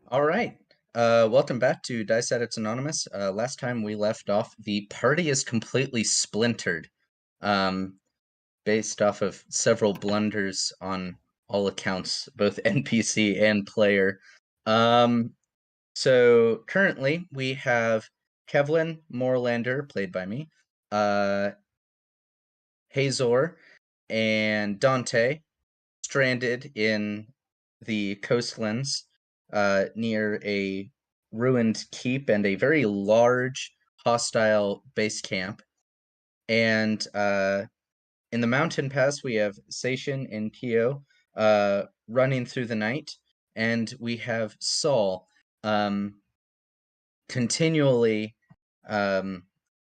All right. Welcome back to Dice Addicts Anonymous. Last time we left off, the party is completely splintered, um, based off of several blunders on all accounts, both NPC and player. So currently we have Kevlyn, Moorlander, played by me, Hazor, and Dante, stranded in the coastlands near a ruined keep and a very large hostile base camp. And in the mountain pass, we have Seishin and Kio running through the night, and we have Saul continually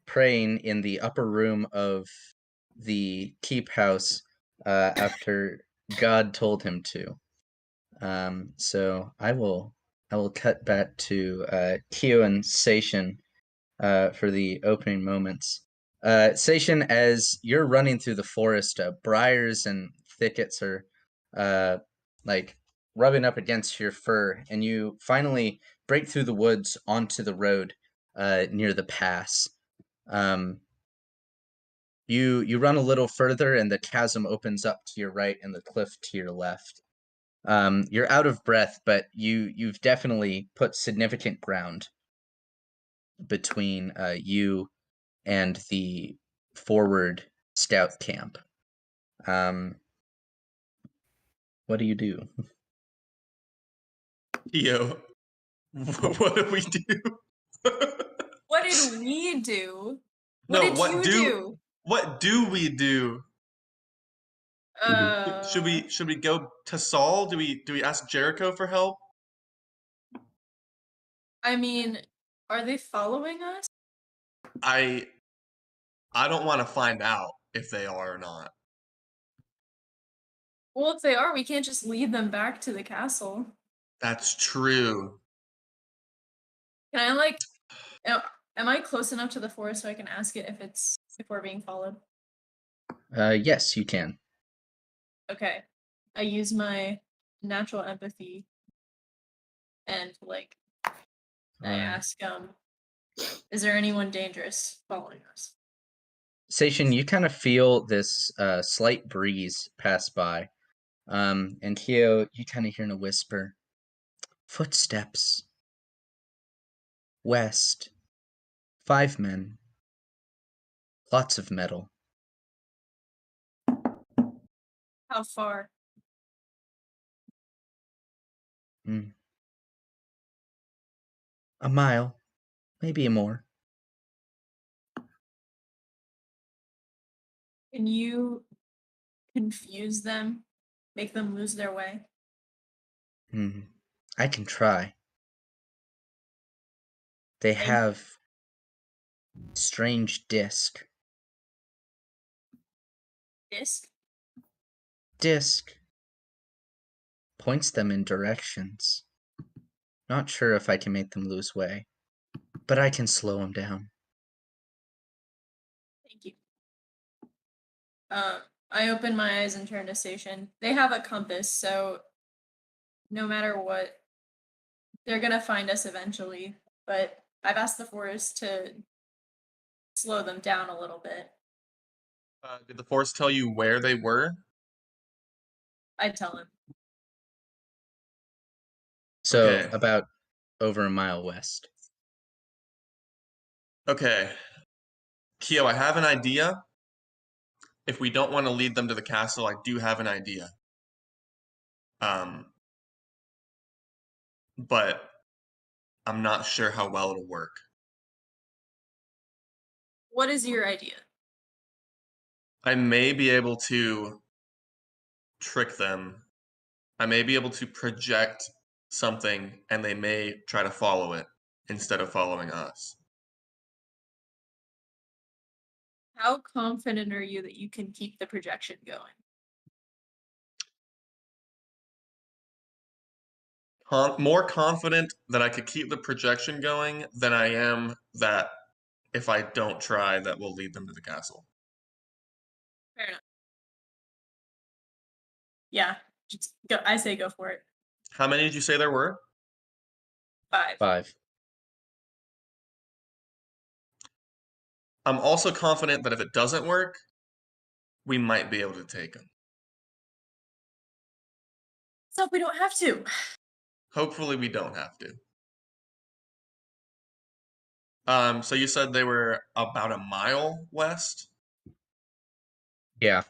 praying in the upper room of the keep house after God told him to. So I will cut back to Kyo and Seishin for the opening moments. Seishin, as you're running through the forest, briars and thickets are like rubbing up against your fur, and you finally break through the woods onto the road near the pass. You run a little further, and the chasm opens up to your right and the cliff to your left. You're out of breath, but you've definitely put significant ground between you and the forward scout camp. What do you do? Yo, what do we do? What did we do? No, What did you do? What do we do? Should we go to Saul? Do we ask Jericho for help? I mean, are they following us? I don't want to find out if they are or not. Well, if they are, we can't just lead them back to the castle. That's true. Can I am I close enough to the forest so I can ask it if we're being followed? Yes, you can. Okay. I use my natural empathy and I ask, is there anyone dangerous following us? Seishin, you kind of feel this slight breeze pass by. And Kyo, you kind of hear in a whisper, footsteps. West. 5 men. Lots of metal. How far? A mile. Maybe more. Can you confuse them? Make them lose their way? I can try. They have strange disc. Disc points them in directions. Not sure if I can make them lose way, but I can slow them down. Thank you. I open my eyes and turn to Seishin. They have a compass, so no matter what, they're gonna find us eventually. But I've asked the forest to slow them down a little bit. Did the force tell you where they were? I'd tell him. So Okay. about over a mile west. Okay. Kyo, I have an idea. If we don't want to lead them to the castle, I do have an idea. But I'm not sure how well it'll work. What is your idea? I may be able to trick them. I may be able to project something and they may try to follow it instead of following us. How confident are you that you can keep the projection going? More confident that I could keep the projection going than I am that if I don't try, that will lead them to the castle. Fair enough. Yeah, just go. I say go for it. How many did you say there were? 5. 5. I'm also confident that if it doesn't work, we might be able to take them. Let's hope we don't have to. Hopefully we don't have to. So you said they were about a mile west? Yeah.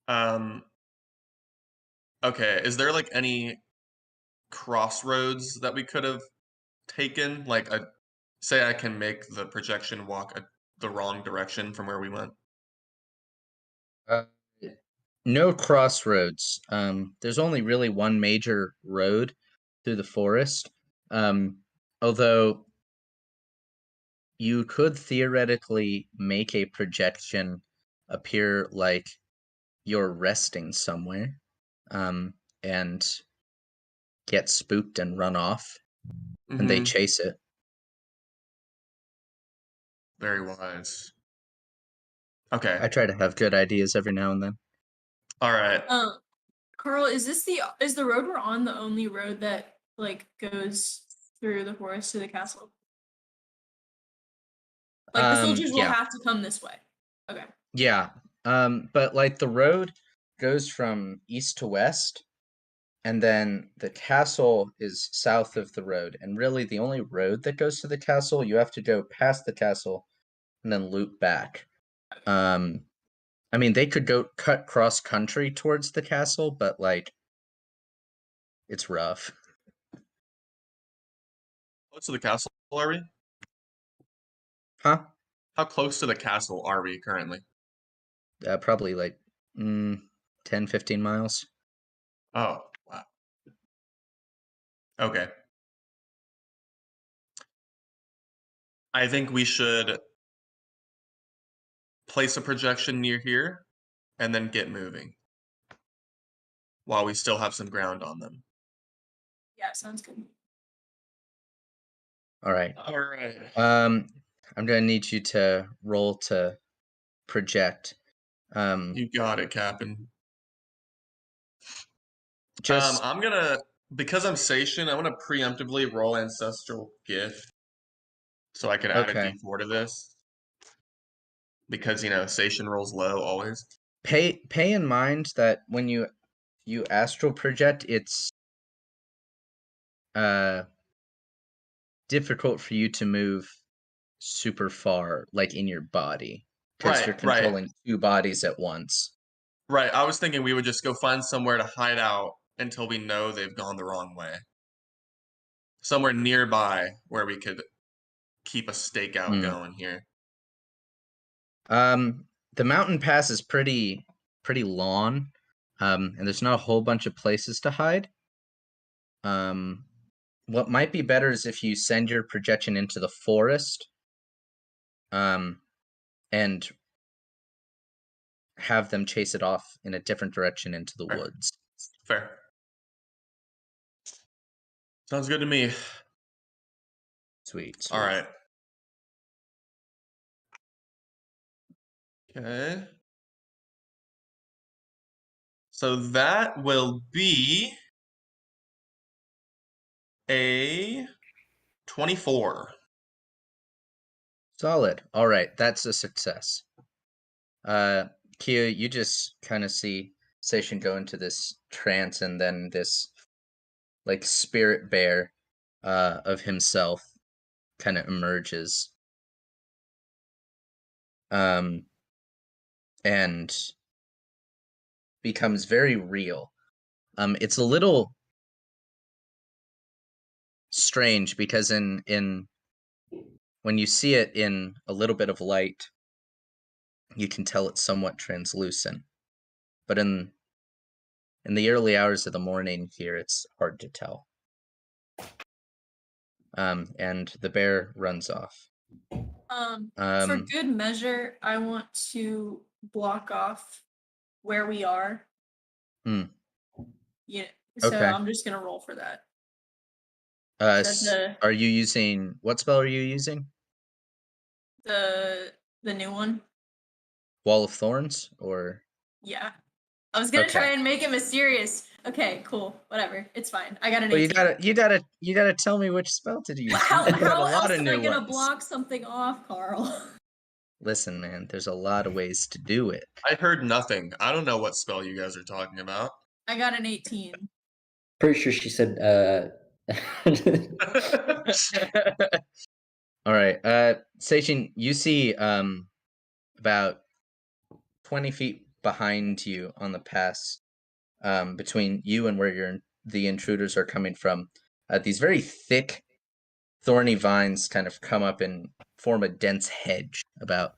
Okay, is there like any crossroads that we could have taken? Like say I can make the projection walk the wrong direction from where we went? No crossroads. There's only really one major road through the forest. Although you could theoretically make a projection appear like you're resting somewhere, and get spooked and run off, and they chase it. Very wise. Okay. I try to have good ideas every now and then. All right. Carl, is the road we're on the only road that like goes through the forest to the castle? Like the soldiers will Yeah. have to come this way. Okay. Yeah. But like the road goes from east to west, and then the castle is south of the road. And really the only road that goes to the castle, you have to go past the castle and then loop back. I mean, they could go cut cross country towards the castle, but like it's rough. Close to the castle are we? Huh? How close to the castle are we currently? Probably like 10, 15 miles. Oh, wow. Okay. I think we should place a projection near here and then get moving while we still have some ground on them. Yeah, sounds good. All right. All right. I'm gonna need you to roll to project. You got it, Captain. Just I'm gonna, because I'm Seishin, I want to preemptively roll Ancestral Gift so I can add a okay. D4 to this. Because, Seishin rolls low always. Pay in mind that when you astral project, it's difficult for you to move super far, like in your body, because you're Right, right. controlling 2 bodies at once. Right, I was thinking we would just go find somewhere to hide out until we know they've gone the wrong way. Somewhere nearby where we could keep a stakeout going here. The mountain pass is pretty long, and there's not a whole bunch of places to hide. What might be better is if you send your projection into the forest, and have them chase it off in a different direction into the woods. Fair. Sounds good to me. Sweet. All right. Okay. So that will be a 24. Solid. All right, that's a success. Kio, you just kind of see Seishin go into this trance, and then this like spirit bear of himself kind of emerges. And becomes very real. It's a little strange because in when you see it in a little bit of light, you can tell it's somewhat translucent. But in the early hours of the morning here, it's hard to tell. And the bear runs off. For good measure, I want to block off where we are. Yeah, so Okay. I'm just gonna roll for that. Are you using, what spell are you using? The new one. Wall of Thorns, or? Yeah. I was gonna try and make it mysterious, Okay, cool. Whatever. It's fine. I got an Well, 18. you gotta tell me which spell to use. How You got a how lot else of am I new gonna ones. block something off, Carl? Listen, man, there's a lot of ways to do it. I heard nothing. I don't know what spell you guys are talking about. I got an 18. Pretty sure she said All right, Seishin, you see about 20 feet behind you on the pass, between you and where the intruders are coming from. These very thick, thorny vines kind of come up and form a dense hedge about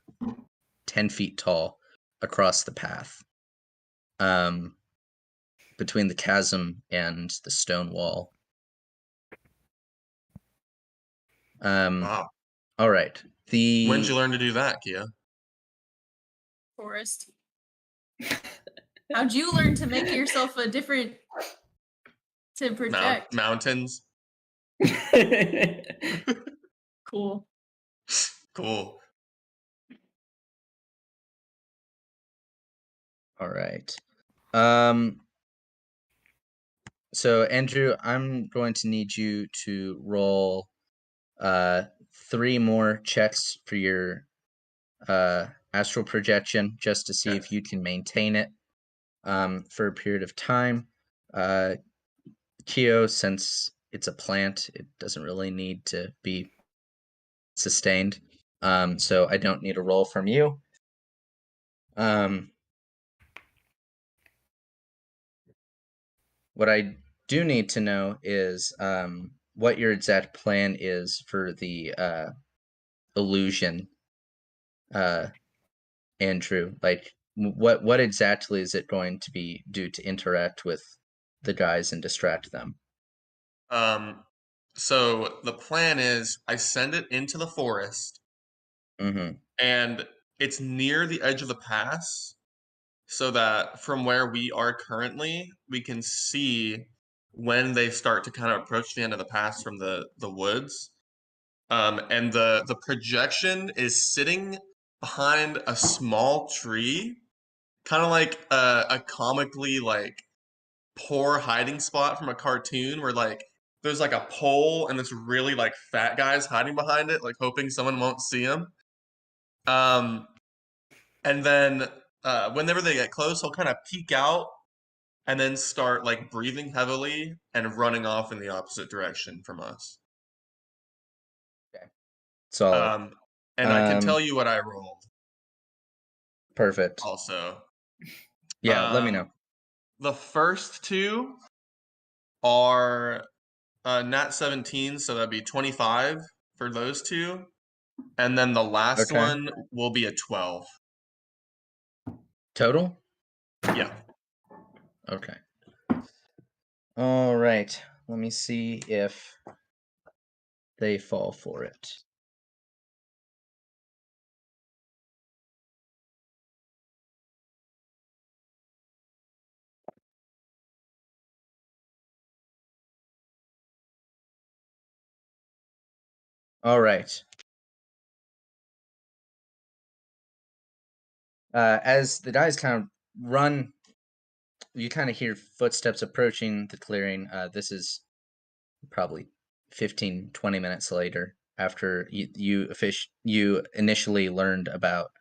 10 feet tall across the path, between the chasm and the stone wall. Wow. All right. When did you learn to do that, Kia? Forest. How'd you learn to make yourself a different to project? Mountains. Cool. Cool. All right. So Andrew, I'm going to need you to roll 3 more checks for your astral projection, just to see Okay. if you can maintain it for a period of time. Kio, since it's a plant, it doesn't really need to be sustained. So I don't need a roll from you. What I do need to know is what your exact plan is for the illusion, Andrew. Like, what exactly is it going to be do to interact with the guys and distract them? So the plan is I send it into the forest, Mm-hmm. and it's near the edge of the pass, so that from where we are currently, we can see when they start to kind of approach the end of the pass from the woods. And the projection is sitting behind a small tree, kind of like a comically like poor hiding spot from a cartoon where like there's like a pole and this really like fat guy's hiding behind it, like hoping someone won't see him. Um, and then whenever they get close, he'll kind of peek out and then start like breathing heavily and running off in the opposite direction from us. Solid. And I can tell you what I rolled Perfect. also. Yeah, let me know. The first 2 are nat 17, so that'd be 25 for those 2. And then the last Okay. one will be a 12. Total? Yeah. Okay. All right. Let me see if they fall for it. All right. As the guys kind of run, you kind of hear footsteps approaching the clearing. This is probably 15, 20 minutes later after you initially learned about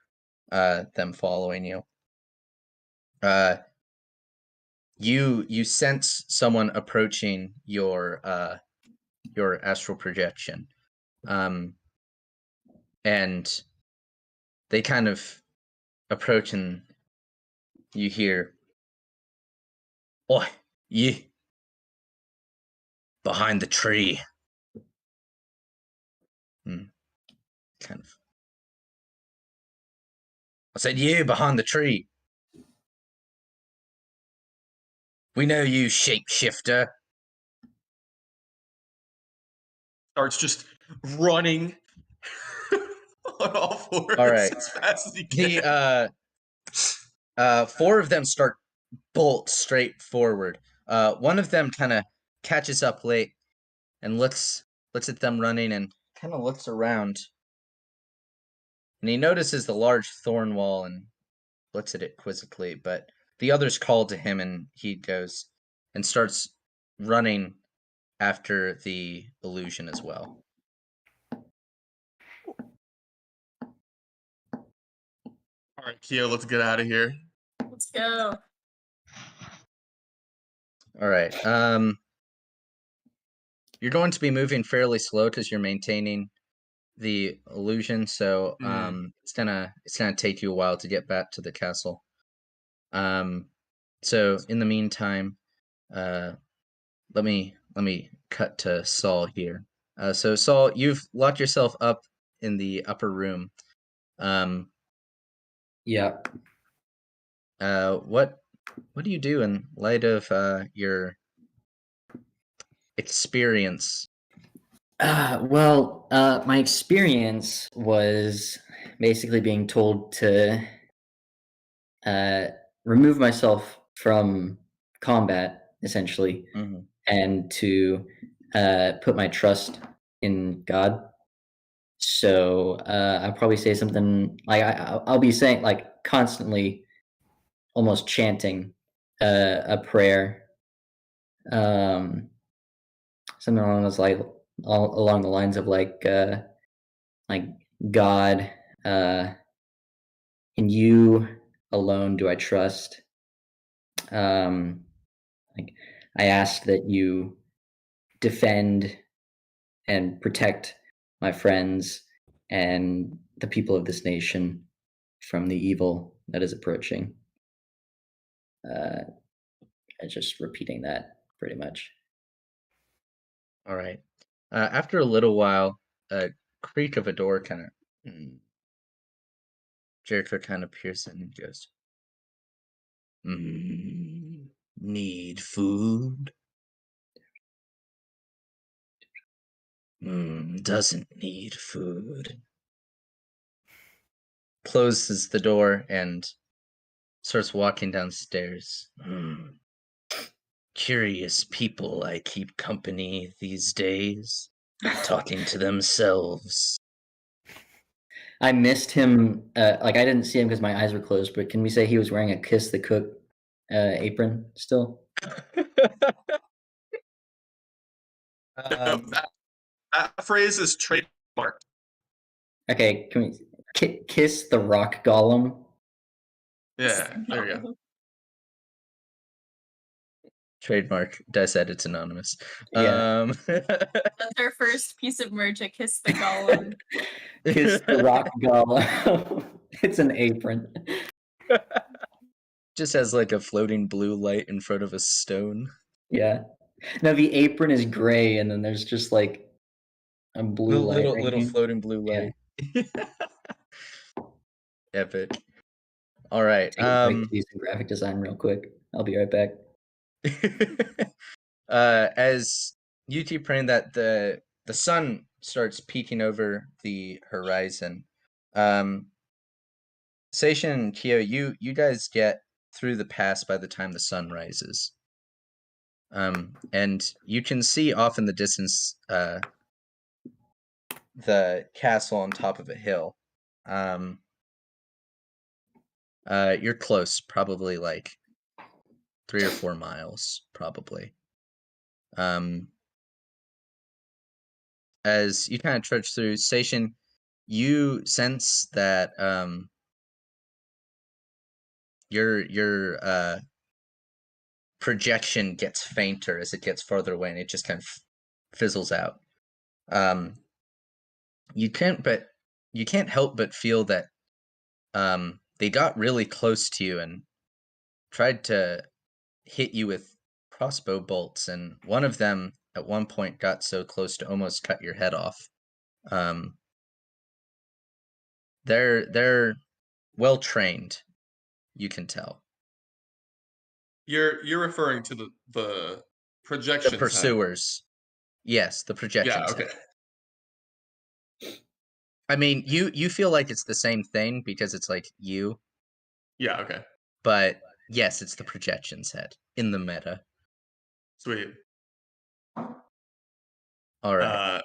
them following you. You sense someone approaching your astral projection, and they kind of approach, and you hear, "Oi, you behind the tree." Kind of. I said, "You behind the tree. We know you, shapeshifter." Starts just running on all fours All right. as fast as he can. The 4 of them start bolt straight forward. One of them kind of catches up late and looks at them running and kind of looks around. And he notices the large thorn wall and looks at it quizzically, but the others call to him and he goes, and starts running after the illusion as well. All right, Kio, let's get out of here. Let's go. All right. You're going to be moving fairly slow because you're maintaining the illusion, so it's gonna take you a while to get back to the castle. So in the meantime, let me cut to Saul here. So Saul, you've locked yourself up in the upper room. Yeah. What do you do in light of your experience? Well, my experience was basically being told to remove myself from combat, essentially, Mm-hmm. and to put my trust in God. So I'll probably say something like I'll be saying like constantly, almost chanting a prayer, um, something along the lines of like God, in you alone do I trust. Like I ask that you defend and protect my friends and the people of this nation from the evil that is approaching. Just repeating that pretty much. All right. After a little while, a creak of a door kind of Jericho kind of peers in and goes, "Need food? Doesn't need food." Closes the door and starts walking downstairs. Curious people I keep company these days, talking to themselves. I missed him. Like I didn't see him because my eyes were closed. But can we say he was wearing a "Kiss the Cook" apron still? That phrase is trademarked. Okay, can we kiss the rock golem? Yeah, there you go. Trademark. Dice Edits Anonymous. Yeah. That's our first piece of merch, a Kiss the Golem. Kiss the rock golem. It's an apron. Just has like a floating blue light in front of a stone. Yeah. Now the apron is gray, and then there's just like a blue light. Little floating blue light. Yeah. Epic. All right. Take a break to do some graphic design real quick. I'll be right back. As you keep praying that the sun starts peeking over the horizon, Seishin and Kio, you guys get through the pass by the time the sun rises. And you can see off in the distance the castle on top of a hill. You're close, probably like 3 or 4 miles, probably. As you kind of trudge through Seishin, you sense that your projection gets fainter as it gets farther away, and it just kind of fizzles out. You can't help but feel that they got really close to you and tried to hit you with crossbow bolts, and one of them at one point got so close to almost cut your head off. They're well trained, you can tell. You're referring to the projection. The pursuers. Yes, the projection. Yeah, okay. I mean, you feel like it's the same thing because it's like you. Yeah, okay. But yes, it's the projection's head in the meta. Sweet. All right.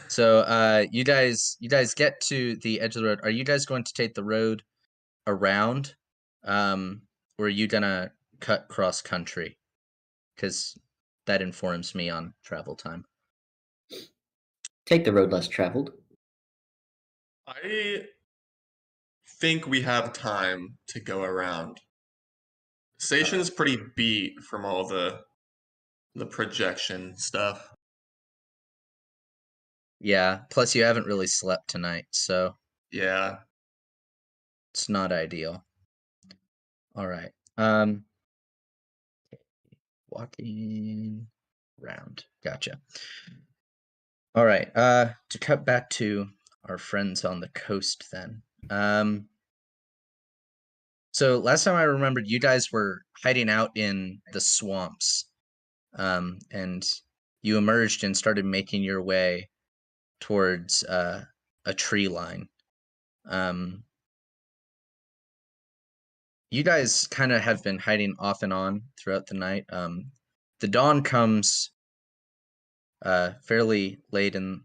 So you guys get to the edge of the road. Are you guys going to take the road around, or are you gonna cut cross country? Because that informs me on travel time. Take the road less traveled. I think we have time to go around. Station's pretty beat from all the projection stuff. Yeah, plus you haven't really slept tonight, so Yeah. it's not ideal. All right. Walking around. Gotcha. All right. To cut back to our friends on the coast then. So last time I remembered, you guys were hiding out in the swamps. And you emerged and started making your way towards a tree line. You guys kind of have been hiding off and on throughout the night. The dawn comes fairly late in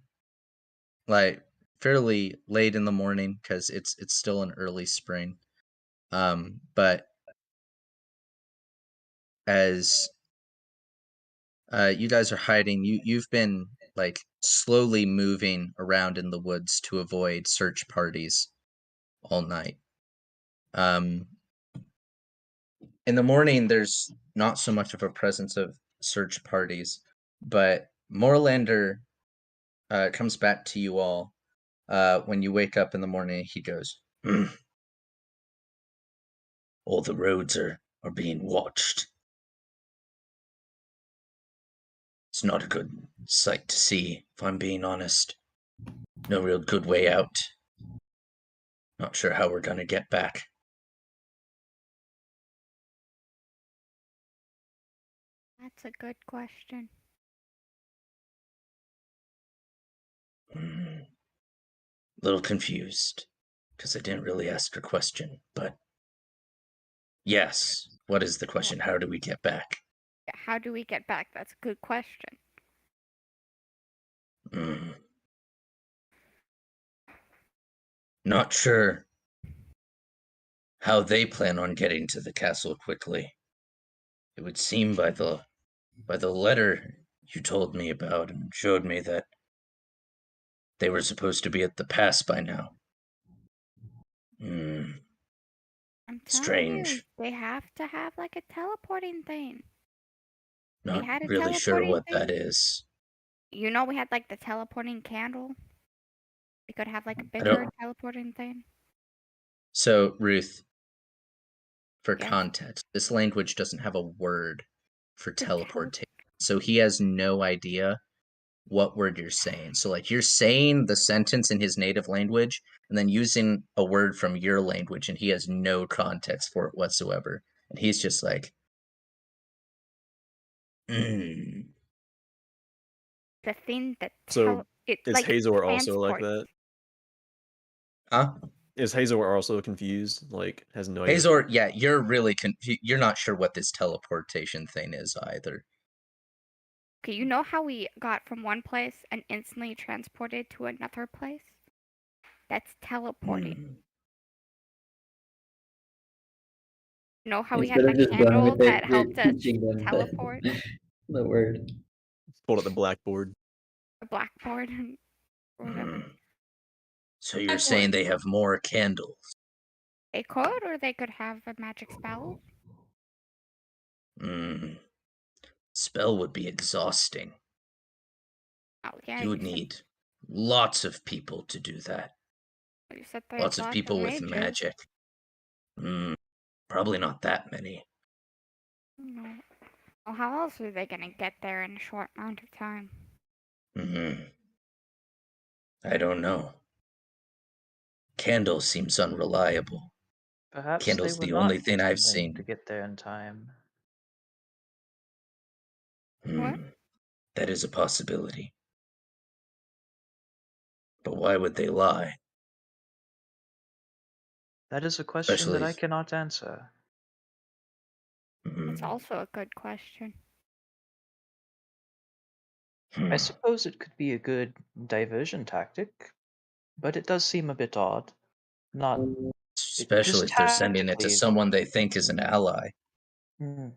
the morning because it's still an early spring. But as you guys are hiding, you've been like slowly moving around in the woods to avoid search parties all night. In the morning, there's not so much of a presence of search parties, but Moorlander comes back to you all when you wake up in the morning. He goes, all the roads are being watched. It's not a good sight to see, if I'm being honest. No real good way out. Not sure how we're gonna get back. That's a good question. A little confused, because I didn't really ask a question, but yes, what is the question? How do we get back? How do we get back? That's a good question. Not sure how they plan on getting to the castle quickly. It would seem by the letter you told me about and showed me that they were supposed to be at the pass by now. I'm telling you, Strange. they have to have like a teleporting thing. Not had a really sure teleporting what that thing. is. You know, we had like the teleporting candle. We could have like a I bigger don't. teleporting thing. So, Ruth, for Yes. context, this language doesn't have a word for To teleportation. So he has no idea what word you're saying. So like you're saying the sentence in his native language and then using a word from your language and he has no context for it whatsoever. And he's just like, The thing that So it is like Hazor also like transports. that? Huh? Is Hazor also confused? Like has no idea? Hazor, yeah, you're really you're not sure what this teleportation thing is either. Okay, you know how we got from one place and instantly transported to another place? That's teleporting. You know how we had Instead of that just going candle with it, that you're helped us teaching them teleport? the word. Pulled out the blackboard. The blackboard or whatever. So you're saying they have more candles? They could, or they could have a magic spell. Spell would be exhausting. Oh yeah, You would need lots of people to do that. You said Lots of people with magic. Probably not that many. No. Well, how else are they gonna get there in a short amount of time? I don't know. Candle seems unreliable. Perhaps Candle's they were the only not thing I've intending seen. to get there in time. What? That is a possibility. But why would they lie? That is a question that Especially I cannot answer. That's also a good question. I suppose it could be a good diversion tactic, but it does seem a bit odd. Not Especially if they're sending it to tactically, someone they think is an ally.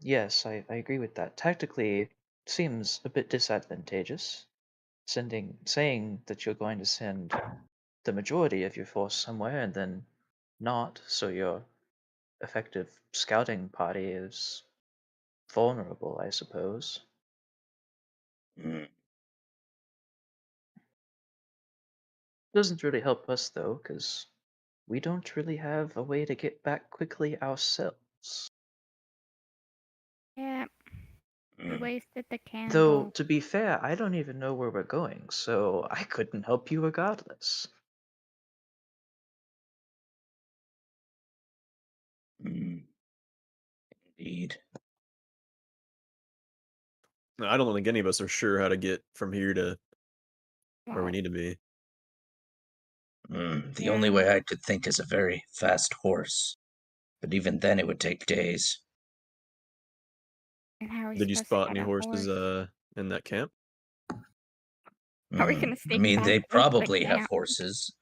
yes, I agree with that. Tactically, seems a bit disadvantageous. Saying that you're going to send the majority of your force somewhere and then not, so your effective scouting party is vulnerable, I suppose. Mm. Doesn't really help us though, because we don't really have a way to get back quickly ourselves. Yeah, we Mm. wasted the Though, candle. to be fair, I don't even know where we're going, so I couldn't help you regardless. Mm. Indeed. I don't think any of us are sure how to get from here to where we Well, need to be. The only yeah. way I could think is a very fast horse. But even then it would take days. And how are we Did you supposed to spot get any a horses horse? in that camp? How are we gonna I sneak mean, back they into the probably have camp? horses.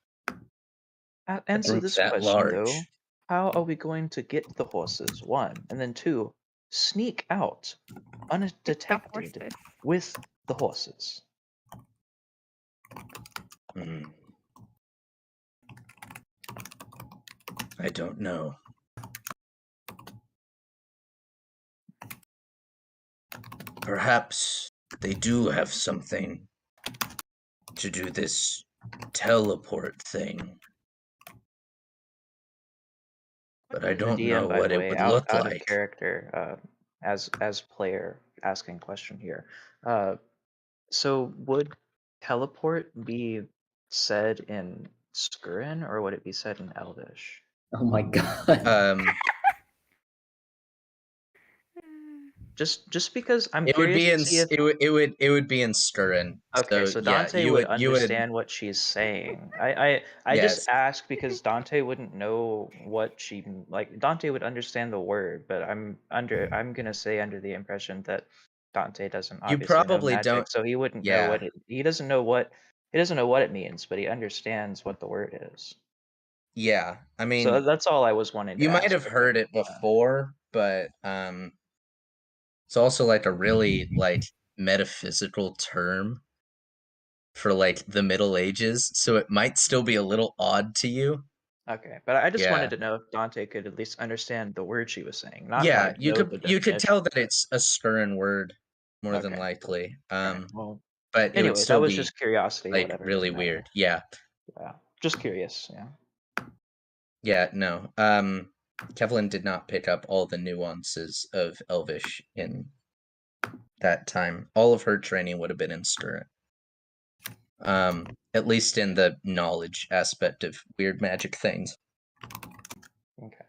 A Answer group this that question large. though. How are we going to get the horses? One, and then two, sneak out With the undetected horses. with the horses. Mm. I don't know. Perhaps they do have something to do this teleport thing. But I The don't know DM, by what the it way, would look out of like. character, as player asking question here. So would teleport be said in Skurin or would it be said in Elvish? Oh my god. Um, Just because I'm it would curious be to in see if it would be in Stirrin. okay, So so yeah, Dante would understand what she's saying. I just yes. ask because Dante wouldn't know what she like. Dante would understand the word, but I'm gonna say under the impression that Dante doesn't You obviously know probably don't. magic, so he wouldn't know Yeah, he doesn't know what it means, but he understands what the word is. yeah. I So mean, that's all I was wanting to you might ask. have heard it before, but it's also like a really like metaphysical term for like the Middle Ages, so it might still be a little odd to you. Okay, but I just Yeah. wanted to know if Dante could at least understand the word she was saying, not Yeah, like know the you could definition. tell that it's a Stirran word more than Okay, likely. all right. Well, But it would anyway, that still was be just curiosity, like whatever, really doesn't matter. weird. Yeah. Yeah, just curious. Yeah. Yeah, no. Kevlyn did not pick up all the nuances of Elvish in that time. All of her training would have been in Stirran. At least in the knowledge aspect of weird magic things. Okay.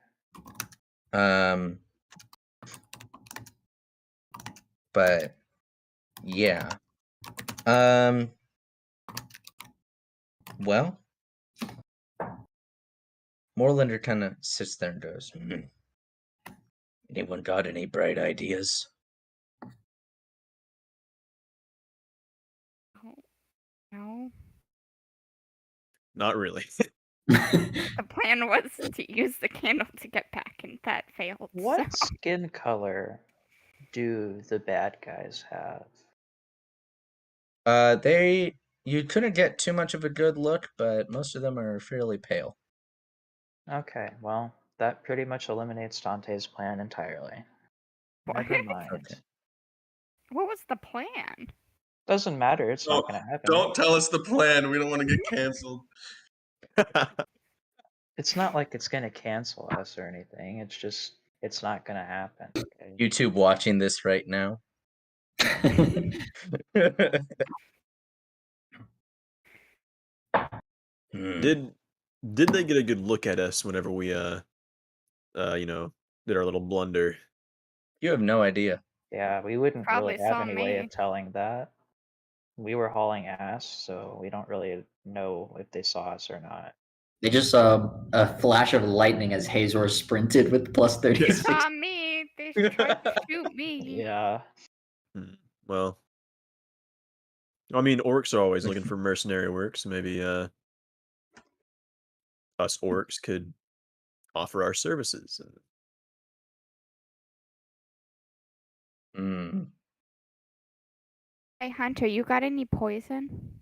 But yeah. Well, Moorlander kind of sits there and goes, anyone got any bright ideas? No. Not really. The plan was to use the candle to get back, and that failed. What So. skin color do the bad guys have? You couldn't get too much of a good look, but most of them are fairly pale. Okay, well, that pretty much eliminates Dante's plan entirely. What? Never mind. Okay. What was the plan? Doesn't matter. It's not No, gonna happen. don't tell us the plan. We don't want to get canceled. It's not like it's gonna cancel us or anything. It's just it's not gonna happen. Okay. YouTube watching this right now. Did they get a good look at us whenever we you know, did our little blunder? You have no idea. Yeah, we wouldn't Probably really have saw any way of me. telling that. We were hauling ass, so we don't really know if they saw us or not. They just saw a flash of lightning as Hazor sprinted with plus They 36. saw me. They tried to shoot me. Yeah. Well, I mean, orcs are always looking for mercenary work, so maybe us orcs could offer our services. Mm. Hey, Hunter, you got any poison?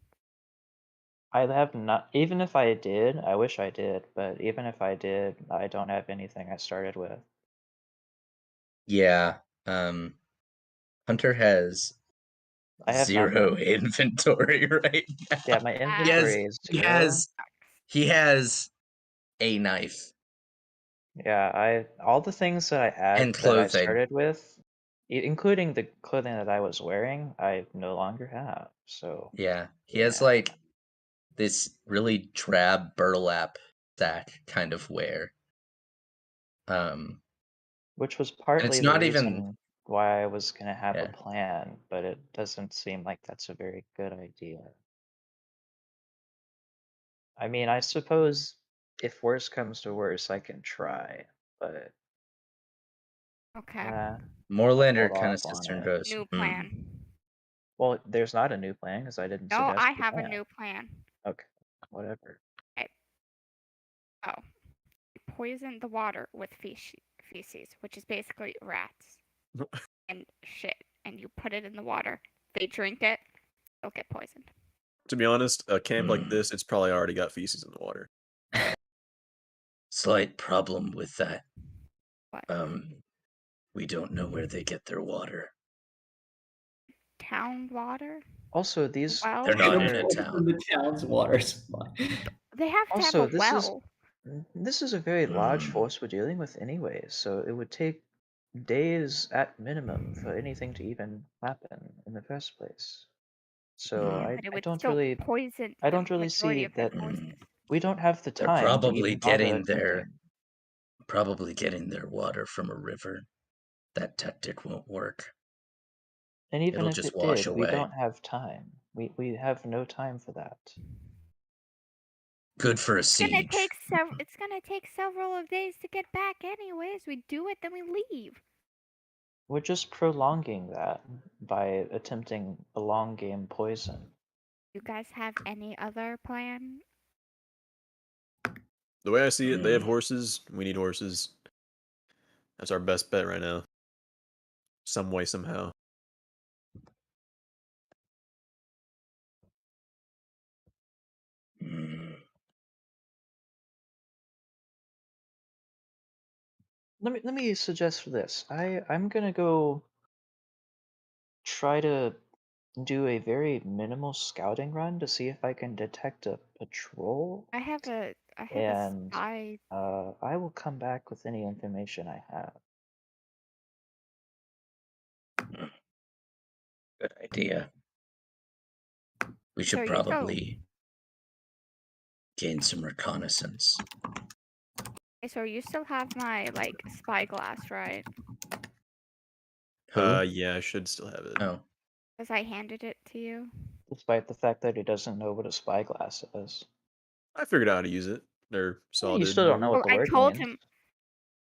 I have not. Even if I did, I wish I did. But even if I did, I don't have anything I started with. Yeah. Hunter has I have 0 nothing. inventory right now. Yeah, my inventory is He 0. has a knife Yeah, all the things that I had and that I clothing. started with, including the clothing that I was wearing, I no longer have. So Yeah. He has yeah. like this really drab burlap sack kind of wear. Which was And partly it's the not even reason why I was gonna have a yeah. plan, but it doesn't seem like that's a very good idea. I mean, I suppose if worse comes to worse, I can try, but Okay. I'll Moorlander hold kind of off sits on there and it. goes, New plan. Well, there's not a new plan because I didn't No, suggest I a have a plan. new plan. Okay, whatever. Oh. Poison the water with feces, which is basically rats and shit, and you put it in the water. They drink it, they'll get poisoned. To be honest, a camp like Hmm. this, it's probably already got feces in the water. Slight problem with that. What? We don't know where they get their water. Town water? Also, these Well, They're not in are a town. The town's water supply. they have to also have a well. this is a very large Hmm. force we're dealing with anyway, so it would take days at minimum for anything to even happen in the first place. So Hmm. But it I would don't still really poison I the don't really majority see of their that Hmm. forces. we don't have the They're time to probably even bother getting attempting. their water from a river. That tactic won't work. And even It'll if just it wash did, we away. don't have time. We have no time for that. Good for a It's gonna siege. take several of days to get back anyways. We do it, then we leave. We're just prolonging that by attempting a long game poison. You guys have any other plan? The way I see it, they have Hmm. horses. We need horses. That's our best bet right now. Some way, somehow. Hmm. Let me suggest this. I'm gonna go try to do a very minimal scouting run to see if I can detect a patrol, I have a and spy. I will come back with any information I have. Good idea. We should So you still probably gain some reconnaissance. so you still have my like spyglass, right? Who? Yeah, I should still have it. Oh. Because I handed it to you. Despite the fact that he doesn't know what a spyglass is. I figured out how to use it. Or Saul You did. still don't know Well, what the I word told means. him.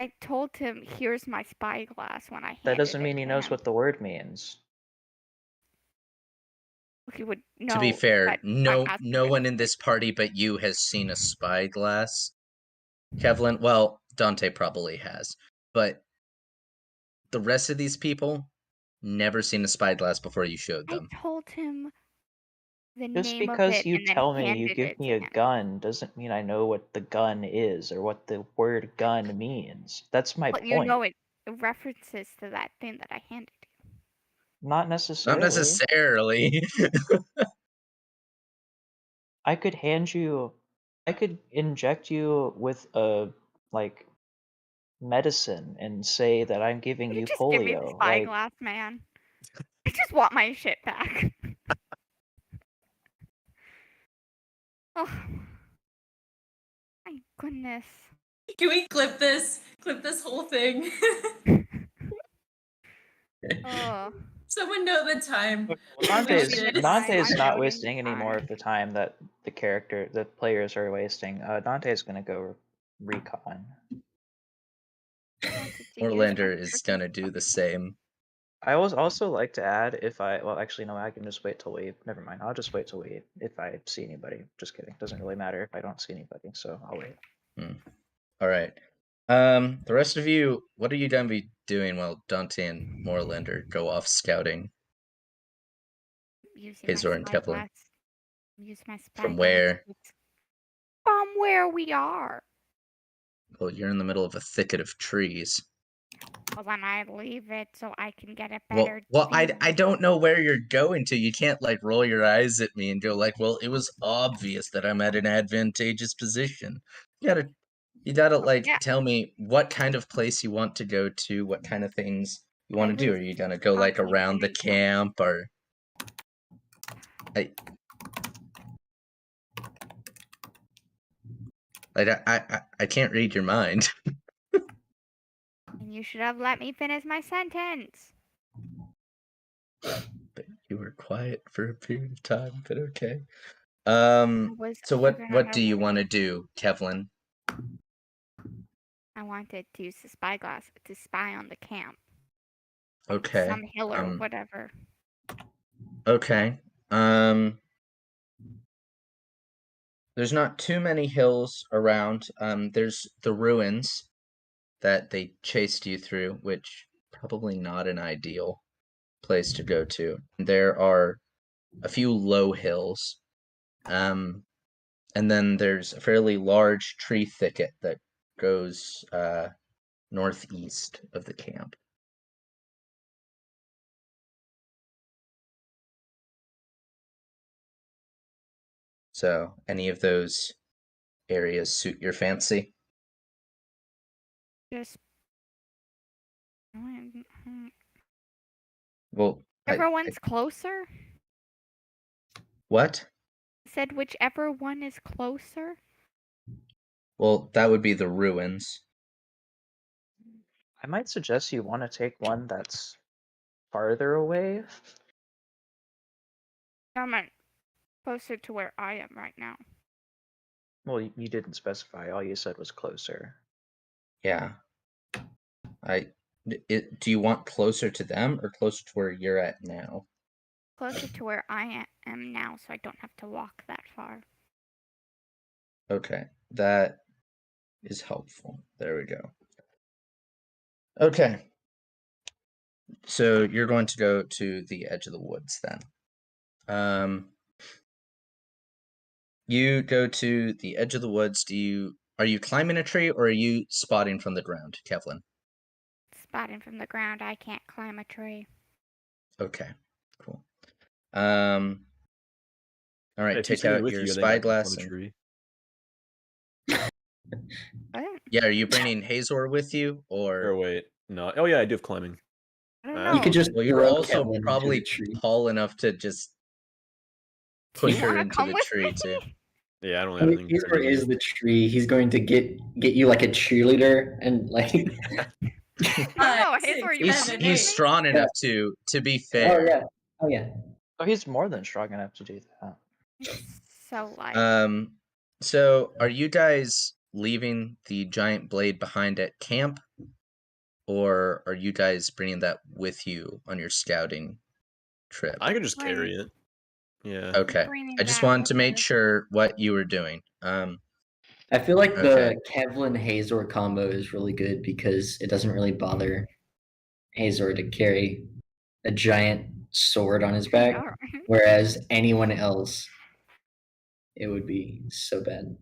I told him, "Here's my spyglass" when I handed That doesn't it mean he to knows him. what the word means. He would To be know fair, that I'm no asking him one to in this party but you has seen a spyglass. Kevlyn, well, Dante probably has, but the rest of these people never seen a spyglass before you showed I them. told him the Just name of because it you and then tell me you handed give it me to a him. gun doesn't mean I know what the gun is or what the word gun means. That's my But you point. know it references to that thing that I handed you. Not Not necessarily. necessarily. I could inject you with a like medicine and say that I'm giving You you just give me the polio. Like, spyglass, man. I just want my shit back. Oh my goodness. Can we clip this? Clip this whole thing. Oh. Someone know the time. Dante's Noting the time. Dante's I'm not noting the wasting any more time. of the time that the players are wasting. Dante's gonna go recon. I wanted to use my Moorlander is gonna do the same. I always also like to add well, actually no, I can just wait till we never mind. I'll just wait till we if I see anybody. Just kidding. Doesn't really matter if I don't see anybody, so I'll wait. All right. The rest of you, what are you gonna be doing while Dante and Moorlander go off scouting? Using Hazor my and spy Kevlyn. glass. Use my spy From glass where? From where we are. Well, you're in the middle of a thicket of trees. Well, then I leave it so I can get a Well, better I view. don't know where you're going to. You can't like roll your eyes at me and go like, "Well, it was obvious that I'm at an advantageous position." You gotta like yeah. tell me what kind of place you want to go to, what kind of things you want to do. Are you gonna go like constantly around the finding camp or? I can't read your mind. And you should have let me finish my sentence. But you were quiet for a period of time, but okay. was So figuring out what how do to you roll. want to do, Kevlyn? I wanted to use the spyglass to spy on the camp. Okay. Some hill or whatever. Okay. There's not too many hills around. There's the ruins that they chased you through, which probably not an ideal place to go to. There are a few low hills. And then there's a fairly large tree thicket that goes northeast of the camp. So, any of those areas suit your fancy? Just Well, everyone's closer. What? Said whichever one is closer. Well, that would be the ruins. I might suggest you want to take one that's farther away. I'm closer to where I am right now. Well, you didn't specify. All you said was closer. Yeah. Do you want closer to them or closer to where you're at now? Closer to where I am now, so I don't have to walk that far. Okay, that is helpful. There we go. Okay. So you're going to go to the edge of the woods then. You go to the edge of the woods. Are you climbing a tree or are you spotting from the ground, Kevlyn? Spotting from the ground, I can't climb a tree. Okay, cool. All right, If he's take out with your you, I think I can climb spyglass a and tree. yeah, are you bringing Hazor with you Or or? wait, no. Oh yeah, I do have climbing. I don't You know. You could just Well, you're throw also Kevlyn into probably the tree. tall enough to just Do you push her wanna into come the with tree me? too. Yeah, I don't I have mean, anything Hazor crazy. is the tree. He's going to get you like a cheerleader and like. Oh, Hazor, you He's coming with he's me? strong enough to be fair. Oh yeah. Oh yeah. Oh, he's more than strong enough to do that. So light. So are you guys leaving the giant blade behind at camp, or are you guys bringing that with you on your scouting trip? I could just carry it. Yeah. Okay. Bringing I just that wanted to with make us. sure what you were doing. I feel like Okay. the Kevlyn Hazor combo is really good because it doesn't really bother Hazor to carry a giant sword on his back, Alright. whereas anyone else, it would be so bad.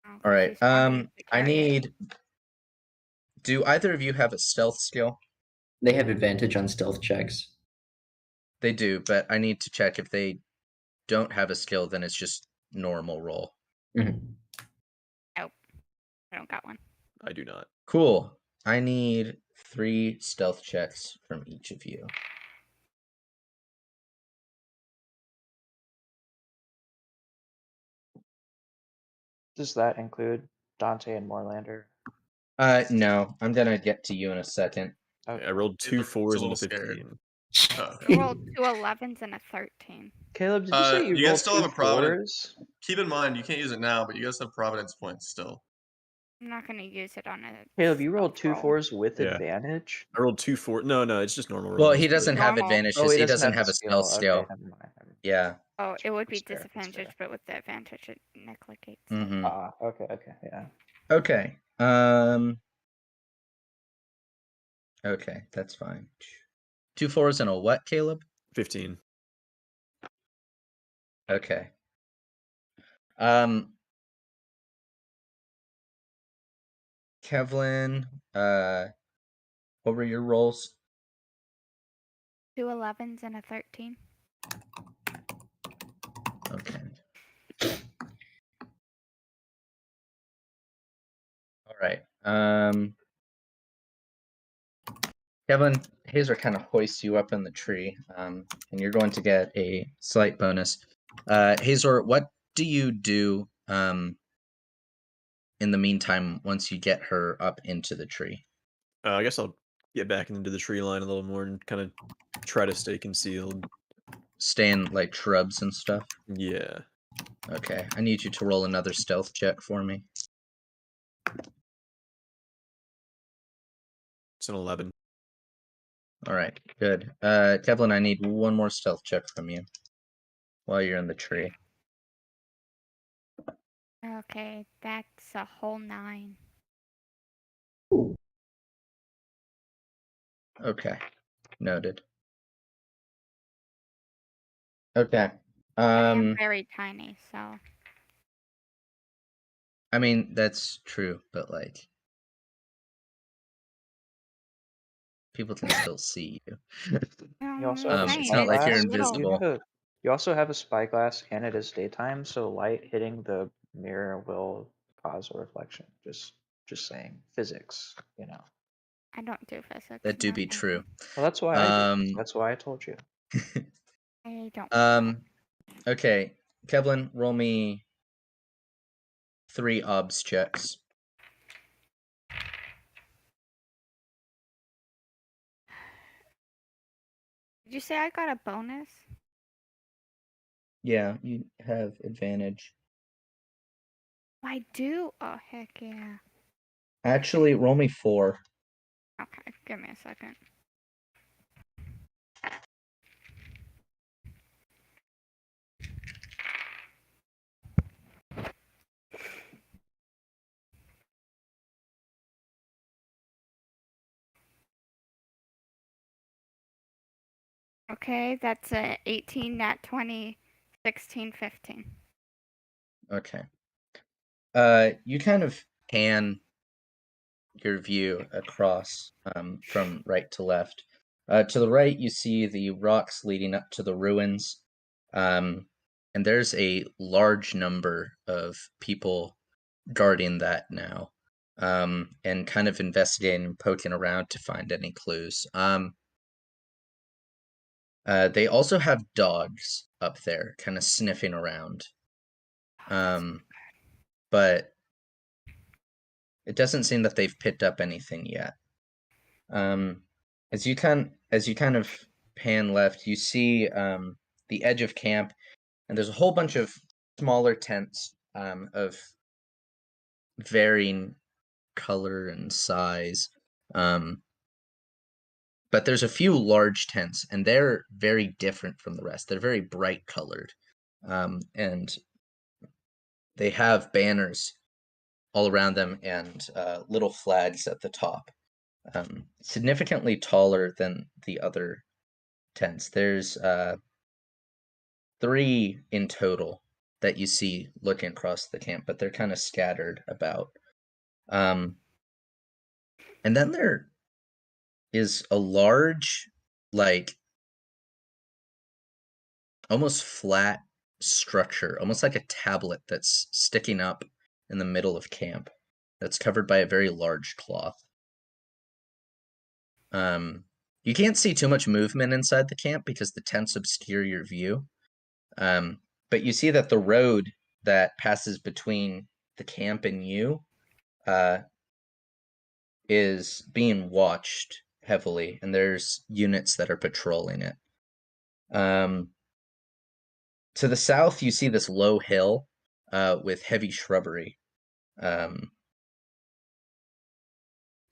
Oh, 'cause All right. he's strong enough to I carry it. need. Do either of you have a stealth skill? They have advantage on stealth checks. They do, but I need to check if they don't have a skill, then it's just normal roll. Mhm. Nope. I don't got one. I do not. Cool. I need 3 stealth checks from each of you. Does that include Dante and Moorlander? No, I'm gonna get to you in a second. Okay. I rolled He 2 looks a 4s and a little scared. 15. Oh, I rolled 2 11s and a 13. Caleb, did you say you you guys rolled still two have a providence. fours? Keep in mind, you can't use it now, but you guys have Providence points still. I'm not gonna use it on a Caleb, you rolled stealth two roll. fours with Yeah. advantage? I rolled 2 4. No, it's just normal Well, rolls. he doesn't have Normal. advantage Oh, because he he doesn't doesn't have have the a stealth skill. skill. Okay, never mind. Yeah. Oh, it would be That's fair, that's disadvantage, fair. but with the advantage it negates it. Mm-hmm. Okay, yeah. Okay. Okay, that's fine. 2 4s and a what, Caleb? 15. Okay. Kevlyn, what were your rolls? 2 11s and a 13. Okay. All right. Kevlyn, Hazor kind of hoists you up in the tree, and you're going to get a slight bonus. Hazor, what do you do in the meantime once you get her up into the tree? I guess I'll get back into the tree line a little more and kind of try to stay concealed. Stay in like shrubs and stuff? Yeah. Okay, I need you to roll another stealth check for me. It's an 11. All right, good. Kevlyn, I need one more stealth check from you while you're in the tree. Okay, that's a whole 9. Okay, noted. Okay. I am very tiny, so. I mean, that's true, but like people can still see you. You also have a It's not like you're spyglass. invisible. You also have a spyglass, and it is daytime, so light hitting the mirror will cause a reflection. Just saying, physics. I don't do physics. That do no, be thank true. you. Well, that's why I do. That's why I told you. I don't. Okay, Kevlyn, roll me 3 obs checks. Did you say I got a bonus? Yeah, you have advantage. I do? Oh, heck yeah. Actually, roll me 4. Okay, give me a second. Okay, that's a 18, nat 20, 16, 15. Okay. You kind of pan your view across from right to left. To the right, you see the rocks leading up to the ruins, and there's a large number of people guarding that now, and kind of investigating and poking around to find any clues. They also have dogs up there, kind of sniffing around, but it doesn't seem that they've picked up anything yet. As you kind of pan left, you see the edge of camp, and there's a whole bunch of smaller tents of varying color and size. But there's a few large tents, and they're very different from the rest. They're very bright colored, and they have banners all around them and little flags at the top. Significantly taller than the other tents. There's 3 in total that you see looking across the camp, but they're kind of scattered about. And then there is a large, like, almost flat structure, almost like a tablet that's sticking up in the middle of camp that's covered by a very large cloth. You can't see too much movement inside the camp because the tents obscure your view. But you see that the road that passes between the camp and you is being watched heavily, and there's units that are patrolling it. To the south, you see this low hill with heavy shrubbery.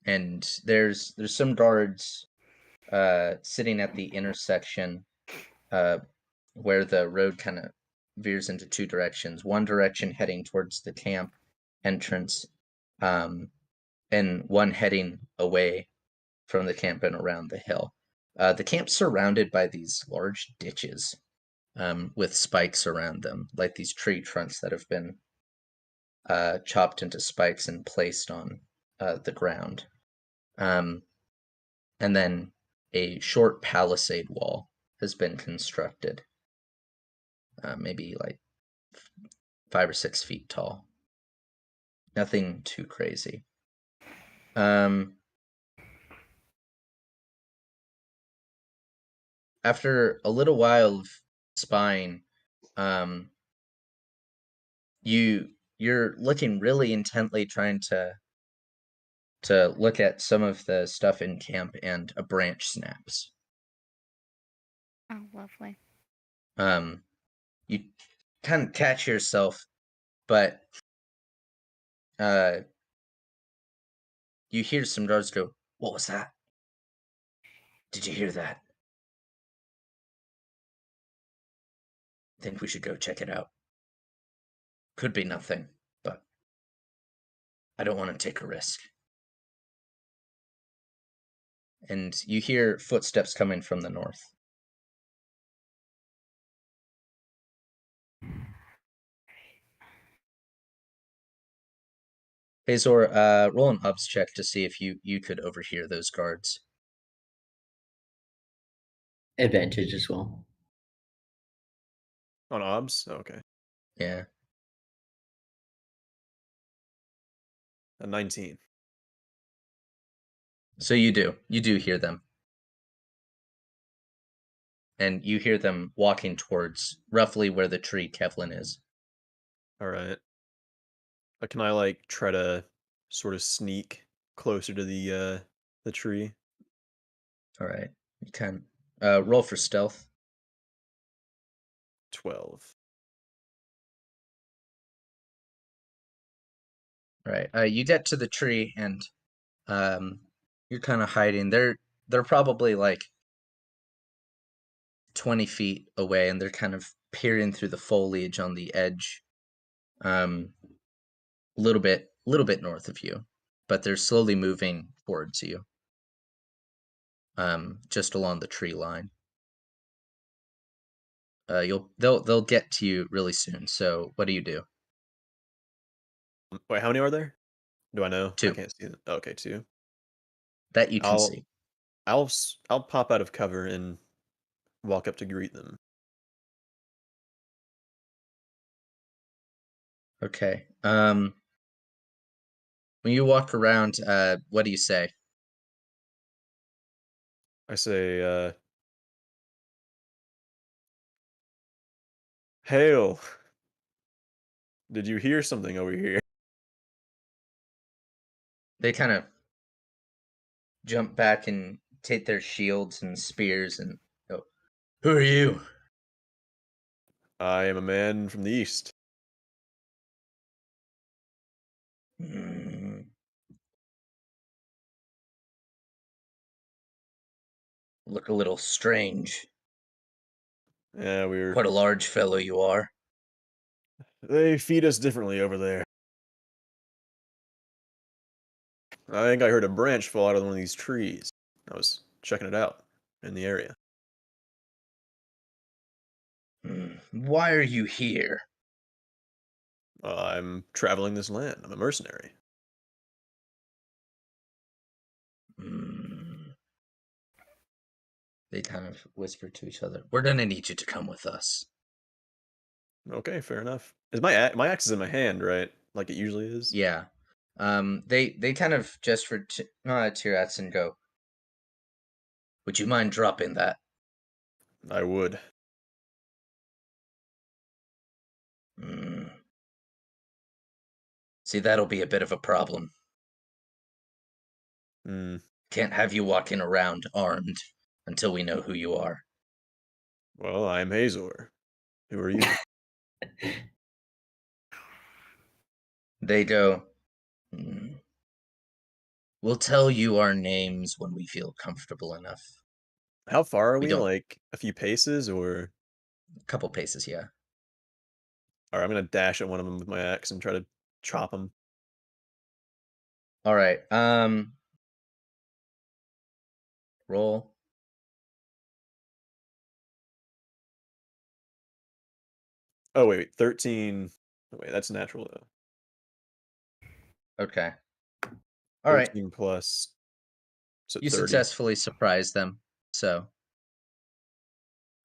And there's some guards sitting at the intersection where the road kind of veers into 2 directions. One direction heading towards the camp entrance, and one heading away from the camp and around the hill. The camp's surrounded by these large ditches with spikes around them, like these tree trunks that have been chopped into spikes and placed on the ground. And then a short palisade wall has been constructed, maybe like 5 or 6 feet tall. Nothing too crazy. After a little while of spying, you're looking really intently, trying to look at some of the stuff in camp, and a branch snaps. Oh, lovely. You kind of catch yourself, but you hear some guards go, "What was that? Did you hear that? Think we should go check it out. Could be nothing, but I don't want to take a risk." And you hear footsteps coming from the north. Hazor, roll an obs check to see if you could overhear those guards. Advantage as well. On obs? Oh, okay. Yeah. A 19. So you do hear them. And you hear them walking towards roughly where the tree Kevlyn is. All right. Can I like try to sort of sneak closer to the tree? All right. You can roll for stealth. 12. All right. You get to the tree and you're kind of hiding. They're probably like 20 feet away, and they're kind of peering through the foliage on the edge, a little bit north of you, but they're slowly moving towards you, just along the tree line. They'll get to you really soon. So what do you do? Wait, how many are there? Do I know? I 2 can't see them. Okay, 2. that you can I'll see. I'll pop out of cover and walk up to greet them. Okay. When you walk around, what do you say? I say, "Hail! Did you hear something over here?" They kind of jump back and take their shields and spears and go, "Who are you?" I am a man from the east. "Mm, look a little strange. Yeah, Quite a large fellow you are." they feed us differently over there. I think I heard a branch fall out of one of these trees. I was checking it out in the area. Why are you here?" I'm traveling this land. I'm a mercenary. Mm. They kind of whisper to each other, "We're gonna need you to come with us." Okay, fair enough. Is my axe is in my hand, right? Like it usually is. Yeah. They kind of gesture to Tirats and go, "Would you mind dropping that?" I would. Mm. See, that'll be a bit of a problem. Hmm. Can't have you walking around armed until we know who you are. Well, I'm Hazor. Who are you? They go, "We'll tell you our names when we feel comfortable enough." How far are We we? don't. Like a few paces, or? A couple paces, yeah. All right, I'm gonna dash at one of them with my axe and try to chop him. All right. Roll. Oh wait, 13. Oh, wait, that's natural though. Okay. All right. 13 plus. So You 30. successfully surprised them. So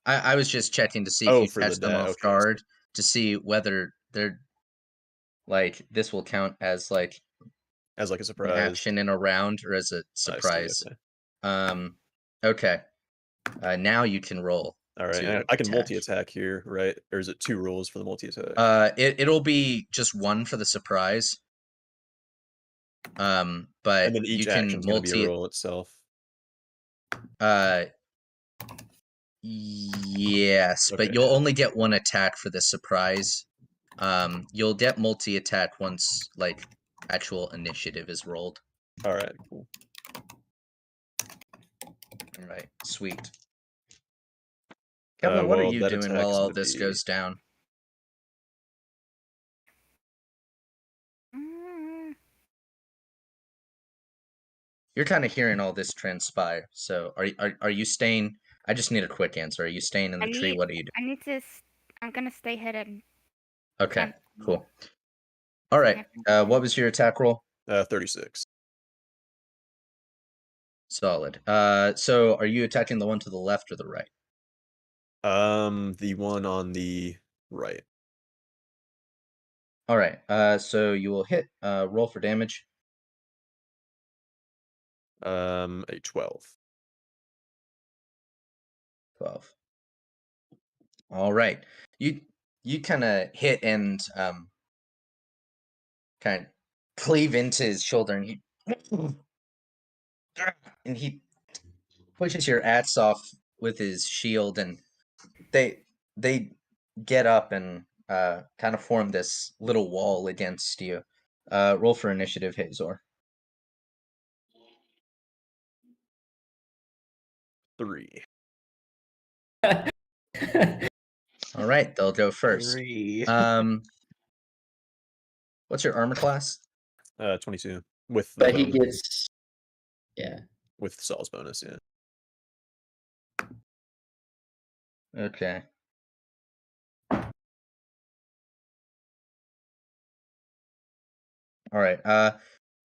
I was just checking to see if Oh, you for the catch them off okay. So, guard to see whether they're like this will count as like as like a an surprise. action in a round or as a I see. surprise. Okay. Okay. Now you can roll. All right. To I can attack. multi-attack here, right? Or is it 2 rolls for the multi-attack? It'll be just one for the surprise. But and then you each can action's going to be a roll itself. Yes, but Okay, you'll yeah. only get one attack for the surprise. You'll get multi-attack once like actual initiative is rolled. All right, cool. All right, sweet. Kevlyn, what are Well, you that doing while attack's all gonna this be goes down? Mm, You're kind of hearing all this transpire. So are you staying? I just need a quick answer. Are you staying in the tree? What are you doing? I need to. I'm gonna stay hidden. Okay, I'm cool. All right. seeing What was your attack roll? 36. Solid. So are you attacking the one to the left or the right? The one on the right. All right. So you will hit. Roll for damage. A 12. 12. All right. You kind of hit and kind of cleave into his shoulder, and he pushes your axe off with his shield, and they get up and kind of form this little wall against you. Roll for initiative, Hazor. 3. All right, they'll go first. 3. What's your armor class? 22 with the But he bonus. gets, yeah. With Saul's bonus, yeah. Okay. All right.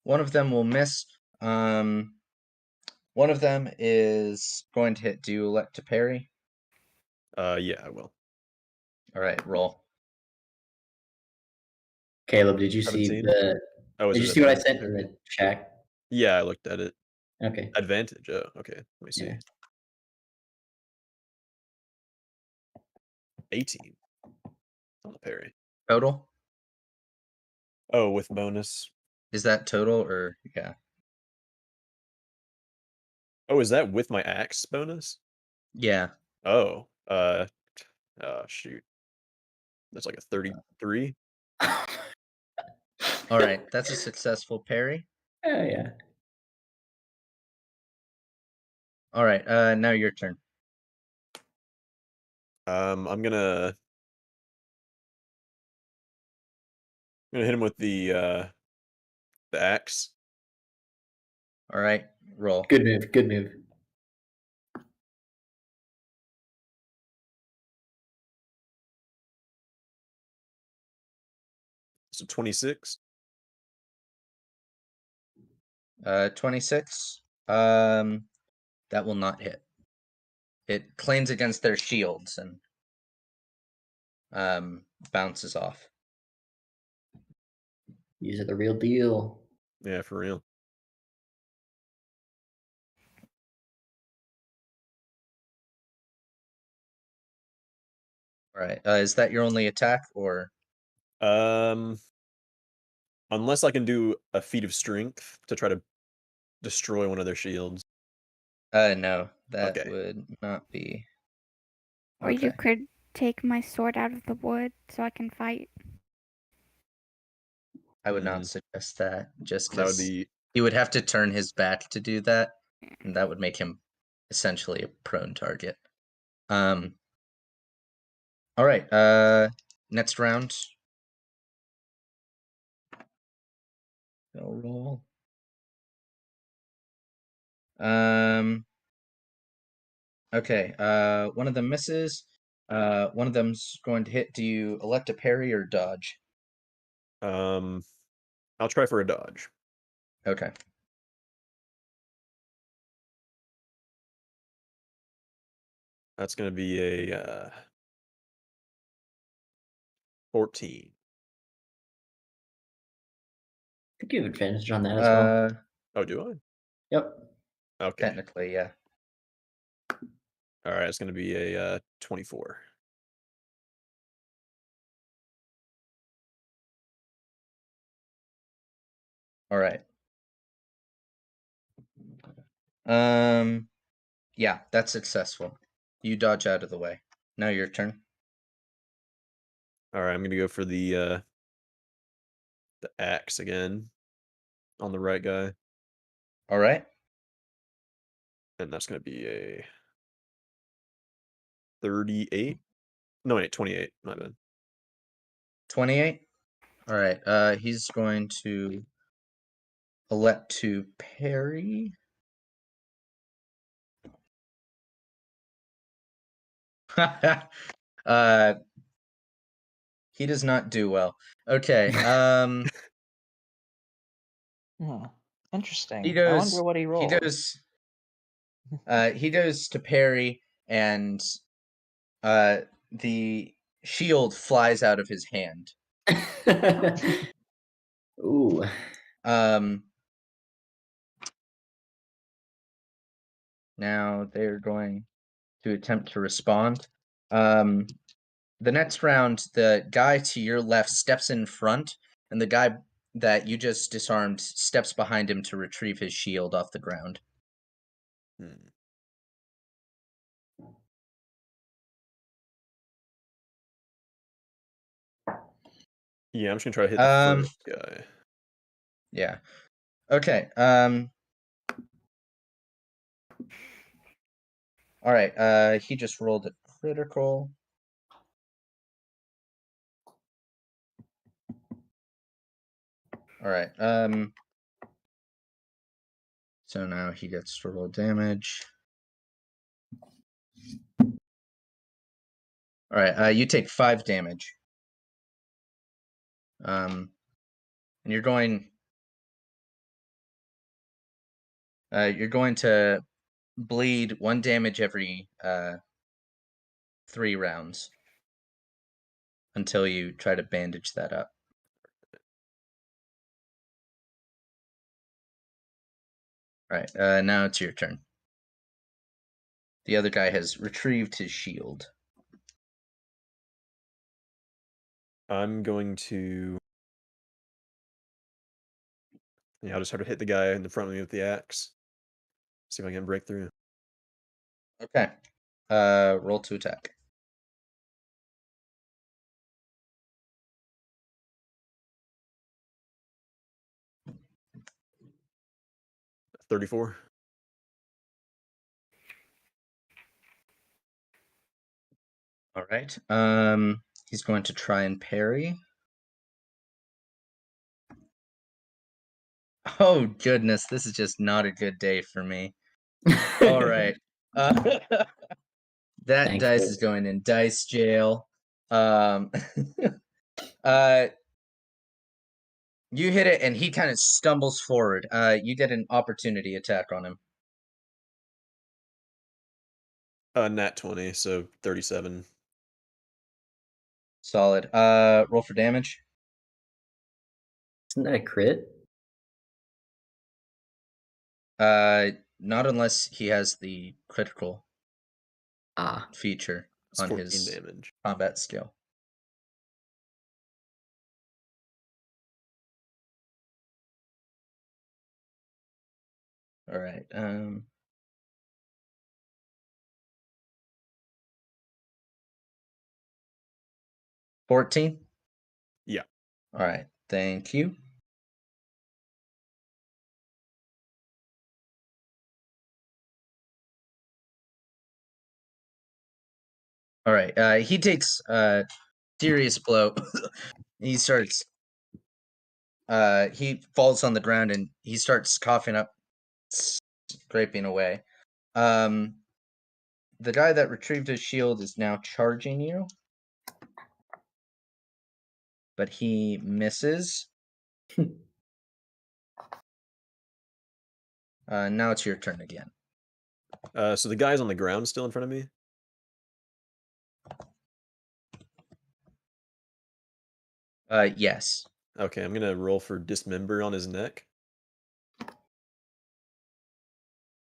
One of them will miss. One of them is going to hit. Do you elect to parry? Yeah, I will. All right, roll. Caleb, did you see 17? the? Oh, is Did it you see what I advantage sent in there? the chat? Yeah, I looked at it. Okay. Advantage. Oh, okay. Let me see. Yeah. 18 on the parry. Total? Oh, with bonus. Is that total or yeah? Oh, is that with my axe bonus? Yeah. Oh, shoot. That's like a 33. All right, that's a successful parry. Oh yeah. All right, now your turn. I'm gonna hit him with the axe. All right, roll. Good move. Good move. So 26. 26. That will not hit. It claims against their shields and bounces off. These are the real deal. Yeah, for real. All right. Is that your only attack or? Unless I can do a feat of strength to try to destroy one of their shields. No, that Okay. would not be. Or you Okay. could take my sword out of the wood so I can fight. I would not suggest that, just That would because be he would have to turn his back to do that, and that would make him essentially a prone target. All right. Next round. I'll roll. Okay. One of them misses. One of them's going to hit. Do you elect a parry or dodge? I'll try for a dodge. Okay. That's going to be a 14. I think you have advantage on that as well. Oh, do I? Yep. Okay. Technically, yeah. All right, it's going to be a 24. All right. Yeah, that's successful. You dodge out of the way. Now your turn. All right, I'm going to go for the axe again on the right guy, All right. and that's going to be a 38. No, wait, 28. My bad. 28. All right. He's going to elect to parry. He does not do well. Okay. Interesting. He I goes. wonder what he rolled. He goes to parry, and the shield flies out of his hand. Ooh. Now they're going to attempt to respond. The next round, the guy to your left steps in front, and the guy that you just disarmed steps behind him to retrieve his shield off the ground. Hmm. Yeah, I'm just going to try to hit the first guy. Yeah. Okay. All right. He just rolled a critical. All right. So now he gets to roll damage. All right. You take 5 damage. And you're going. You're going to bleed 1 damage every 3 rounds until you try to bandage that up. All right. Now it's your turn. The other guy has retrieved his shield. I'm going to. Yeah, I'll just try to hit the guy in the front of me with the axe. See if I can break through. Okay. Roll to attack. 34. All right. He's going to try and parry. Oh goodness, this is just not a good day for me. All right. That Thankfully. dice is going in dice jail. You hit it, and he kind of stumbles forward. You get an opportunity attack on him. Nat 20, so 37. Solid. Roll for damage. Isn't that a crit? Not unless he has the critical feature It's on 14 his damage. combat skill. All right. 14? Yeah. All right. Thank you. All right. He takes a serious blow. He starts. He falls on the ground and he starts coughing up scraping away. The guy that retrieved his shield is now charging you, but he misses. Now it's your turn again. So the guy's on the ground still in front of me? Yes. Okay, I'm gonna roll for dismember on his neck.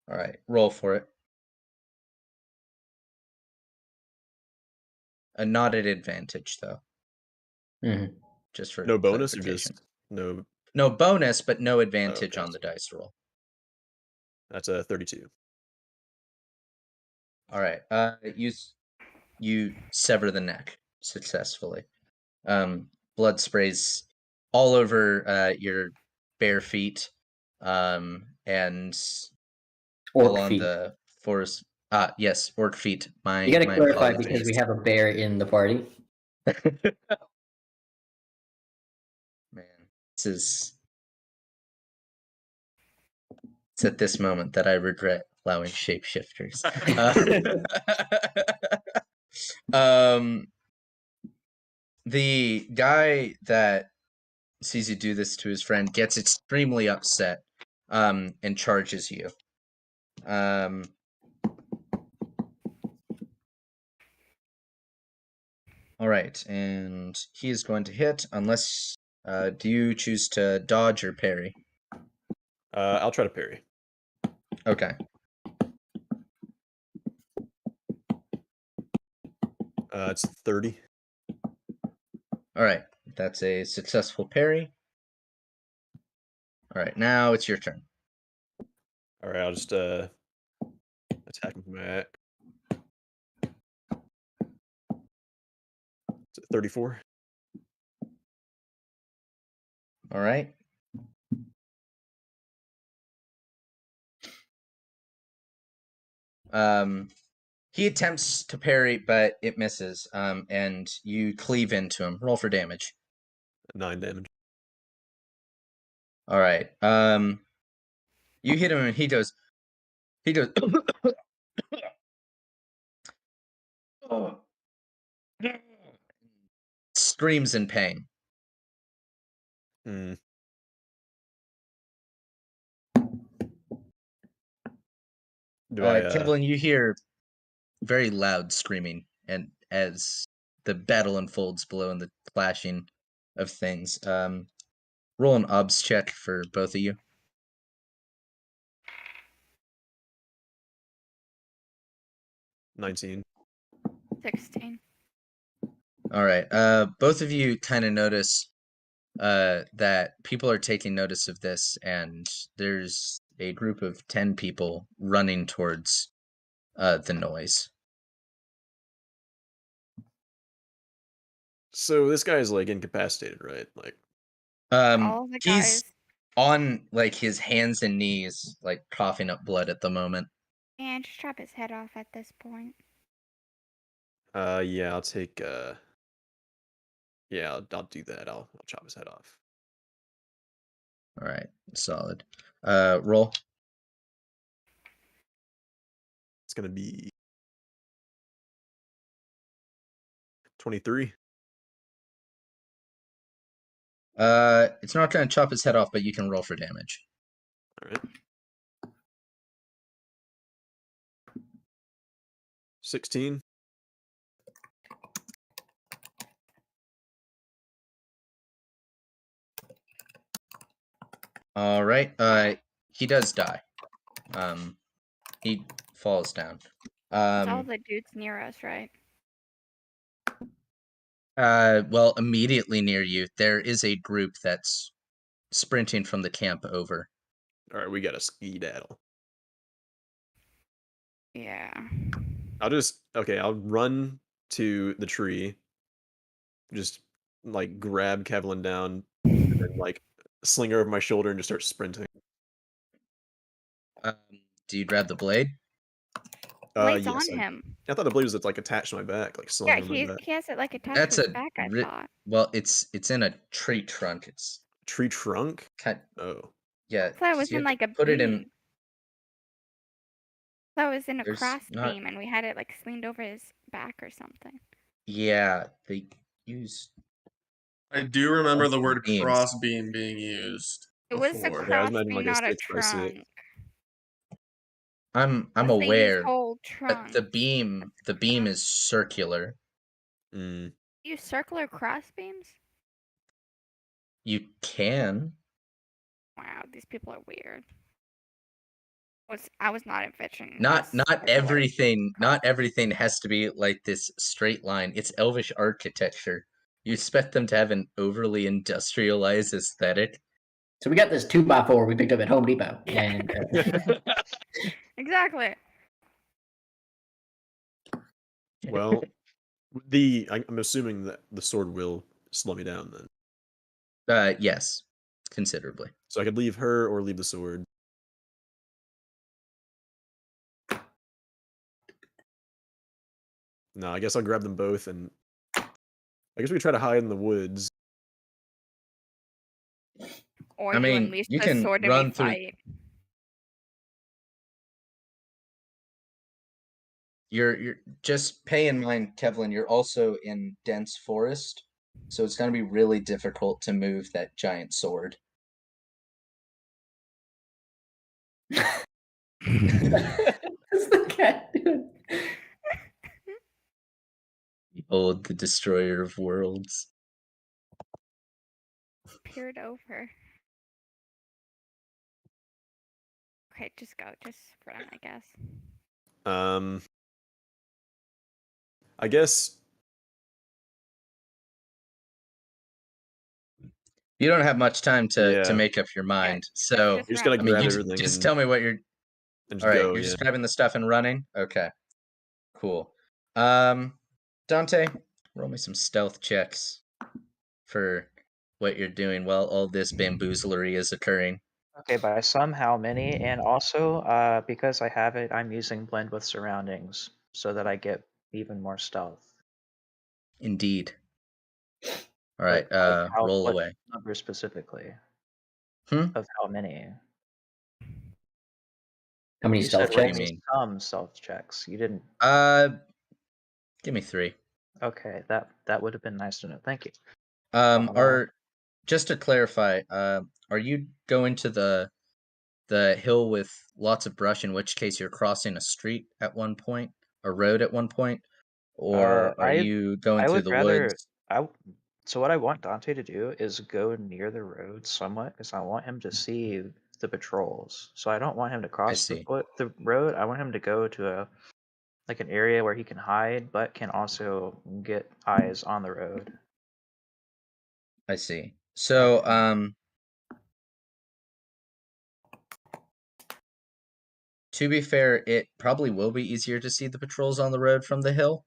All right, roll for it. Not at advantage though. Mhm. Just for No bonus or clarification. just no? No bonus, but no advantage okay, on the dice roll. That's a 32. All right. You sever the neck successfully. Blood sprays all over your bare feet, and Orc along feet. the forest. Yes, orc feet. My You got to my clarify because apologies. we have a bear in the party. Man, it's at this moment that I regret allowing shapeshifters. The guy that sees you do this to his friend gets extremely upset, and charges you. All right, and he is going to hit unless. Do you choose to dodge or parry? I'll try to parry. Okay. It's 30. All right, that's a successful parry. All right, now it's your turn. All right, I'll just attack him from my back. It's at 34. All right. He attempts to parry, but it misses. And you cleave into him. Roll for damage. 9 damage. All right. You hit him, and he goes. Screams in pain. Hmm. Kevlyn, you hear very loud screaming, and as the battle unfolds below and the clashing of things. Roll an obs check for both of you. 19. 16. All right. Both of you kind of notice that people are taking notice of this, and there's a group of 10 people running towards the noise. So this guy is like incapacitated, right? Like, All the He's guys. on like his hands and knees, like coughing up blood at the moment. And just chop his head off at this point. yeah, I'll take. Yeah, I'll do that. I'll chop his head off. All right, solid. Roll. It's gonna be 23. It's not going to chop his head off, but you can roll for damage. All right. 16. All right. He does die. He falls down. It's all the dudes near us, right? Well, immediately near you, there is a group that's sprinting from the camp over. All right, we got a skedaddle. Yeah. I'll run to the tree. Just like grab Kevlyn down and then like sling her over my shoulder and just start sprinting. Do you grab the blade? Blade's Yes. on him. I thought the blade was like attached to my back, like slung Yeah, on my back. he has it like attached That's to his a back, I thought. well, it's in a tree trunk. It's Tree trunk? kind. Oh. Yeah. I thought it was you in have to like a put it in. beam. That was in a There's cross not- beam, and we had it like leaned over his back or something. Yeah, they use. I do remember the word Beams. crossbeam being used It was a before. Yeah, I was cross imagining beam, like a not a 6x6. trunk. I'm Unless they use aware, whole but trunk. the beam is circular. Mm. Use circular cross beams? You can. Wow, these people are weird. I was not envisioning Not this as, like, everything. Not cross. everything has to be like this straight line. It's Elvish architecture. You expect them to have an overly industrialized aesthetic. So we got this 2x4 we picked up at Home Depot, and Exactly. Well, I'm assuming that the sword will slow me down then. Yes, considerably. So I could leave her or leave the sword. No, I guess I'll grab them both, and I guess we try to hide in the woods. Or I you mean, unleash you the can sword and run we through. fight. You're just pay in mind, Kevlyn, you're also in dense forest, so it's going to be really difficult to move that giant sword. what's the cat doing? Behold the destroyer of worlds. Peered over. Okay, just go. Just run, I guess. I guess You don't have much time to Yeah. make up your mind, so you just Just gotta run. I mean, grab you everything just and, tell me what you're. and just All right, go. you're Yeah. just grabbing the stuff and running. Okay, cool. Dante, roll me some stealth checks for what you're doing while all this bamboozlery is occurring. Okay, by some how many, and also because I have it, I'm using blend with surroundings so that I get even more stealth. Indeed. All right, But like roll what away. number specifically Hmm? of how many? How many You stealth said roll checks? me You mean? some stealth checks. You didn't. Give me 3. Okay, that would have been nice to know. Thank you. Are just to clarify, are you going to the hill with lots of brush? In which case, you're crossing a street at one point, a road at one point, or are you going I through would the rather woods? So what I want Dante to do is go near the road somewhat, because I want him to see the patrols. So I don't want him to cross see. the road. I want him to go to an area where he can hide, but can also get eyes on the road. I see. So, Okay. to be fair, it probably will be easier to see the patrols on the road from the hill.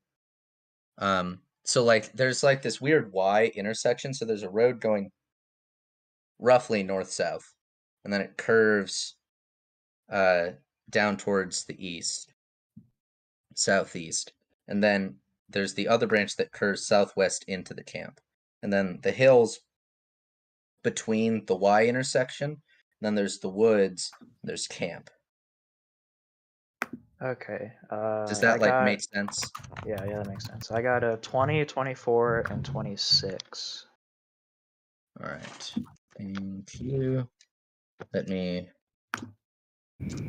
So like there's like this weird Y intersection. So there's a road going roughly north-south, and then it curves down towards the east, southeast, and then there's the other branch that curves southwest into the camp, and then the hills between the Y intersection, and then there's the woods, there's camp. Okay. Does that I make sense? Yeah, that makes sense. I got a 20, 24, and 26. All right. Thank you. Let me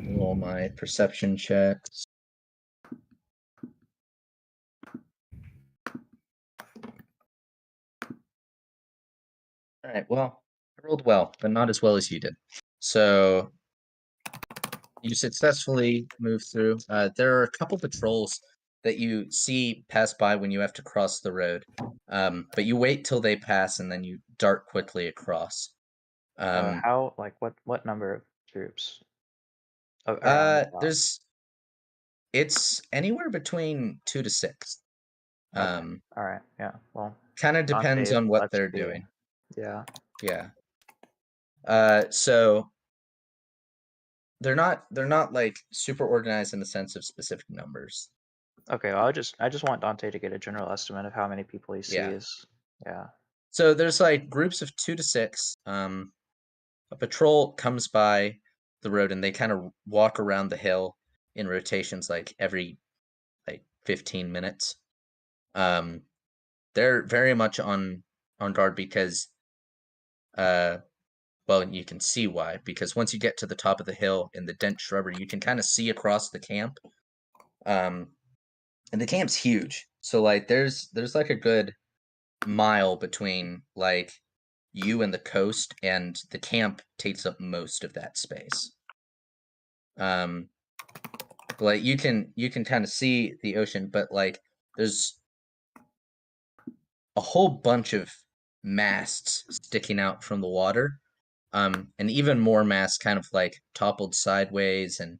roll my perception checks. All right. Well, I rolled well, but not as well as you did. So you successfully move through. There are a couple patrols that you see pass by when you have to cross the road, but you wait till they pass and then you dart quickly across. What number of troops around about? It's anywhere between 2 to 6. Okay. All right. Yeah. Well, Kind of depends Dante on what lets they're be. doing. Yeah. Yeah. So they're not like super organized in the sense of specific numbers. Okay. Well, I just want Dante to get a general estimate of how many people he Yeah. sees. Yeah. So there's like groups of 2 to 6. A patrol comes by the road and they kind of walk around the hill in rotations, like every 15 minutes. They're very much on guard because, well, you can see why. Because once you get to the top of the hill in the dense shrubbery, you can kind of see across the camp. And the camp's huge, so like there's like a good mile between like you and the coast, and the camp takes up most of that space. Like you can kind of see the ocean, but like there's a whole bunch of masts sticking out from the water, and even more masts kind of like toppled sideways, and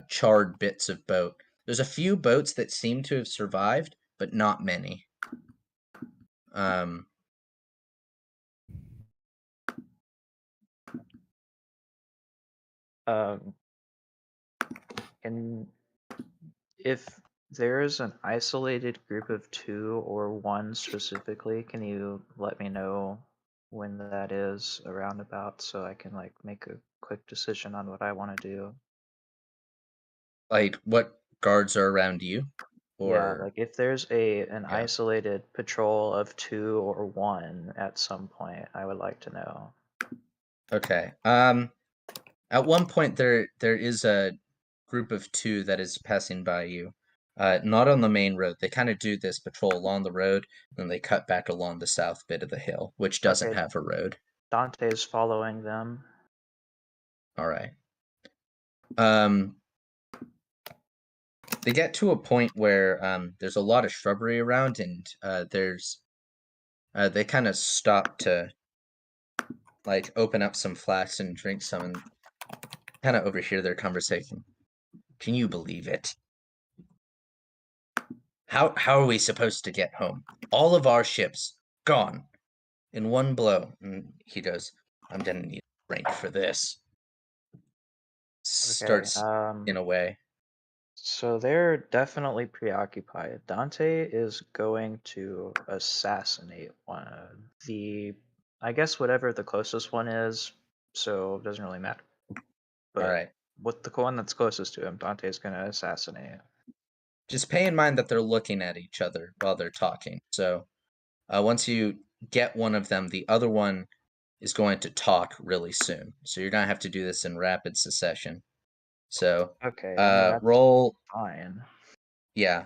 charred bits of boat. There's a few boats that seem to have survived, but not many. And if there is an isolated group of 2 or 1 specifically, can you let me know when that is around about so I can like make a quick decision on what I want to do? Like what guards are around you? Yeah, Or like if there's an yeah. isolated patrol of 2 or 1 at some point, I would like to know. Okay. At one point there is a group of 2 that is passing by you. Not on the main road. They kind of do this patrol along the road, then they cut back along the south bit of the hill, which doesn't Okay, have a road. Dante's following them. All right. They get to a point where there's a lot of shrubbery around, and they kind of stop to like open up some flasks and drink some, and kind of overhear their conversation. Can you believe it? How are we supposed to get home? All of our ships gone in one blow. And he goes, I'm gonna need a drink for this. Okay, Starts in a way. so they're definitely preoccupied. Dante is going to assassinate one of I guess whatever the closest one is, so it doesn't really matter. But All right. with the one that's closest to him, Dante is going to assassinate. Just pay in mind that they're looking at each other while they're talking. So once you get one of them, the other one is going to talk really soon. So you're gonna have to do this in rapid succession. So Okay, I mean that's roll. fine. Yeah.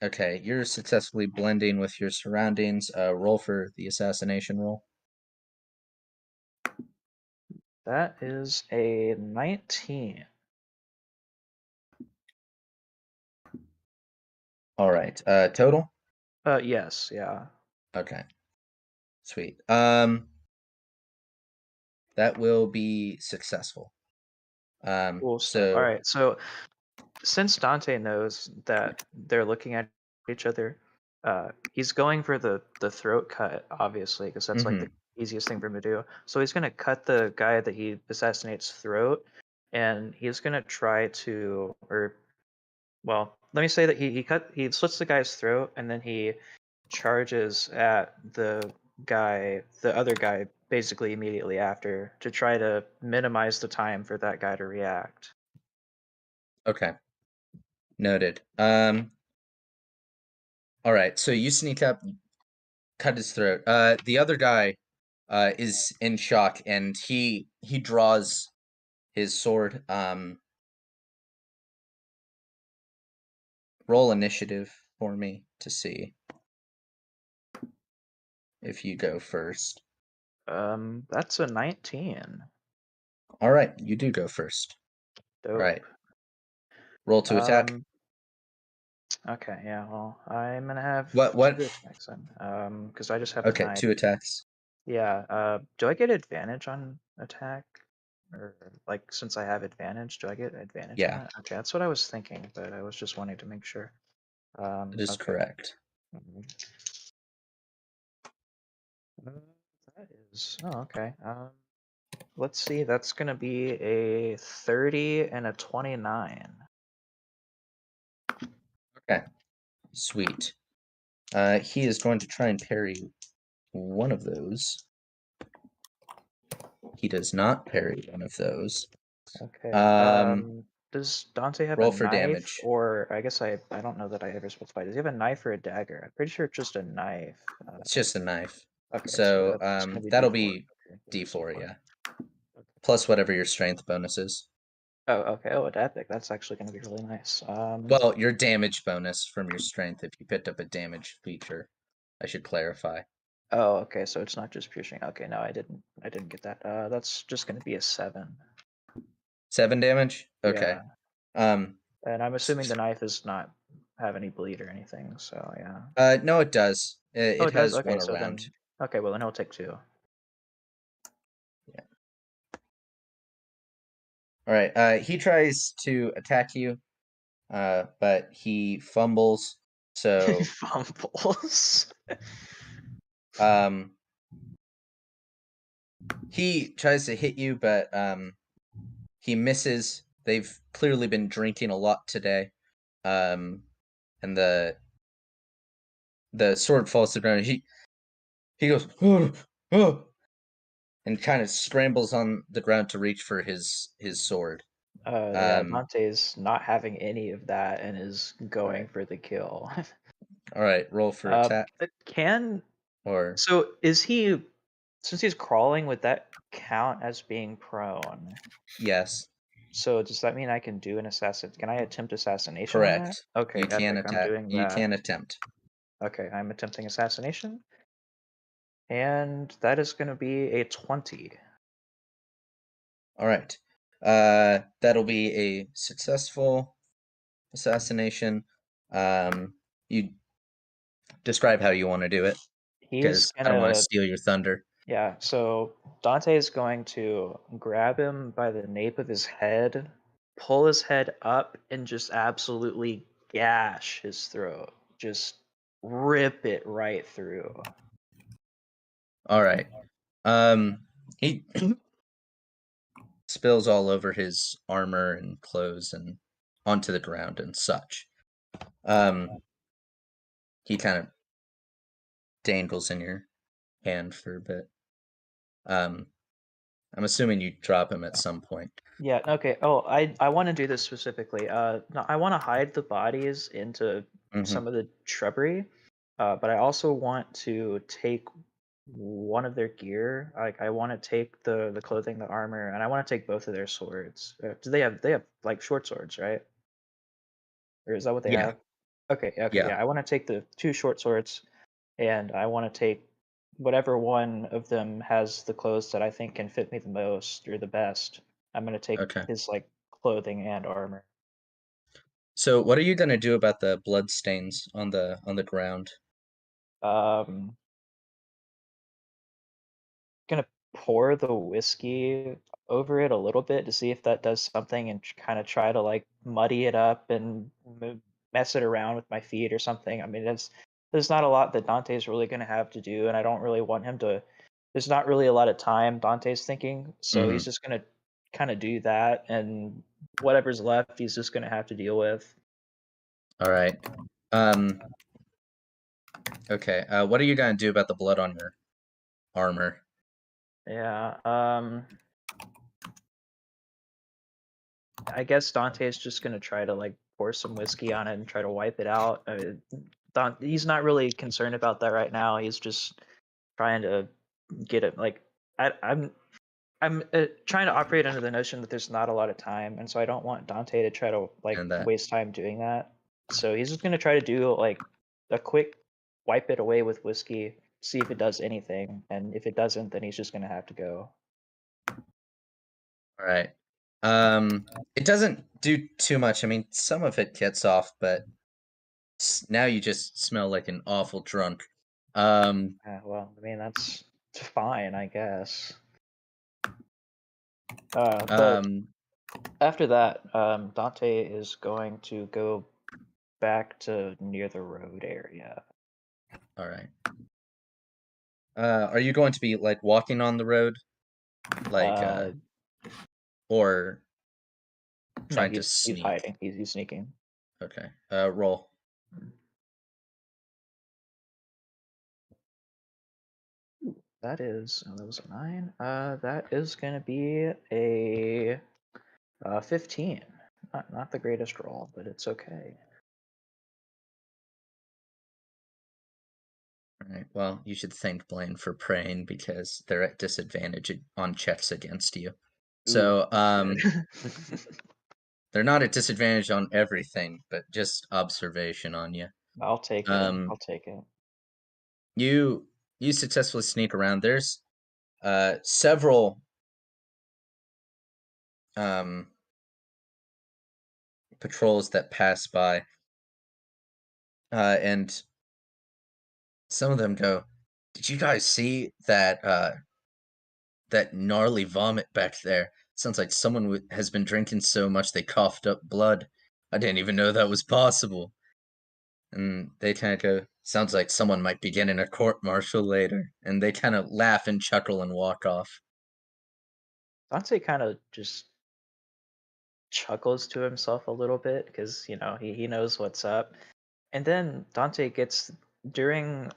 Okay, you're successfully blending with your surroundings. Roll for the assassination roll. That is a 19. All right. Total? Yes, yeah. Okay. Sweet. That will be successful. Cool stuff. All right, so since Dante knows that they're looking at each other, he's going for the throat cut, obviously, because that's like the easiest thing for him to do. So he's gonna cut the guy that he assassinates' throat, and he's gonna try to, or well, let me say that he slits the guy's throat, and then he charges at the other guy, basically immediately after, to try to minimize the time for that guy to react. Okay. Noted. All right, so you sneak up, cut his throat. The other guy is in shock, and he draws his sword. Roll initiative for me to see if you go first. That's a 19. All right, you do go first. Dope. All right. Roll to attack. Okay, yeah, well, I'm gonna have What? 2 attacks then. Because I just have Okay, the 9. 2 attacks. Yeah, do I get advantage on attack? Or, like, since I have advantage, do I get advantage on Yeah. that? Okay, that's what I was thinking, but I was just wanting to make sure. It is Okay. correct. That is, oh, okay. Let's see, that's gonna be a 30 and a 29. Okay. Sweet. He is going to try and parry one of those. He does not parry one of those. Okay. Um, Does Dante have roll a for knife, damage. or I guess I don't know that I ever specified. Does he have a knife or a dagger? I'm pretty sure it's just a knife. It's just a knife. Okay, So that's gonna be that'll D4. be Okay, D4, D4. yeah. Plus whatever your strength bonus is. Oh, okay. Oh, an epic. That's actually gonna be really nice. Well, your damage bonus from your strength if you picked up a damage feature. I should clarify. Oh, okay. So it's not just piercing. Okay, no, I didn't get that. That's just gonna be a 7. 7 damage? Okay. Yeah. Um And I'm assuming the knife does not have any bleed or anything. So yeah. no, it does. Oh, It it does. has Okay, one so around. then okay. Well, then he'll take 2. All right. He tries to attack you, but he fumbles. So Fumbles. um, he tries to hit you, but he misses. They've clearly been drinking a lot today, and the sword falls to the ground. He goes, oh, oh, and kind of scrambles on the ground to reach for his sword. Yeah, Dante's not having any of that and is going Right. for the kill. All right, roll for attack. But so is he, since he's crawling, would that count as being prone? Yes. So does that mean I can do an can I attempt assassination on that? Correct. Okay, You can epic. I'm attack. doing You that. can attempt. Okay, I'm attempting assassination. And that is going to be a 20. All right. That'll be a successful assassination. You describe how you want to do it, He's because I don't want to gonna, steal your thunder. yeah, so Dante is going to grab him by the nape of his head, pull his head up, and just absolutely gash his throat. Just rip it right through. All right. He spills all over his armor and clothes and onto the ground and such. He kind of dangles in your hand for a bit. I'm assuming you drop him at some point. Yeah, okay. Oh, I want to do this specifically. No, I want to hide the bodies into some of the shrubbery, but I also want to take one of their gear. Like I want to take the clothing, the armor, and I want to take both of their swords. Do they have like short swords, right? Or is that what they Yeah. have? Okay, okay, Yeah. yeah. I want to take the 2 short swords, and I want to take whatever one of them has the clothes that I think can fit me the most or the best. I'm gonna take Okay. his like clothing and armor. So what are you gonna do about the blood stains on the ground? Um, gonna pour the whiskey over it a little bit to see if that does something, and kind of try to like muddy it up and mess it around with my feet or something. I mean, there's not a lot that Dante's really gonna have to do, and I don't really want him to. There's not really a lot of time Dante's thinking, so he's just gonna kind of do that, and whatever's left, he's just gonna have to deal with. All right. Okay. What are you gonna do about the blood on your armor? Yeah. I guess Dante is just gonna try to like pour some whiskey on it and try to wipe it out. He's not really concerned about that right now. He's just trying to get it. Like I'm trying to operate under the notion that there's not a lot of time, and so I don't want Dante to try to like And that. waste time doing that. So he's just gonna try to do like a quick wipe it away with whiskey, see if it does anything, and if it doesn't, then he's just gonna have to go. All right. It doesn't do too much. I mean, some of it gets off, but now you just smell like an awful drunk. Well, I mean that's fine, I guess. But after that, Dante is going to go back to near the road area. All right. Are you going to be like walking on the road, like, or No, trying to he's sneak? hiding. He's sneaking. Okay. Roll. That was a 9. That is gonna be a 15. Not the greatest roll, but it's okay. All right. Well, you should thank Blaine for praying because they're at disadvantage on checks against you. So, they're not at disadvantage on everything, but just observation on you. I'll take it. I'll take it. You successfully sneak around. There's several patrols that pass by, and some of them go, "Did you guys see that that gnarly vomit back there? Sounds like someone has been drinking so much they coughed up blood. I didn't even know that was possible." And they kind of go, "Sounds like someone might be getting a court-martial later." And they kind of laugh and chuckle and walk off. Dante kind of just chuckles to himself a little bit because he knows what's up. And then Dante gets during,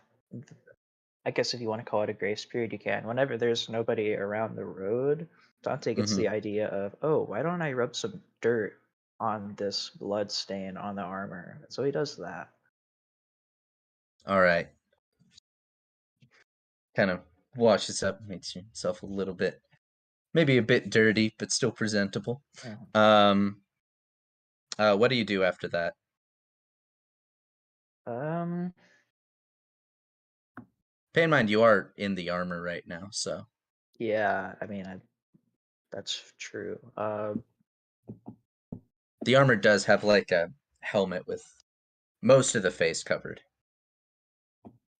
I guess if you want to call it a grace period, you can. Whenever there's nobody around the road, Dante gets the idea of, oh, why don't I rub some dirt on this blood stain on the armor? So he does that. All right. Kind of washes up, makes yourself a little bit, maybe a bit dirty, but still presentable. What do you do after that? Pay in mind, you are in the armor right now, so. Yeah, I mean, that's true. The armor does have like a helmet with most of the face covered.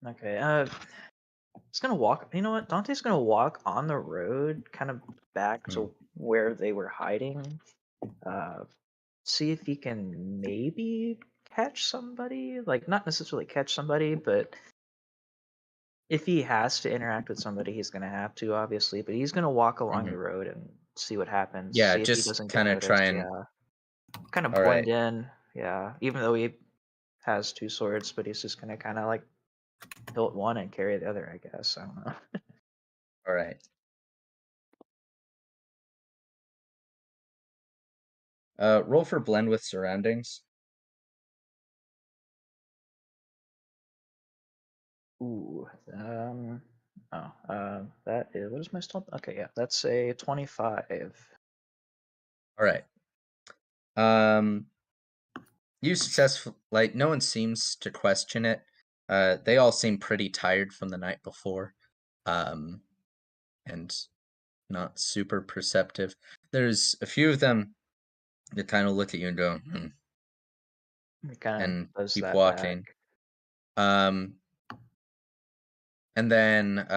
Okay. He's gonna walk. You know what? Dante's gonna walk on the road, kind of back to where they were hiding. See if he can maybe catch somebody. Like, not necessarily catch somebody, but if he has to interact with somebody, he's gonna have to, obviously. But he's gonna walk along the road and see what happens. Yeah, see if he just doesn't get kind of noticed. try and. Yeah. Kind of All blend right. in. Yeah. Even though he has two swords, but he's just gonna kind of like hilt one and carry the other, I guess. I don't know. All right. Roll for blend with surroundings. Ooh. That is, what is my stealth? Okay, yeah, that's a 25. All right. You successful. Like, no one seems to question it. They all seem pretty tired from the night before, and not super perceptive. There's a few of them that kind of look at you and go, Kind and of does keep that walking. back. And then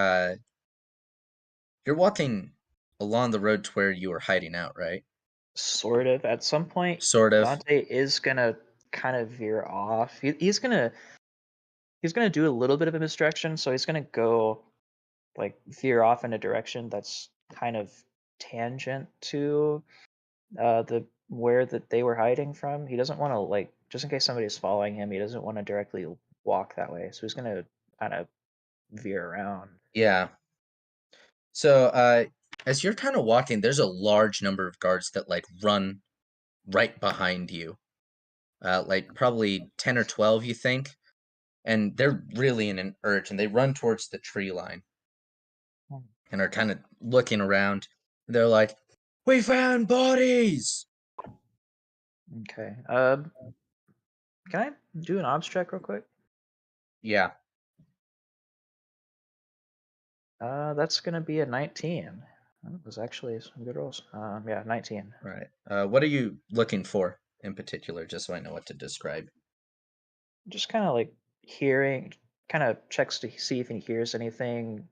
you're walking along the road to where you were hiding out, right? Sort of. At some point, Sort of. Dante is gonna kind of veer off. He's gonna do a little bit of a misdirection, so he's gonna go like veer off in a direction that's kind of tangent to the where that they were hiding from. He doesn't want to, like, just in case somebody's following him, he doesn't want to directly walk that way. So he's gonna kind of veer around. Yeah. So as you're kind of walking, there's a large number of guards that like run right behind you. Like probably 10 or 12, you think. And they're really in an urge, and they run towards the tree line and are kind of looking around. They're like, "We found bodies!" Okay. Can I do an obs check real quick? Yeah. That's gonna be a 19. That was actually some good rolls. Yeah, 19. All right. What are you looking for in particular, just so I know what to describe? Just kind of like hearing, kind of checks to see if he hears anything.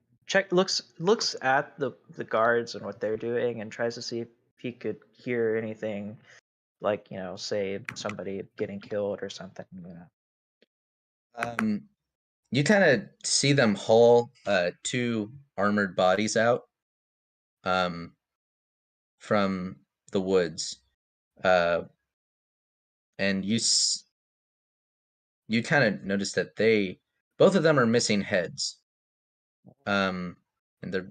Looks at the guards and what they're doing, and tries to see if he could hear anything, like, say somebody getting killed or something. You kind of see them haul two armored bodies out from the woods, and you kind of notice that both of them are missing heads, and there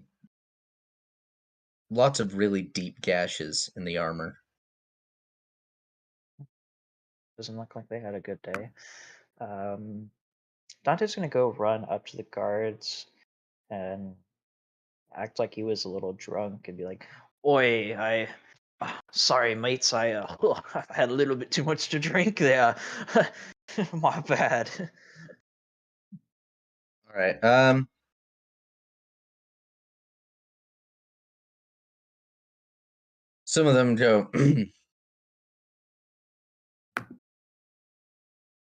lots of really deep gashes in the armor. Doesn't look like they had a good day. Dante's gonna go run up to the guards and act like he was a little drunk and be like, "Oi, sorry, mates. I had a little bit too much to drink there. My bad." All right. Some of them go,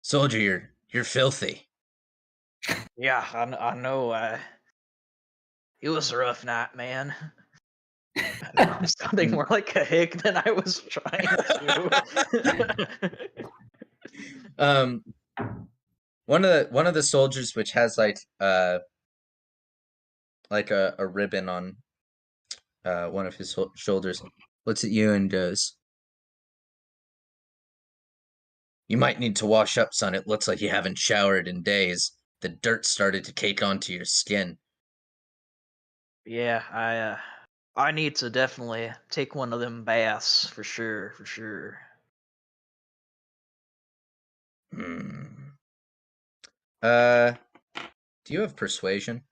soldier, you're filthy. Yeah, I know. It was a rough night, man. I'm sounding more like a hick than I was trying to. One of the soldiers, which has like a ribbon on one of his shoulders, looks at you and goes, "You might need to wash up, son. It looks like you haven't showered in days. The dirt started to cake onto your skin." Yeah, I need to definitely take one of them baths for sure, for sure. Do you have persuasion?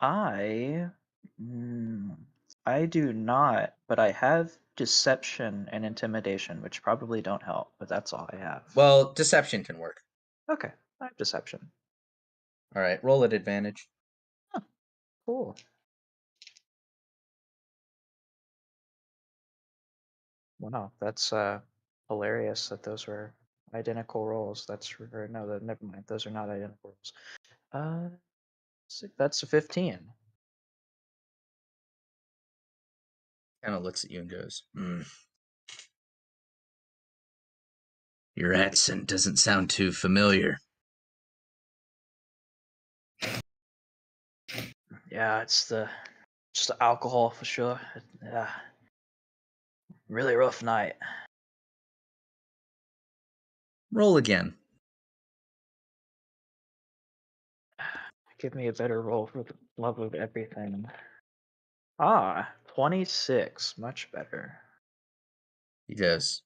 I do not, but I have deception and intimidation, which probably don't help, but that's all I have. Well, deception can work. Okay, I have deception. All right, roll at advantage. Cool. Wow, that's hilarious that those were identical rolls. Never mind. Those are not identical rolls. That's a 15. Kind of looks at you and goes, your accent doesn't sound too familiar. Yeah, it's the alcohol for sure. Yeah, really rough night. Roll again. Give me a better roll for the love of everything. 26. Much better. He goes,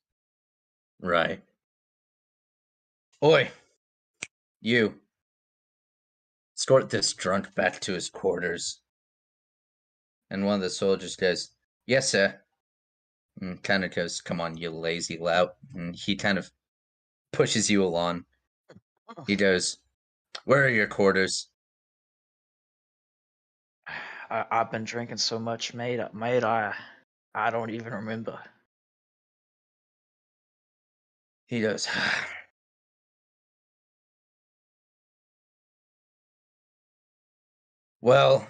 right. Oi, you. Escort this drunk back to his quarters. And one of the soldiers goes, yes, sir. And kind of goes, come on, you lazy lout. And he kind of pushes you along. He goes, where are your quarters? I've been drinking so much, mate. I don't even remember. He goes, well,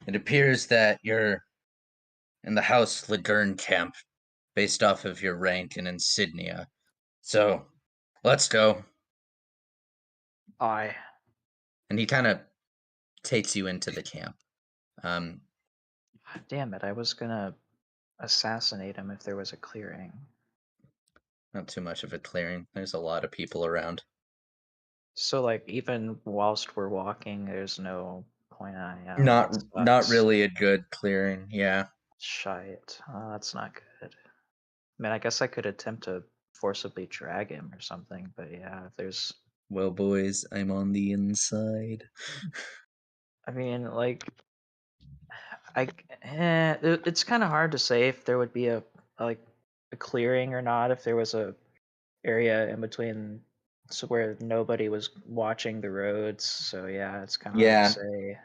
it appears that you're in the House Ladern camp based off of your rank and insignia. So, let's go. Aye. And he kind of takes you into the camp. Damn it, I was gonna assassinate him if there was a clearing. Not too much of a clearing. There's a lot of people around. So, like, even whilst we're walking, there's no point out. Not really a good clearing, yeah. Shite. That's not good. I mean, I guess I could attempt to forcibly drag him or something, but yeah, if there's... Well, boys, I'm on the inside. I mean, like... it's kind of hard to say if there would be a clearing or not, if there was a area in between where nobody was watching the roads. So yeah, it's kind of hard to say.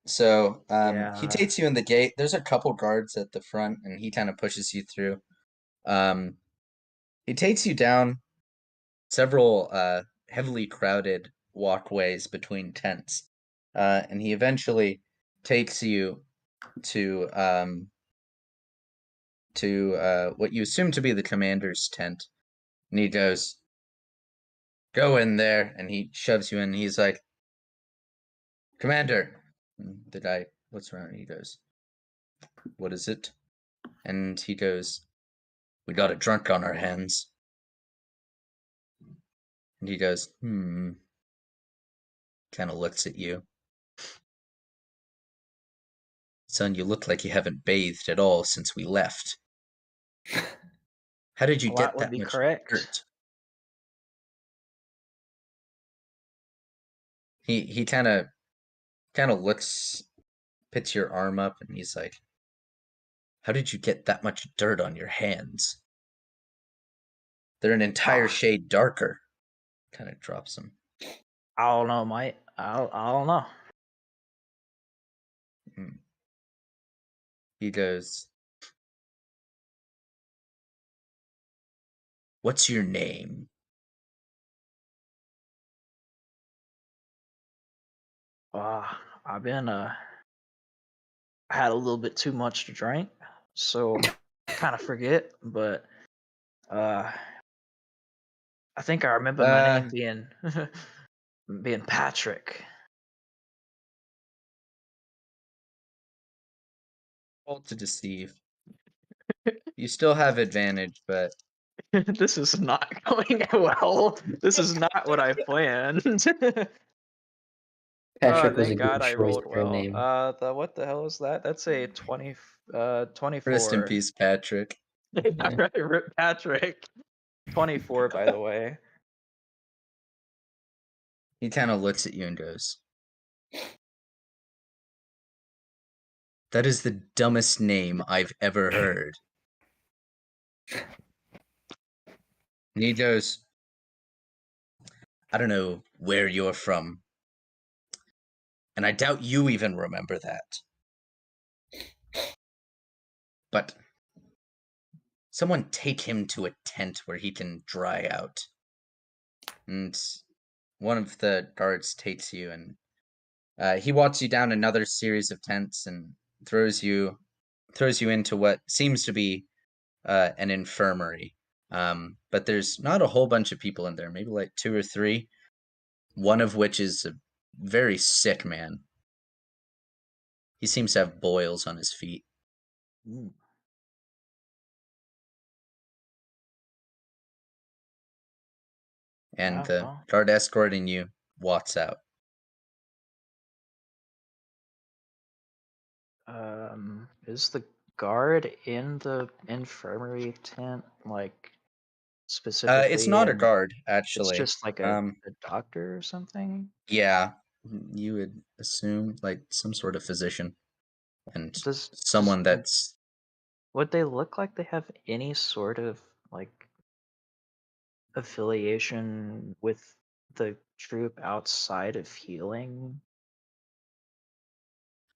So Yeah. he takes you in the gate. There's a couple guards at the front, and he kind of pushes you through. He takes you down several heavily crowded walkways between tents, and he eventually takes you to what you assume to be the commander's tent. And he goes, go in there, and he shoves you in. And he's like, Commander. And the guy looks around and he goes, what is it? And he goes, we got a drunk on our hands. And he goes, kind of looks at you. Son, you look like you haven't bathed at all since we left. How did you Well, that get would that be much correct. dirt? He kind of looks, picks your arm up, and he's like, "How did you get that much dirt on your hands? They're an entire Ah. shade darker." Kind of drops him. I don't know, mate. I don't know. He goes, "What's your name?" I've been I had a little bit too much to drink, so kind of forget. But I think I remember my name being being Patrick. Roll to deceive. You still have advantage, but This is not going well. This is not what I planned. Patrick was a Thank good God I choice rolled for a well. name. What the hell is that? That's a 24. rest in peace, Patrick. Yeah, right, Rip Patrick. 24, by the way. He kind of looks at you and goes, "That is the dumbest name I've ever heard." And he goes, "I don't know where you're from, and I doubt you even remember that. But someone take him to a tent where he can dry out." And one of the guards takes you, and he walks you down another series of tents and throws you into what seems to be an infirmary. But there's not a whole bunch of people in there, maybe like 2 or 3, one of which is a very sick man. He seems to have boils on his feet. Mm. And Yeah, the well. guard escorting you walks out. Is the guard in the infirmary tent like specifically? It's not a in- guard, It's actually. just like a doctor or something. Yeah, you would assume like some sort of physician and Does someone that's would they look like they have any sort of like affiliation with the troop outside of healing?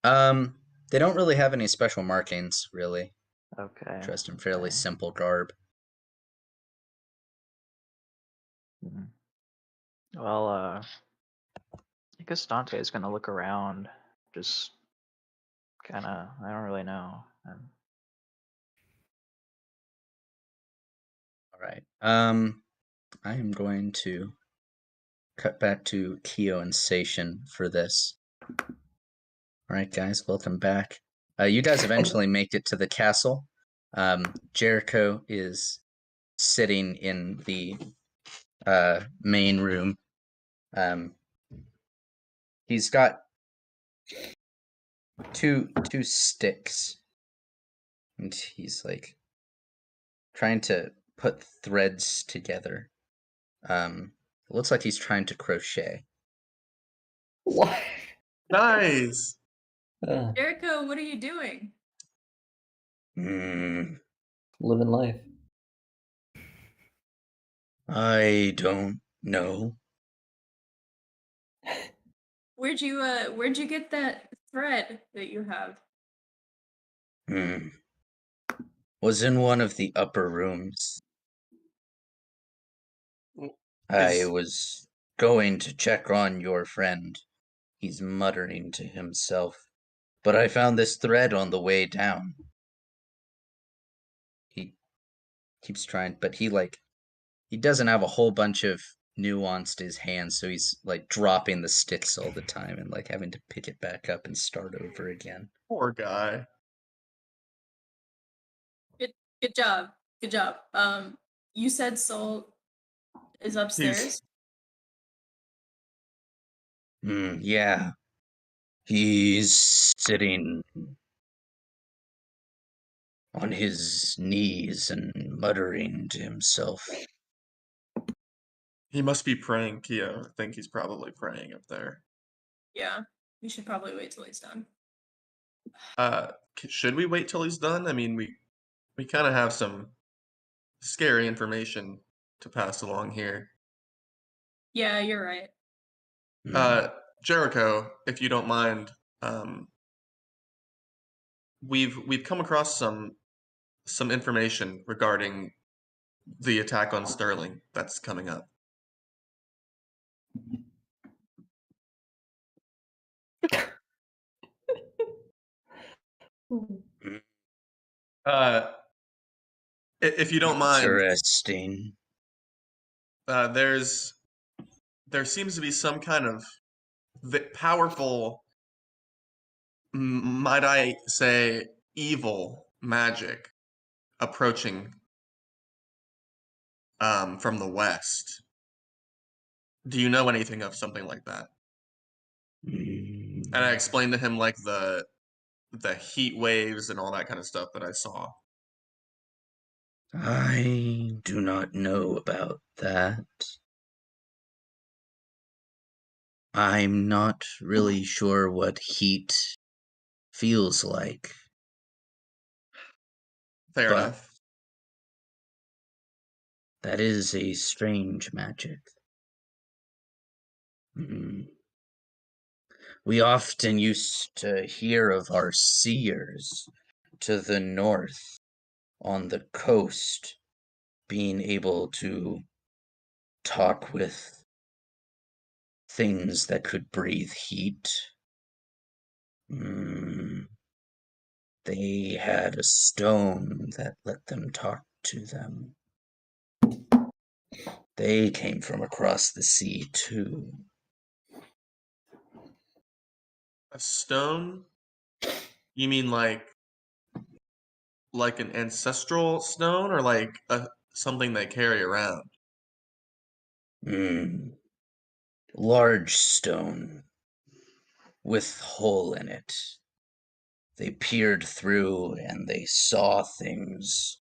they don't really have any special markings, really. Okay. Dressed in fairly okay. simple garb. Mhm. Well, I guess Dante is gonna look around, just kind of. I don't really know. All right. I am going to cut back to Kio and Seishin for this. All right, guys, welcome back. You guys eventually make it to the castle. Jericho is sitting in the main room. He's got two sticks, and he's like trying to put threads together. It looks like he's trying to crochet. What? Nice. Jericho, what are you doing? Hmm, Living life. I don't know. Where'd you get that thread that you have? Was in one of the upper rooms. I was going to check on your friend. He's muttering to himself. But I found this thread on the way down. He keeps trying, but he doesn't have a whole bunch of nuance to his hands, so he's like dropping the sticks all the time and like having to pick it back up and start over again. Poor guy. Good job. Good job. You said Soul is upstairs. Yeah. He's sitting on his knees and muttering to himself. He must be praying, Kio. I think he's probably praying up there. Yeah, we should probably wait till he's done. Should we wait till he's done? I mean, we kind of have some scary information to pass along here. Yeah, you're right. Jericho, if you don't mind, we've come across some information regarding the attack on Sterling that's coming up. If you don't mind, Interesting. there seems to be some kind of powerful, might I say, evil magic approaching from the west. Do you know anything of something like that? And I explained to him like the heat waves and all that kind of stuff that I saw. I do not know about that. I'm not really sure what heat feels like. Fair But enough. that is a strange magic. We often used to hear of our seers to the north on the coast being able to talk with things that could breathe heat. They had a stone that let them talk to them. They came from across the sea too. A stone? You mean like an ancestral stone, or like something they carry around? Large stone with hole in it. They peered through and they saw things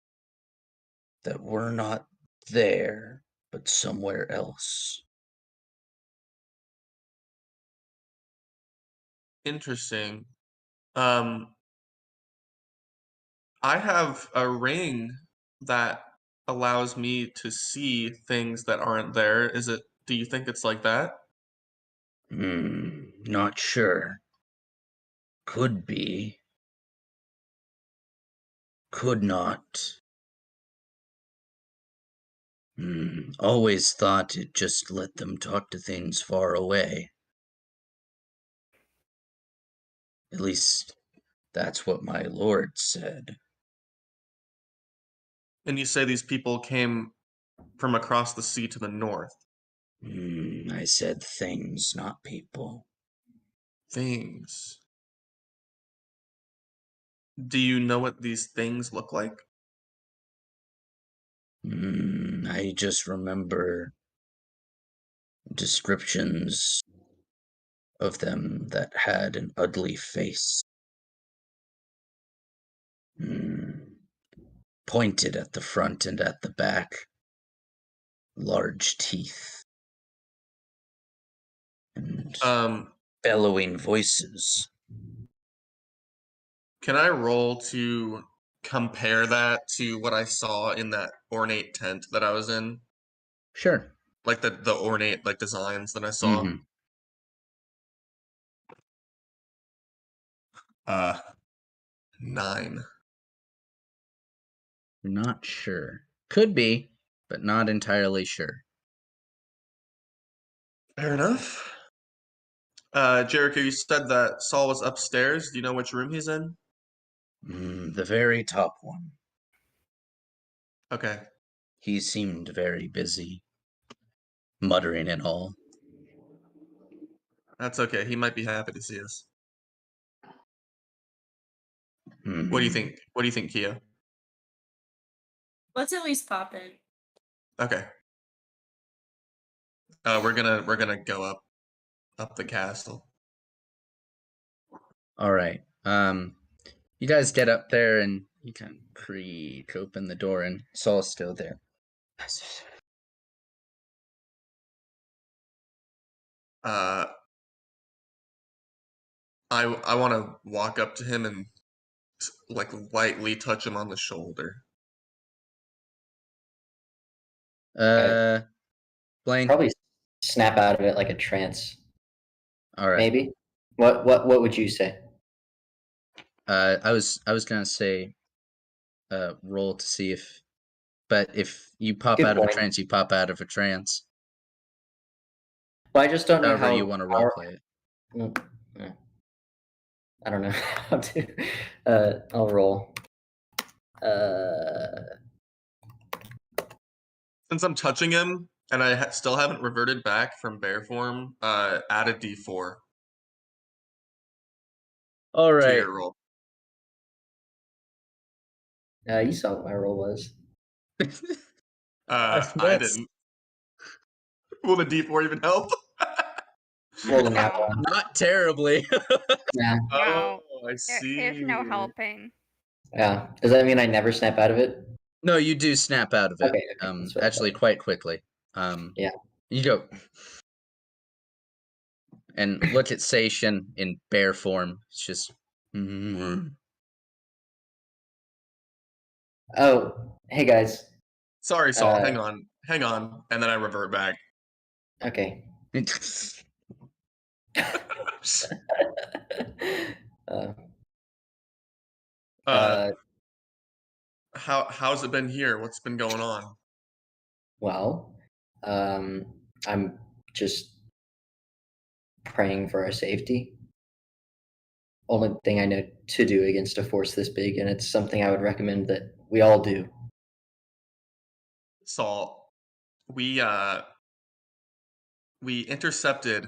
that were not there, but somewhere else. Interesting. I have a ring that allows me to see things that aren't there. Do you think it's like that? Not sure. Could be. Could not. Always thought it just let them talk to things far away. At least, that's what my lord said. And you say these people came from across the sea to the north? I said things, not people. Things. Do you know what these things look like? I just remember descriptions of them that had an ugly face. Pointed at the front and at the back. Large teeth. And bellowing voices. Can I roll to compare that to what I saw in that ornate tent that I was in? Sure. Like the ornate like designs that I saw? 9. Not sure. Could be, but not entirely sure. Fair enough. Jericho, you said that Saul was upstairs. Do you know which room he's in? The very top one. Okay. He seemed very busy, muttering and all. That's okay. He might be happy to see us. What do you think? What do you think, Kio? Let's at least pop in. Okay. We're gonna go up the castle. All right. You guys get up there and You can creak open the door, and Saul's still there. I want to walk up to him and like lightly touch him on the shoulder. Blaine. Probably snap out of it like a trance. All right. Maybe. What would you say? I was gonna say, roll to see if, but if you pop Good out of a point. trance, you pop out of a trance. Well, I just don't know However how you want to role play it. I don't know how to. I'll roll. Since I'm touching him and I still haven't reverted back from bear form, add a d4 All to right. your roll. You saw what my roll was. I That's didn't. Will the d4 even help? Rolled a nat No. one. not terribly. Yeah. Oh, I There's see. no helping. Yeah. Does that mean I never snap out of it? No, you do snap out of it. Okay. That's what I Actually, thought. quite quickly. Yeah. You go and look at Seishin in bear form. It's just. Oh, hey guys. Sorry, Saul. Hang on. And then I revert back. Okay. How's it been here? What's been going on? Well, I'm just praying for our safety. Only thing I know to do against a force this big, and it's something I would recommend that we all do. Saul, we intercepted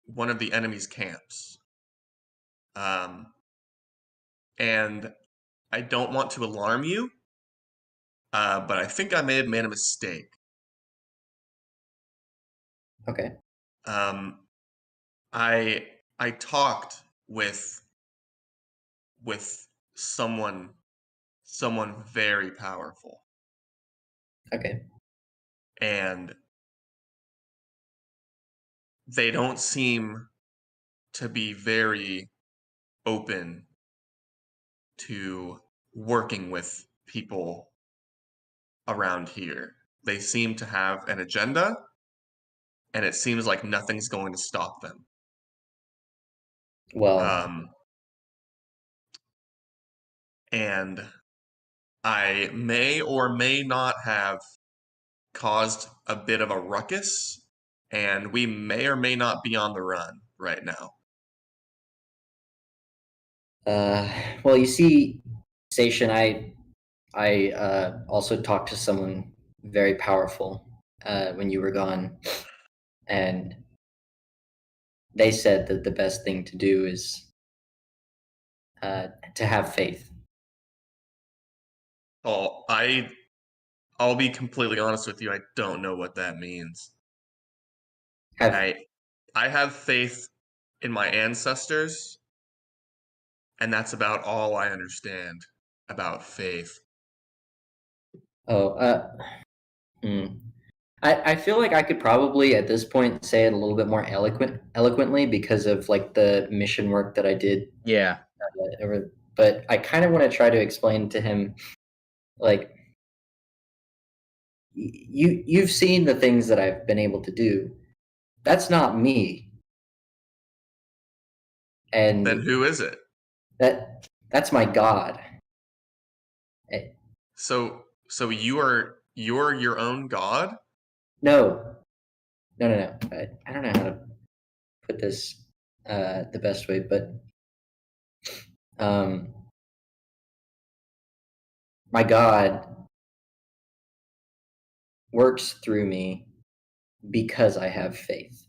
one of the enemy's camps. And I don't want to alarm you, but I think I may have made a mistake. Okay. I talked with someone very powerful, Okay. and they don't seem to be very open to working with people around here. They seem to have an agenda, and it seems like nothing's going to stop them. Well, And I may or may not have caused a bit of a ruckus, and we may or may not be on the run right now. well, you see, Seishin, I also talked to someone very powerful when you were gone, and they said that the best thing to do is to have faith. Oh, I'll be completely honest with you. I don't know what that means. I have faith in my ancestors, and that's about all I understand about faith. I feel like I could probably at this point say it a little bit more eloquently because of like the mission work that I did. Yeah. But I kind of want to try to explain to him, like, you've seen the things that I've been able to do. That's not me. And Then who is it? that's my God. So you're your own God? No. I don't know how to put this the best way, but my God works through me because I have faith.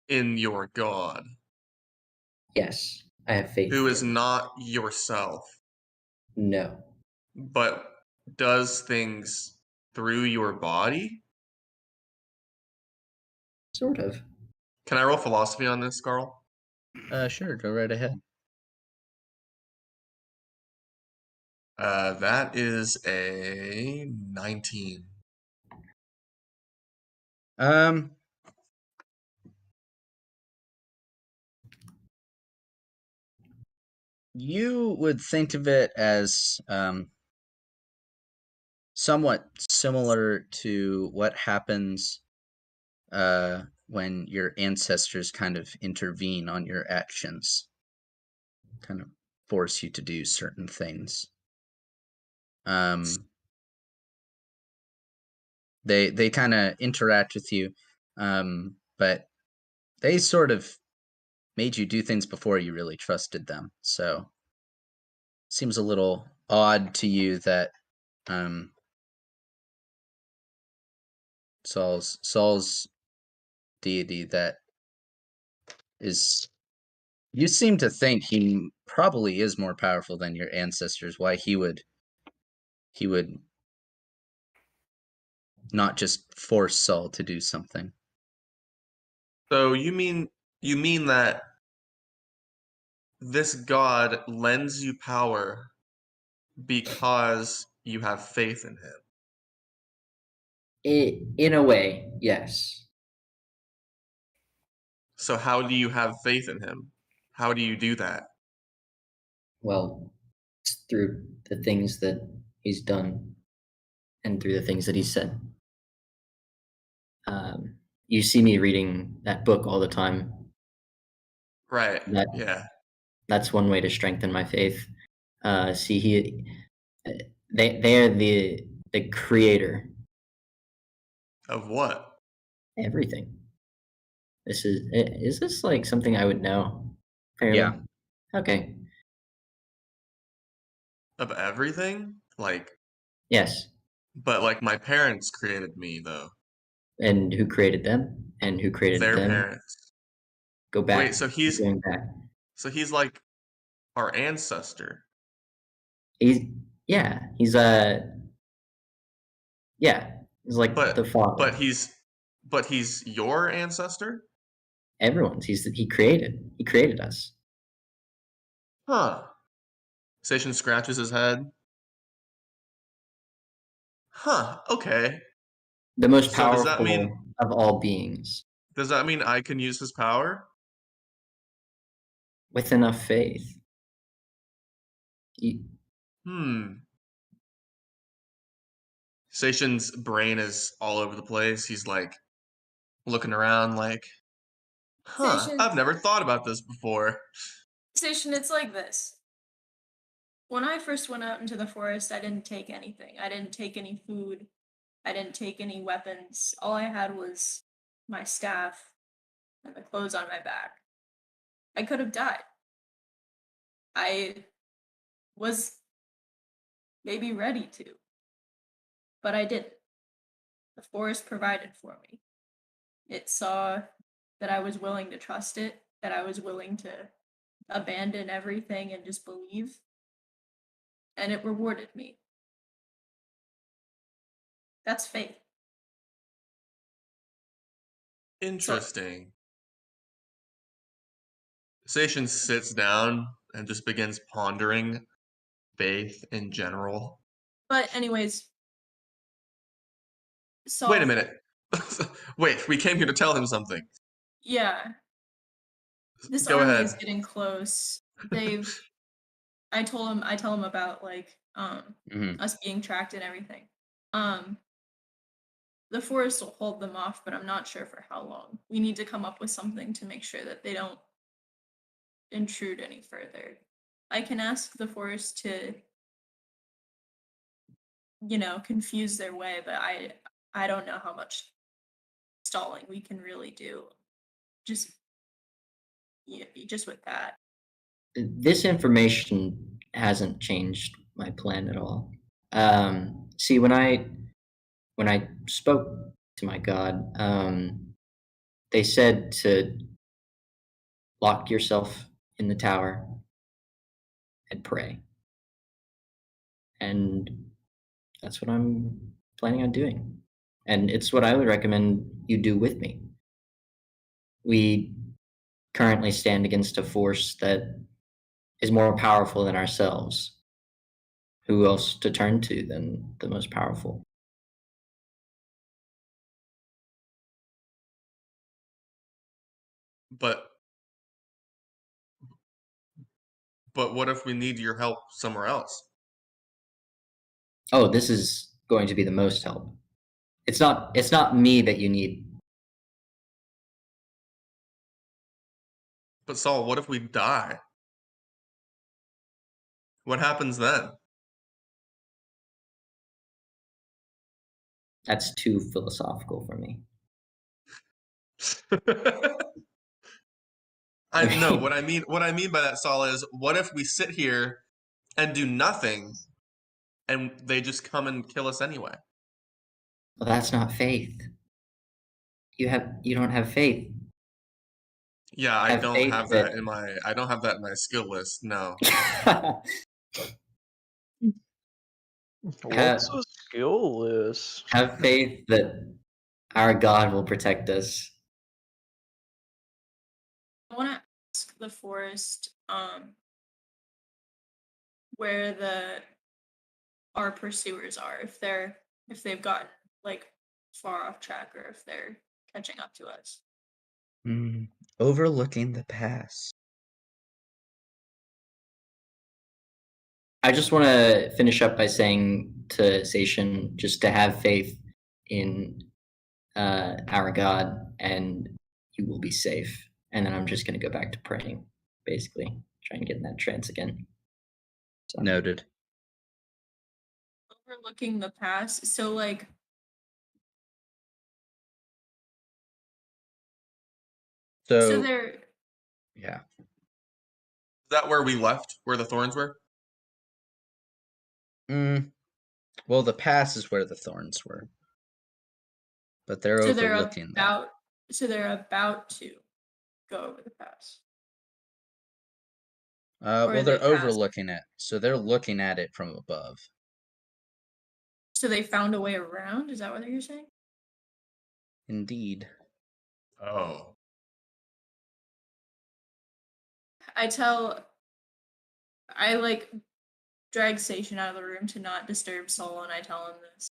In your God. Yes, I have faith. Who is not yourself. No. But does things through your body? Sort of. Can I roll philosophy on this, Carl? Sure, go right ahead. That is a 19. You would think of it as somewhat similar to what happens when your ancestors kind of intervene on your actions, kind of force you to do certain things. They kind of interact with you, but they sort of made you do things before you really trusted them. So seems a little odd to you that Saul's deity that is, you seem to think he probably is more powerful than your ancestors. Why he would not just force Saul to do something. So you mean that this god lends you power because you have faith in him? In a way, yes. So how do you have faith in him? How do you do that? Well, it's through the things that he's done and through the things that he said. You see me reading that book all the time. Right. That Yeah. that's one way to strengthen my faith. See, they are the creator. Of what? Everything. Is this like something I would know fairly? Yeah. Okay. Of everything? Like, Yes. but like my parents created me though. And who created them? And who created Their them? parents. Go back. Wait, so Keep going back. he's like our ancestor. He's yeah. He's yeah. He's like But the father. but he's your ancestor? Everyone's. He created us. Huh. Seishin scratches his head. Huh, okay. The most So does that mean powerful of all beings. I can use his power? With enough faith. Seishin's brain is all over the place. He's like looking around like, huh, Seishin, I've never thought about this before. Seishin, it's like this. When I first went out into the forest, I didn't take anything. I didn't take any food. I didn't take any weapons. All I had was my staff and the clothes on my back. I could have died. I was maybe ready to, but I didn't. The forest provided for me. It saw that I was willing to trust it, that I was willing to abandon everything and just believe, and it rewarded me. That's faith. Interesting. Seishin sits down and just begins pondering faith in general. But anyways, Saul. Wait a minute. Wait, we came here to tell him something. Yeah. This Go army ahead. is getting close. I tell him about like us being tracked and everything. The forest will hold them off, but I'm not sure for how long. We need to come up with something to make sure that they don't intrude any further. I can ask the forest to, confuse their way, but I don't know how much stalling we can really do. Just with that. This information hasn't changed my plan at all. See, when I spoke to my god, they said to lock yourself in the tower and pray, and that's what I'm planning on doing. And it's what I would recommend you do with me. We currently stand against a force that is more powerful than ourselves. who else to turn to than the most powerful? But what if we need your help somewhere else? Oh, this is going to be the most help. It's not me that you need. But Saul, what if we die? What happens then? That's too philosophical for me. I know what I mean. What I mean by that, Saul, is what if we sit here and do nothing, and they just come and kill us anyway? Well, that's not faith. You don't have faith. Yeah, I Have don't faith have that in my. I don't have that in my skill list. No. What's a skill list? Have faith that our God will protect us. I want to ask the forest where our pursuers are, if they've gotten like far off track or if they're catching up to us. Overlooking the pass. I just want to finish up by saying to Seishin just to have faith in our God, and you will be safe. And then I'm just going to go back to praying, basically, trying to get in that trance again. So. Noted. Overlooking the pass, so like. So they're. Yeah. Is that where we left? Where the thorns were? Well, the pass is where the thorns were, but they're overlooking that. So they're about to go over the pass. Well, they're overlooking it, so they're looking at it from above. So they found a way around? Is that what you're saying? Indeed. Oh. I like drag Seishin out of the room to not disturb Saul, and I tell him this.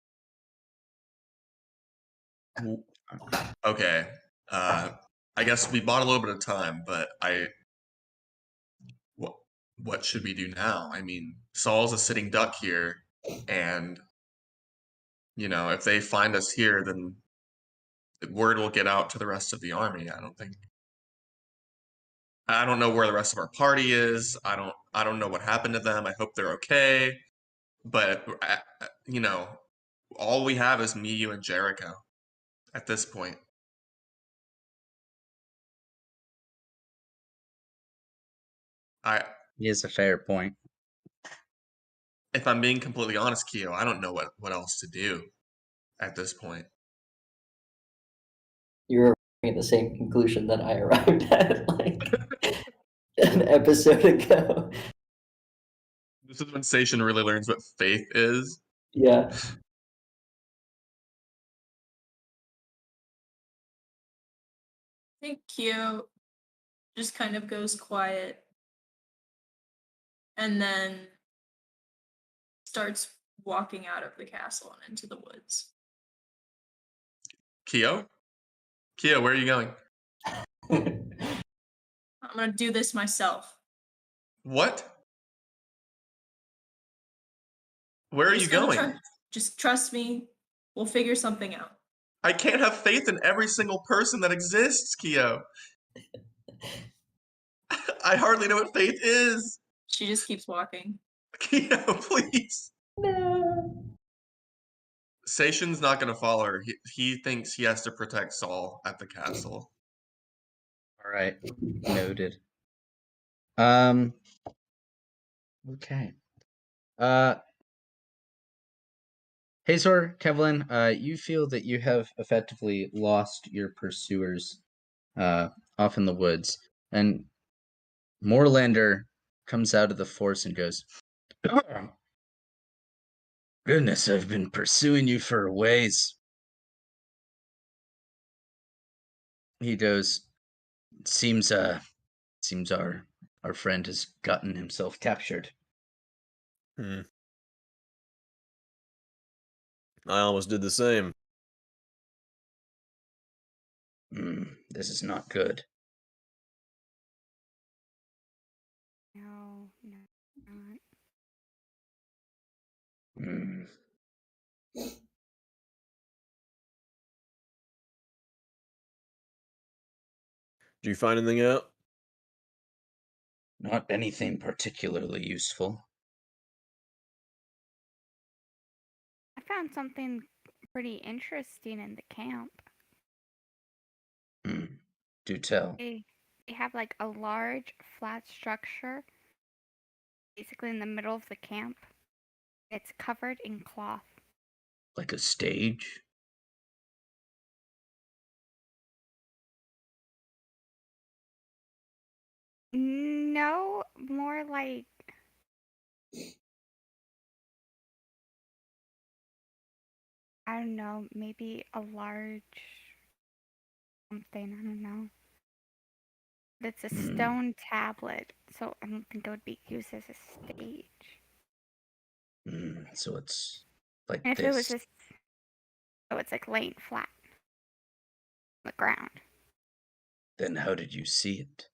Okay. I guess we bought a little bit of time, but what should we do now? I mean, Saul's a sitting duck here, and if they find us here, then the word will get out to the rest of the army. I don't know where the rest of our party is. I don't know what happened to them. I hope they're okay. But all we have is me, you, and Jericho at this point. He has a fair point. If I'm being completely honest, Kio, I don't know what else to do at this point. You're arriving at the same conclusion that I arrived at like an episode ago. This is when Seishin really learns what faith is. Yeah. I think Kio just kind of goes quiet and then starts walking out of the castle and into the woods. Kio, where are you going? I'm gonna do this myself. What? Where are you going? Just trust me. We'll figure something out. I can't have faith in every single person that exists, Kio. I hardly know what faith is. She just keeps walking. Kio, please. No. Seishin's not going to follow her. He thinks he has to protect Saul at the castle. All right. Noted. Okay. Hazor, Kevlyn, you feel that you have effectively lost your pursuers off in the woods, and Moorlander comes out of the forest and goes, "Oh, goodness, I've been pursuing you for a ways." He goes, seems our friend has gotten himself captured. I almost did the same. This is not good. No, not. Hmm. Did you find anything out? Not anything particularly useful. I found something pretty interesting in the camp. Do tell. They have like a large flat structure basically in the middle of the camp. It's covered in cloth. Like a stage? No, more like I don't know, maybe a large something, I don't know. But it's a stone tablet, so I don't think it would be used as a stage. So it's like And if this. it was just, so it's like laying flat on the ground. Then how did you see it?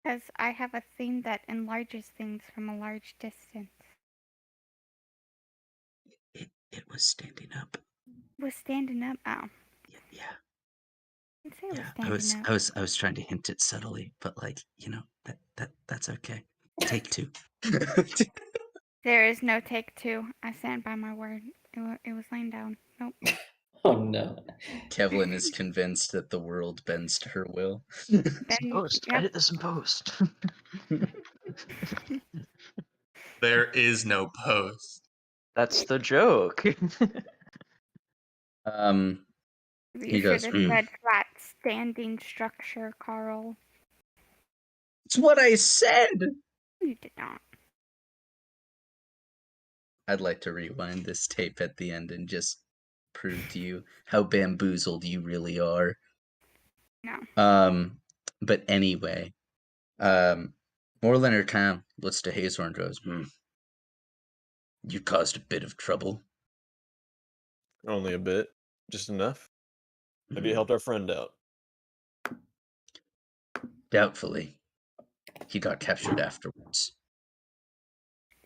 Because I have a thing that enlarges things from a large distance. It was standing up. It was standing up. Oh, Yeah. I didn't say it was Yeah. standing up. I was trying to hint it subtly, but like, that's okay. Take two. There is no take two. I stand by my word. It was laying down. Nope. Oh no. Kevlyn is convinced that the world bends to her will. Then, Post. yep. Edit this in post. There is no post. That's the joke. You He should goes, have said flat standing structure, Carl. It's what I said! You did not. I'd like to rewind this tape at the end and just prove to you how bamboozled you really are. No. But anyway, Moorlander kind of looks to Hazor and goes, You caused a bit of trouble. Only a bit. Just enough. Maybe it helped our friend out. Doubtfully. He got captured afterwards.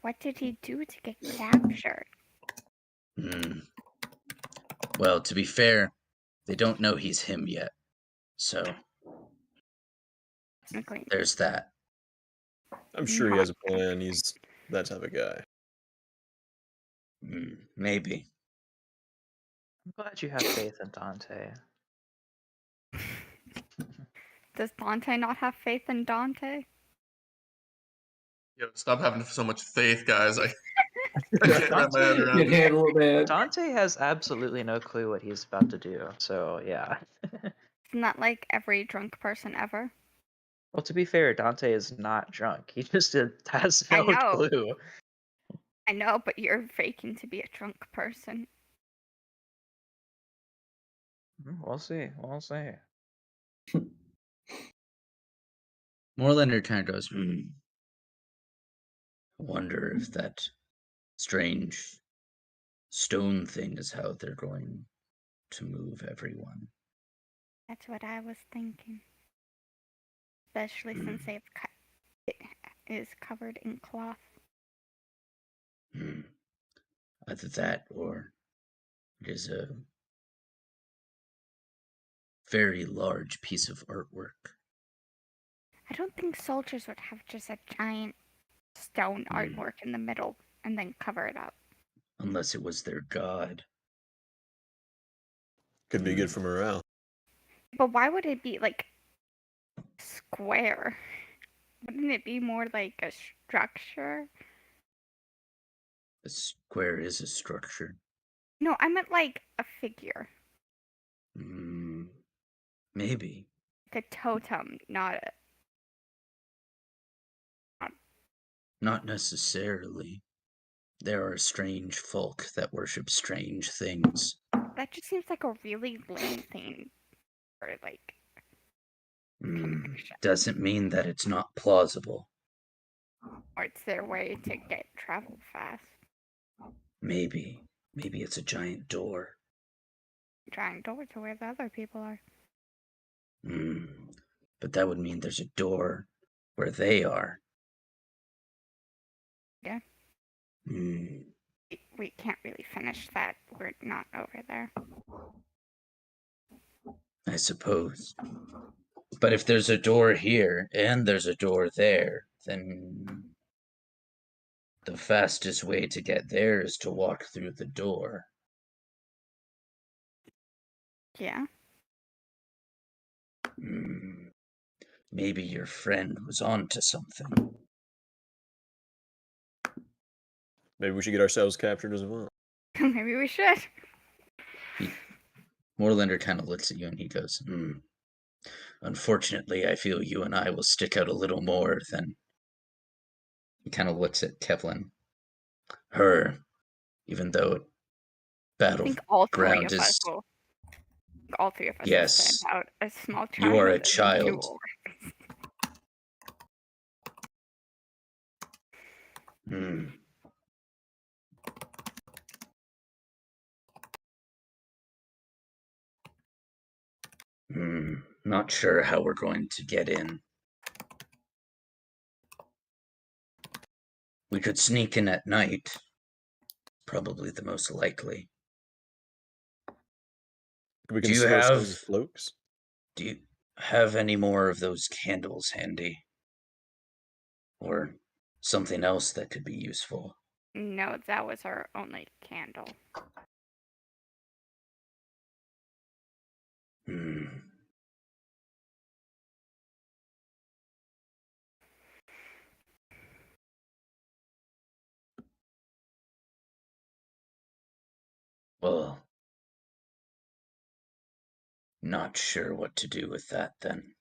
What did he do to get captured? Well, to be fair, they don't know he's him yet. So, there's that. I'm sure he has a plan. He's that type of guy. Maybe. I'm glad you have faith in Dante. Does Dante not have faith in Dante? Yo, stop having so much faith, guys. I can't wrap my head around Can it. handle that. Dante has absolutely no clue what he's about to do, so yeah. Isn't that like every drunk person ever? Well, to be fair, Dante is not drunk. He just has I no know. clue. I know, but you're faking to be a drunk person. We'll see. We'll see. Moorlander kind of goes, I wonder if that strange stone thing is how they're going to move everyone. That's what I was thinking. Especially since it is covered in cloth. Either that or it is a very large piece of artwork. I don't think soldiers would have just a giant stone artwork in the middle and then cover it up. Unless it was their god. Could be good for morale. But why would it be like square? Wouldn't it be more like a structure? A square is a structure. No, I meant like a figure. Maybe. Like a totem, not a... Not necessarily. There are strange folk that worship strange things. That just seems like a really lame thing for like... Doesn't mean that it's not plausible. Or it's their way to travel fast. Maybe it's a giant door. Giant door to where the other people are. But that would mean there's a door where they are. Yeah. We can't really finish that. We're not over there. I suppose. But if there's a door here and there's a door there, then the fastest way to get there is to walk through the door. Yeah. Maybe your friend was onto something. Maybe we should get ourselves captured as well. Maybe we should. Moorlander kind of looks at you and he goes, Unfortunately, I feel you and I will stick out a little more than... He kind of looks at Kevlyn. Her, even though battleground is... All three of us Yes. send out a small child. You are a and two child. Not sure how we're going to get in. We could sneak in at night. Probably the most likely. We can Do you conceal ourselves have- as cloaks? Do you have any more of those candles handy? Or something else that could be useful? No, that was our only candle. Well, not sure what to do with that then.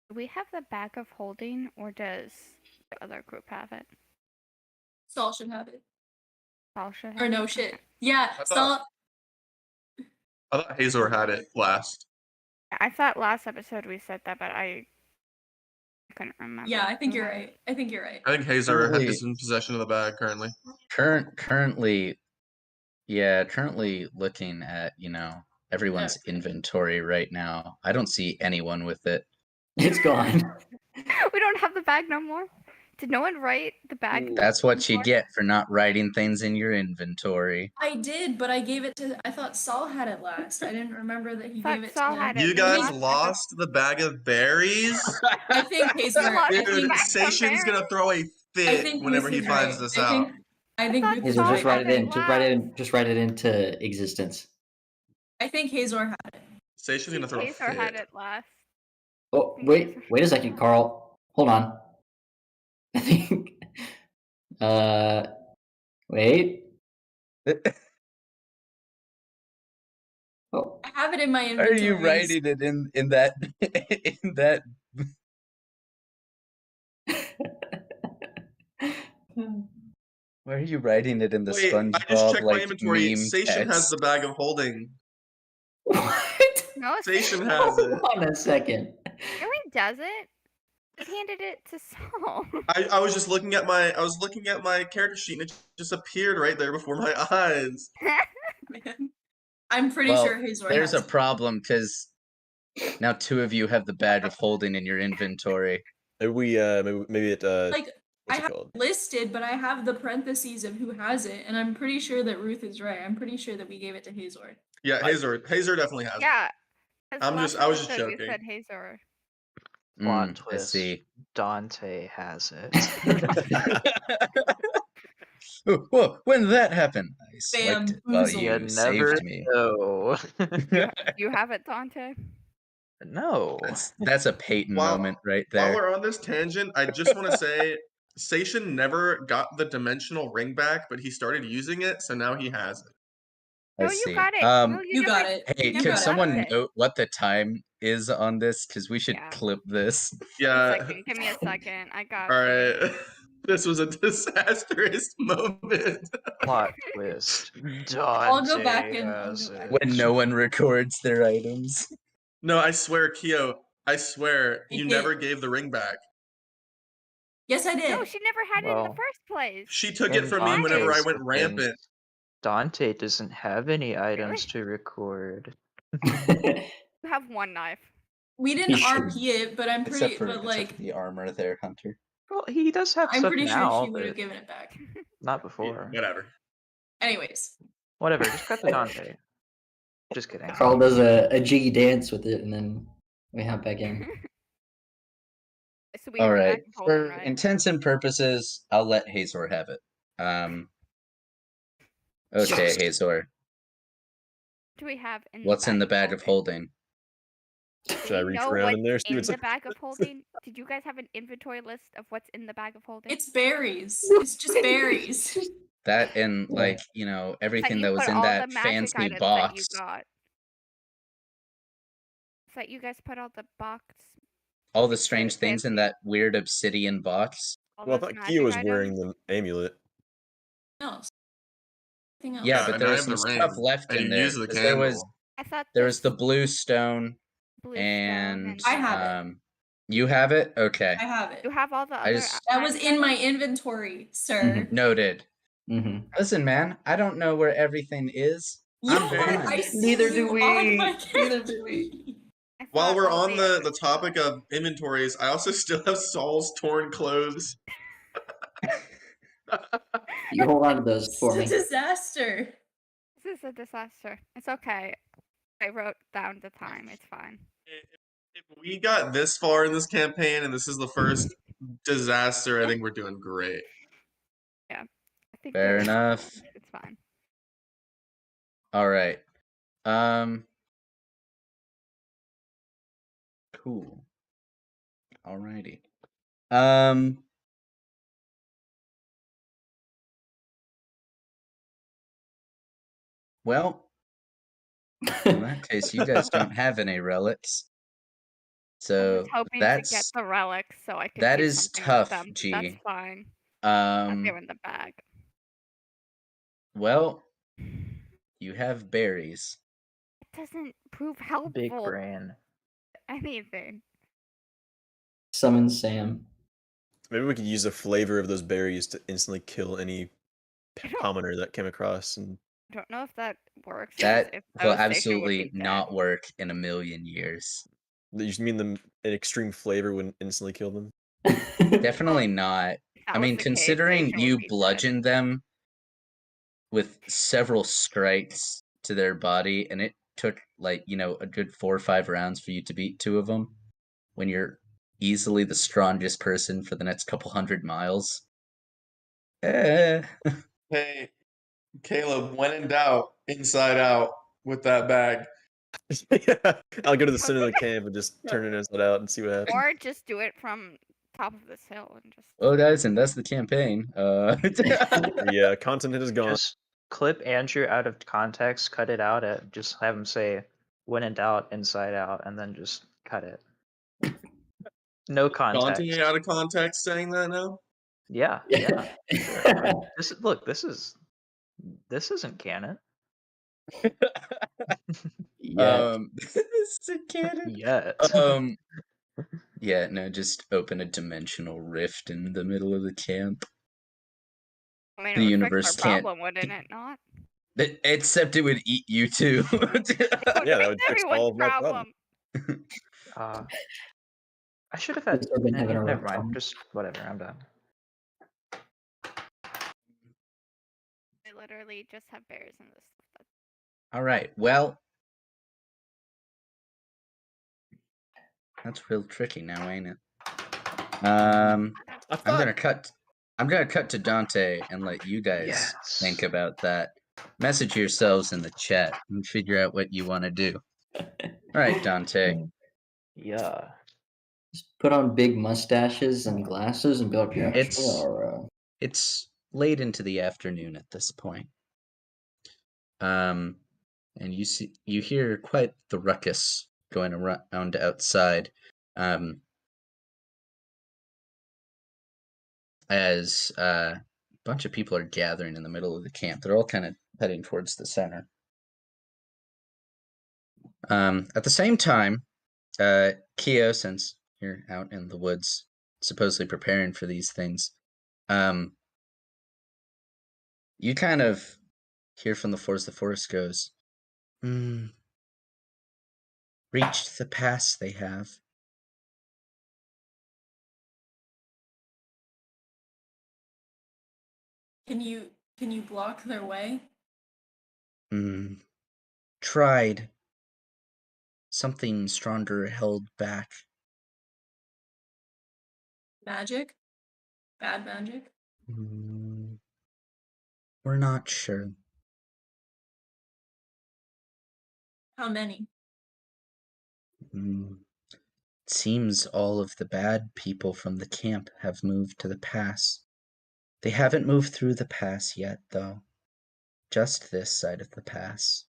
Do we have the bag of holding, or does the other group have it? Saul should have it. Saul should have Or no it? shit. Yeah, I Saul. I thought Hazor had it last. I thought last episode we said that, but I couldn't remember. Yeah, I think who you're had right. it. I think you're right. I think Hazor Probably- is in possession of the bag currently. Currently looking at, everyone's inventory right now. I don't see anyone with it. It's gone. We don't have the bag no more. Did no one write the bag? That's what you before? get for not writing things in your inventory. I did, but I gave it to. I thought Saul had it last. I didn't remember that he Thought gave it Saul to. had it. You the guys last lost the bag of berries? I think Hazor. I Dude, think, Seishin's gonna throw a I fit think whenever Ruth he is finds right. this I out. think, I think thought Ruth Hazor, is Saul just right. write it in. Just write it into existence. I think Hazor had it. Seishin's gonna throw a Hazor had fit. it last. Oh, wait a second, Carl. Hold on. I think. Wait. Oh, I have it in my Are inventory. you writing it in that in that? Why are you writing it in the Wait, I just SpongeBob checked my like inventory. meme Seishin has text? the bag of holding. what? No, Seishin has Hold it. on a second. No, he doesn't. He handed it to Saul. I was just looking at my character sheet and it just appeared right there before my eyes. Man. I'm pretty Well, sure Hazor there's has a problem because now two of you have the bag of holding in your inventory. Maybe it Like, what's I it have called? it listed, but I have the parentheses of who has it, and I'm pretty sure that Ruth is right. I'm pretty sure that we gave it to Hazor. Yeah, Hazor definitely has it. Yeah. 'cause I was last just episode joking. We said Hazor. Plot I twist. see. Dante has it. Whoa, when did that happen? I swiped it while Bamboozled. you You never saved me. know. You have it, Dante? No. That's a Peyton While- moment right While there. we're on this tangent, I just want to say Seishin never got the dimensional ring back, but he started using it, so now he has it. No, I you see. got it. No, You never- got it. Hey, You could got it. someone it. note what the time is on this? Because we should Yeah. clip this. Yeah. Give me a second. I got All you. right. This was a disastrous moment. Plot twist. Dante I'll go back and has I'll go it. back. When no one records their items. No, I swear, Kio. I swear, you Take never it. gave the ring back. Yes, I did. No, she never had it in the Well, first place. She took it in from me whenever I Dante's went defense, rampant. Dante doesn't have any items Really? to record. You have one knife. We didn't He should. RP it, but I'm pretty. Except But like, for the armor there, Hunter. Well, he does have I'm stuff pretty now, sure she would have but given it back. not before. Whatever. Anyways, Whatever, just cut the Dante. Just kidding. Carl does a jiggy dance with it, and then we hop back in. So we All have the right. bag of holding, For right? intents and purposes, I'll let Hazor have it. Okay, Yes. Hazor. Do we have in What's in the bag of holding? Should I Do we reach know around in what's there, see in what's the bag of holding? Did you guys have an inventory list of what's in the bag of holding? it's berries. It's just berries. That and Yeah. like, That everything you that was put in all that the magic fancy items box. that you got. It's that you guys put all the box. All the strange things in fancy- that weird obsidian box. All Well, I those thought magic Kio was items. wearing the amulet. No. Anything else? Yeah, Yeah, but and there I was have the some stuff ring, left and in you there. use the 'Cause there was candle. I thought there was the this blue stone blue stone and I have it. you have it? Okay. I have it. You have all the I other. just- That was magic in my items? inventory, sir. Noted. Mm-hmm. Listen, man, I don't know where everything is. I'm Yo, blind. I see Neither do you we. on my Neither do we. character. I While thought we're all on the others topic of inventories, I also still have Saul's torn clothes. You hold on to those for me. It's a disaster. This is a disaster. It's okay. I wrote down the time. It's fine. If we got this far in this campaign and this is the first disaster, I think we're doing great. I think Fair that enough. it's fine. All right. Cool. Alrighty. Well, in that case, you guys don't have any relics. I So was hoping to get that's the relics so I could that do is something tough, with them. G. That's fine. They're um in the bag. well, you have berries. It doesn't prove helpful. Big brain. Anything. Summon Sam. Maybe we could use the flavor of those berries to instantly kill any I don't, commoner that came across. And don't know if that works. That if will those, Seishin would absolutely be not dead. work in a million years. you just mean an extreme flavor wouldn't instantly kill them? Definitely not. If that I was mean, the case, considering Seishin would you be dead. bludgeoned them with several strikes to their body, and it took like, a good 4 or 5 rounds for you to beat 2 of them, when you're easily the strongest person for the next couple 100 miles. Hey, Caleb, when in doubt, inside out with that bag. Yeah, I'll go to the center of the camp and just turn it inside out and see what happens. Or just do it from top of this hill and just. Well, guys, and that's the campaign. Yeah, content is gone. Just clip Andrew out of context, cut it out, just have him say, when in doubt, inside out, and then just cut it. No context. Dante out of context saying that now? Yeah, yeah. Sure. This isn't canon. Yeah. This is a cannon. Yet. Yeah, no, just open a dimensional rift in the middle of the camp. I mean, The it would universe fix our can't- problem, wouldn't it not? Except it would eat you too. Yeah, that would fix all of my problem. I should have had. We've been having a Never rough mind. time. Just whatever. I'm done. I literally just have berries in this stuff. All right. Well, that's real tricky now, ain't it? I'm gonna cut to Dante and let you guys Yes. think about that. Message yourselves in the chat and figure out what you want to do. All right, Dante. Yeah. Just put on big mustaches and glasses and be like, yeah, It's- sure. It's late into the afternoon at this point. And you hear quite the ruckus going around outside. As a bunch of people are gathering in the middle of the camp. They're all kind of heading towards the center. At the same time, Kio, since you're out in the woods, supposedly preparing for these things, you kind of hear from the forest goes, reached the pass they have. Can you block their way? Tried. Something stronger held back. Magic? Bad magic? We're not sure. How many? Seems all of the bad people from the camp have moved to the pass. They haven't moved through the pass yet, though. Just this side of the pass.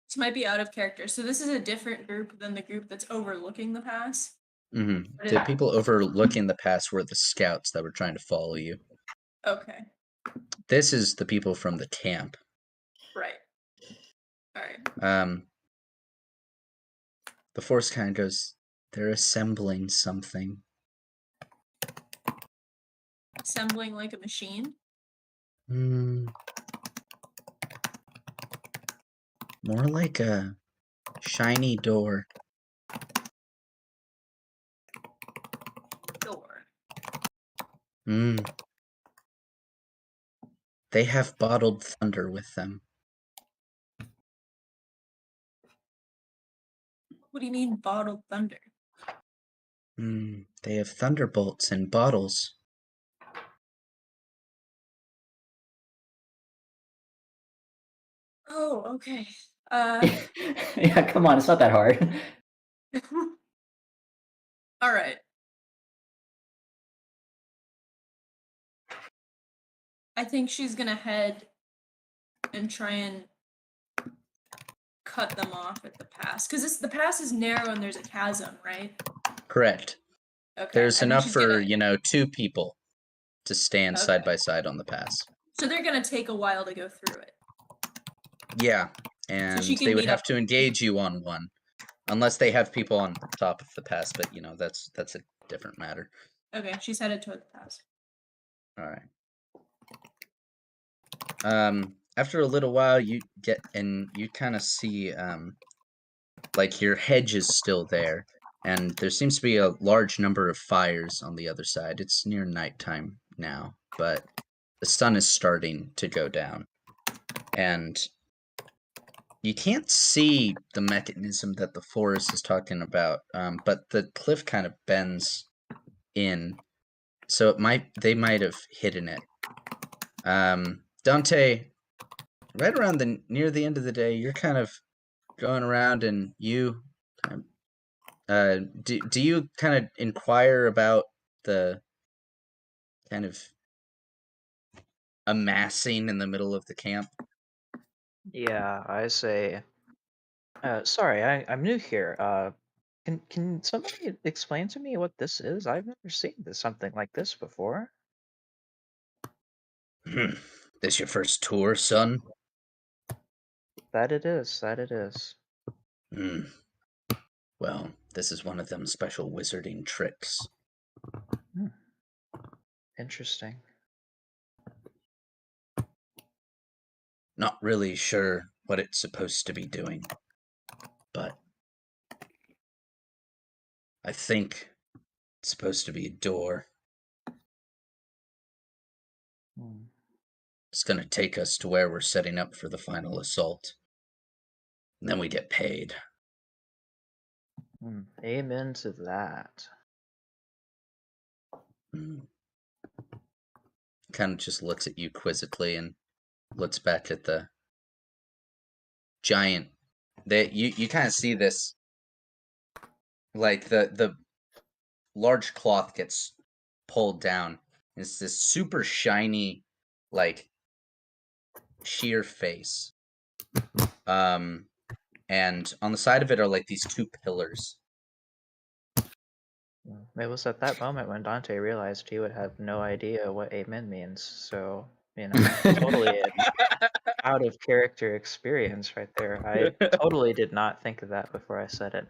This might be out of character. So this is a different group than the group that's overlooking the pass? The people overlooking the pass were the scouts that were trying to follow you. Okay. This is the people from the camp. Right. Alright. The force kind of goes, they're assembling something. Assembling like a machine? More like a shiny door. Door. They have bottled thunder with them. What do you mean bottled thunder? They have thunderbolts in bottles. Oh, okay. Yeah, come on, it's not that hard. All right. I think she's gonna head and try and cut them off at the pass, because the pass is narrow and there's a chasm, right? Correct. Okay. There's I think enough she's for, gonna- two people to stand side Okay. by side on the pass. So they're gonna take a while to go through it. Yeah, and she can they would meet have up to with engage you on one. Unless they have people on top of the pass, but that's a different matter. Okay, she's headed toward the pass. All right. After a little while, you get and you kind of see like your hedge is still there, and there seems to be a large number of fires on the other side. It's near nighttime now, but the sun is starting to go down, and you can't see the mechanism that the forest is talking about, but the cliff kind of bends in, so they might have hidden it. Dante, right around near the end of the day, you're kind of going around, and you do you kind of inquire about the kind of amassing in the middle of the camp? Yeah, I say. Sorry, I'm new here. Can somebody explain to me what this is? I've never seen something like this before. This your first tour, son? That it is. That it is. Well, this is one of them special wizarding tricks. Interesting. Not really sure what it's supposed to be doing, but I think it's supposed to be a door. It's gonna take us to where we're setting up for the final assault. And then we get paid. Amen to that. Kind of just looks at you quizzically and looks back at the giant. You kind of see this, like the large cloth gets pulled down. It's this super shiny, like sheer face. And on the side of it are like these two pillars. It was at that moment when Dante realized he would have no idea what amen means, so Totally out of character experience right there. I totally did not think of that before I said it.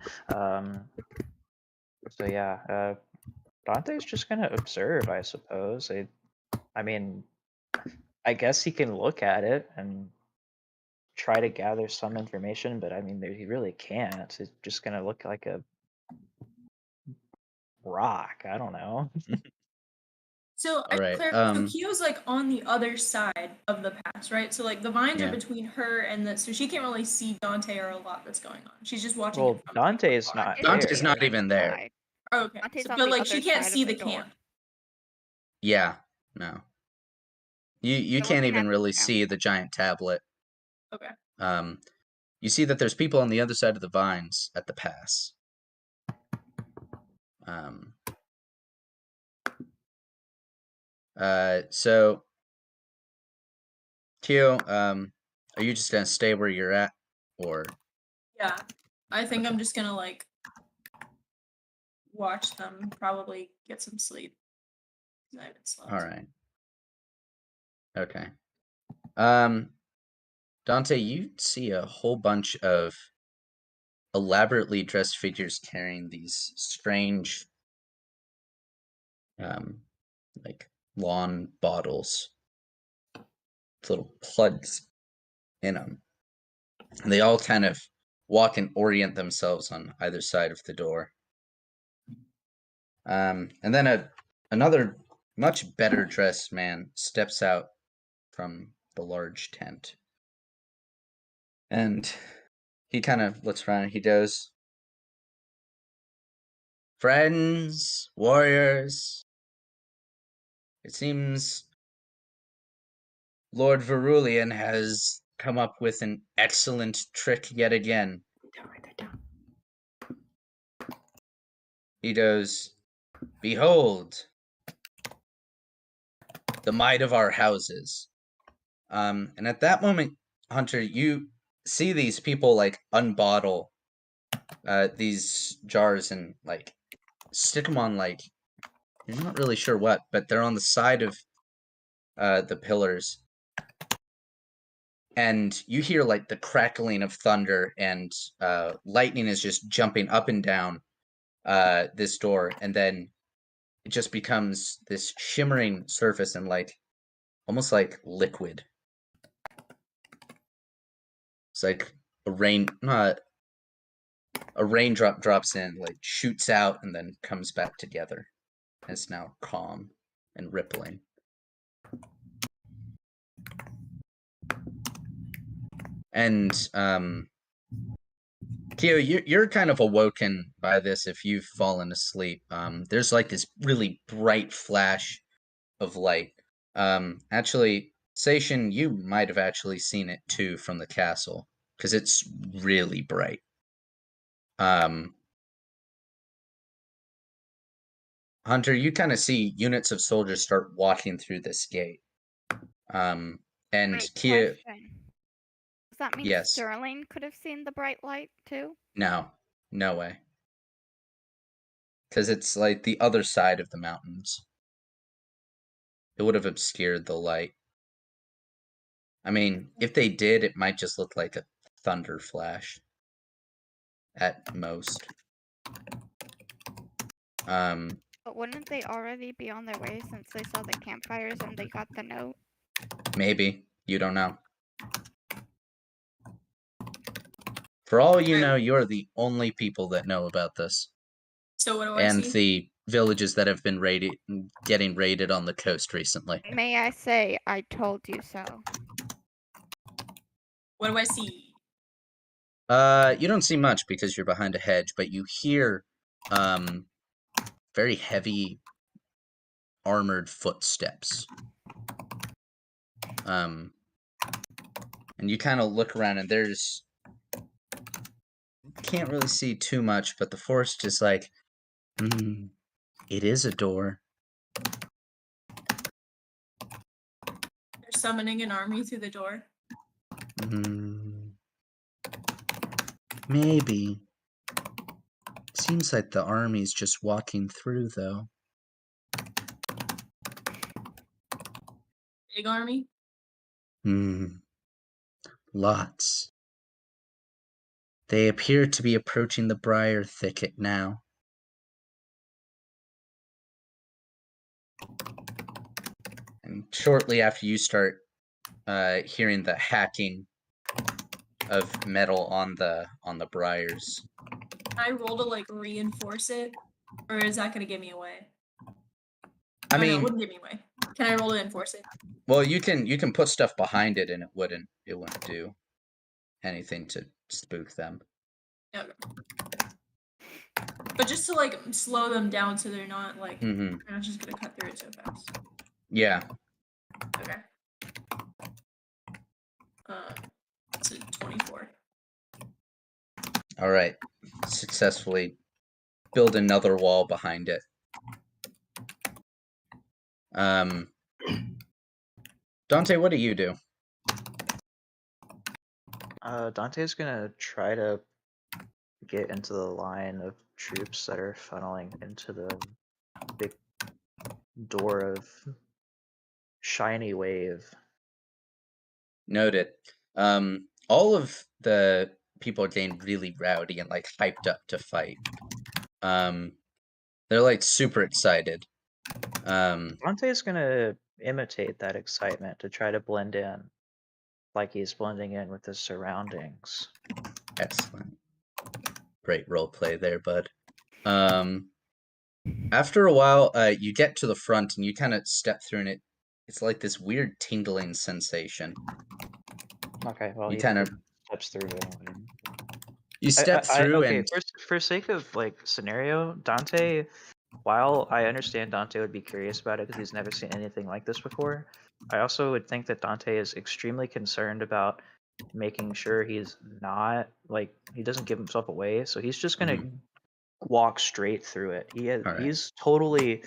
So yeah, Dante's just gonna observe, I suppose. I mean, I guess he can look at it and try to gather some information, but I mean, he really can't. It's just gonna look like a rock. I don't know. So I All right. clarify. So Kio's like on the other side of the pass, right? So like the vines are Yeah. between her and so she can't really see Dante or a lot that's going on. She's just watching. Well, it from Dante's afar. not Dante's there. not even there. Side. Oh, okay. Dante's So, on but the like she other can't side see of the the door. camp. Yeah. No. You So can't looking even at the really camp. see the giant tablet. Okay. You see that there's people on the other side of the vines at the pass. So Kyo, are you just gonna stay where you're at, or? Yeah, I think I'm just gonna like watch them. Probably get some sleep. 'Cause I haven't slept. All right. Okay. Dante, you see a whole bunch of elaborately dressed figures carrying these strange, like lawn bottles, with little plugs in them. And they all kind of walk and orient themselves on either side of the door. And then another much better dressed man steps out from the large tent. And he kind of looks around and he goes, "Friends, warriors, it seems Lord Verulian has come up with an excellent trick yet again." He goes, "Behold, the might of our houses." And at that moment, Hunter, you see these people like unbottle these jars and like stick them on like, you're not really sure what, but they're on the side of the pillars. And you hear like the crackling of thunder, and lightning is just jumping up and down this door, and then it just becomes this shimmering surface and like almost like liquid. It's like a raindrop drops in, like shoots out and then comes back together. It's now calm and rippling. And Kio, you're kind of awoken by this if you've fallen asleep. There's like this really bright flash of light. Actually, Seishin, you might have actually seen it too from the castle, because it's really bright. Hunter, you kind of see units of soldiers start walking through this gate. And Wait, Kio, question. Does that mean yes, Sterling could have seen the bright light too? no way. Because it's like the other side of the mountains. It would have obscured the light. I mean, if they did, it might just look like a thunder flash. At most. But wouldn't they already be on their way since they saw the campfires and they got the note? Maybe. You don't know. For all you know, you're the only people that know about this. So what do I And see? the villages that have been getting raided on the coast recently. May I say, I told you so. What do I see? You don't see much because you're behind a hedge, but you hear very heavy armored footsteps. And you kind of look around and there's, can't really see too much, but the forest is like, it is a door. They're summoning an army through the door. Maybe. Seems like the army's just walking through, though. Big army? Lots. They appear to be approaching the briar thicket now. And shortly after you start hearing the hacking of metal on the briars. Can I roll to like reinforce it, or is that gonna give me away? I Oh, no, it mean, wouldn't give me away. Can I roll to enforce it? well, you can put stuff behind it, and it wouldn't do anything to spook them. Okay. But just to like slow them down so they're not like Mm-hmm. they're not just gonna cut through it so fast. Yeah. Okay. It's a 24. All right. Successfully build another wall behind it. Dante, what do you do? Dante's gonna try to get into the line of troops that are funneling into the big door of shiny wave. Noted. All of the people are getting really rowdy and like hyped up to fight. They're like super excited. Dante's gonna imitate that excitement to try to blend in, like he's blending in with his surroundings. Excellent. Great role play there, bud. After a while, you get to the front and you kind of step through, and it's like this weird tingling sensation. Okay, well, You he kind of steps through it. you step through, okay, and for sake of like scenario, Dante, while I understand Dante would be curious about it because he's never seen anything like this before, I also would think that Dante is extremely concerned about making sure he's not like he doesn't give himself away. So he's just gonna walk straight through it. He's totally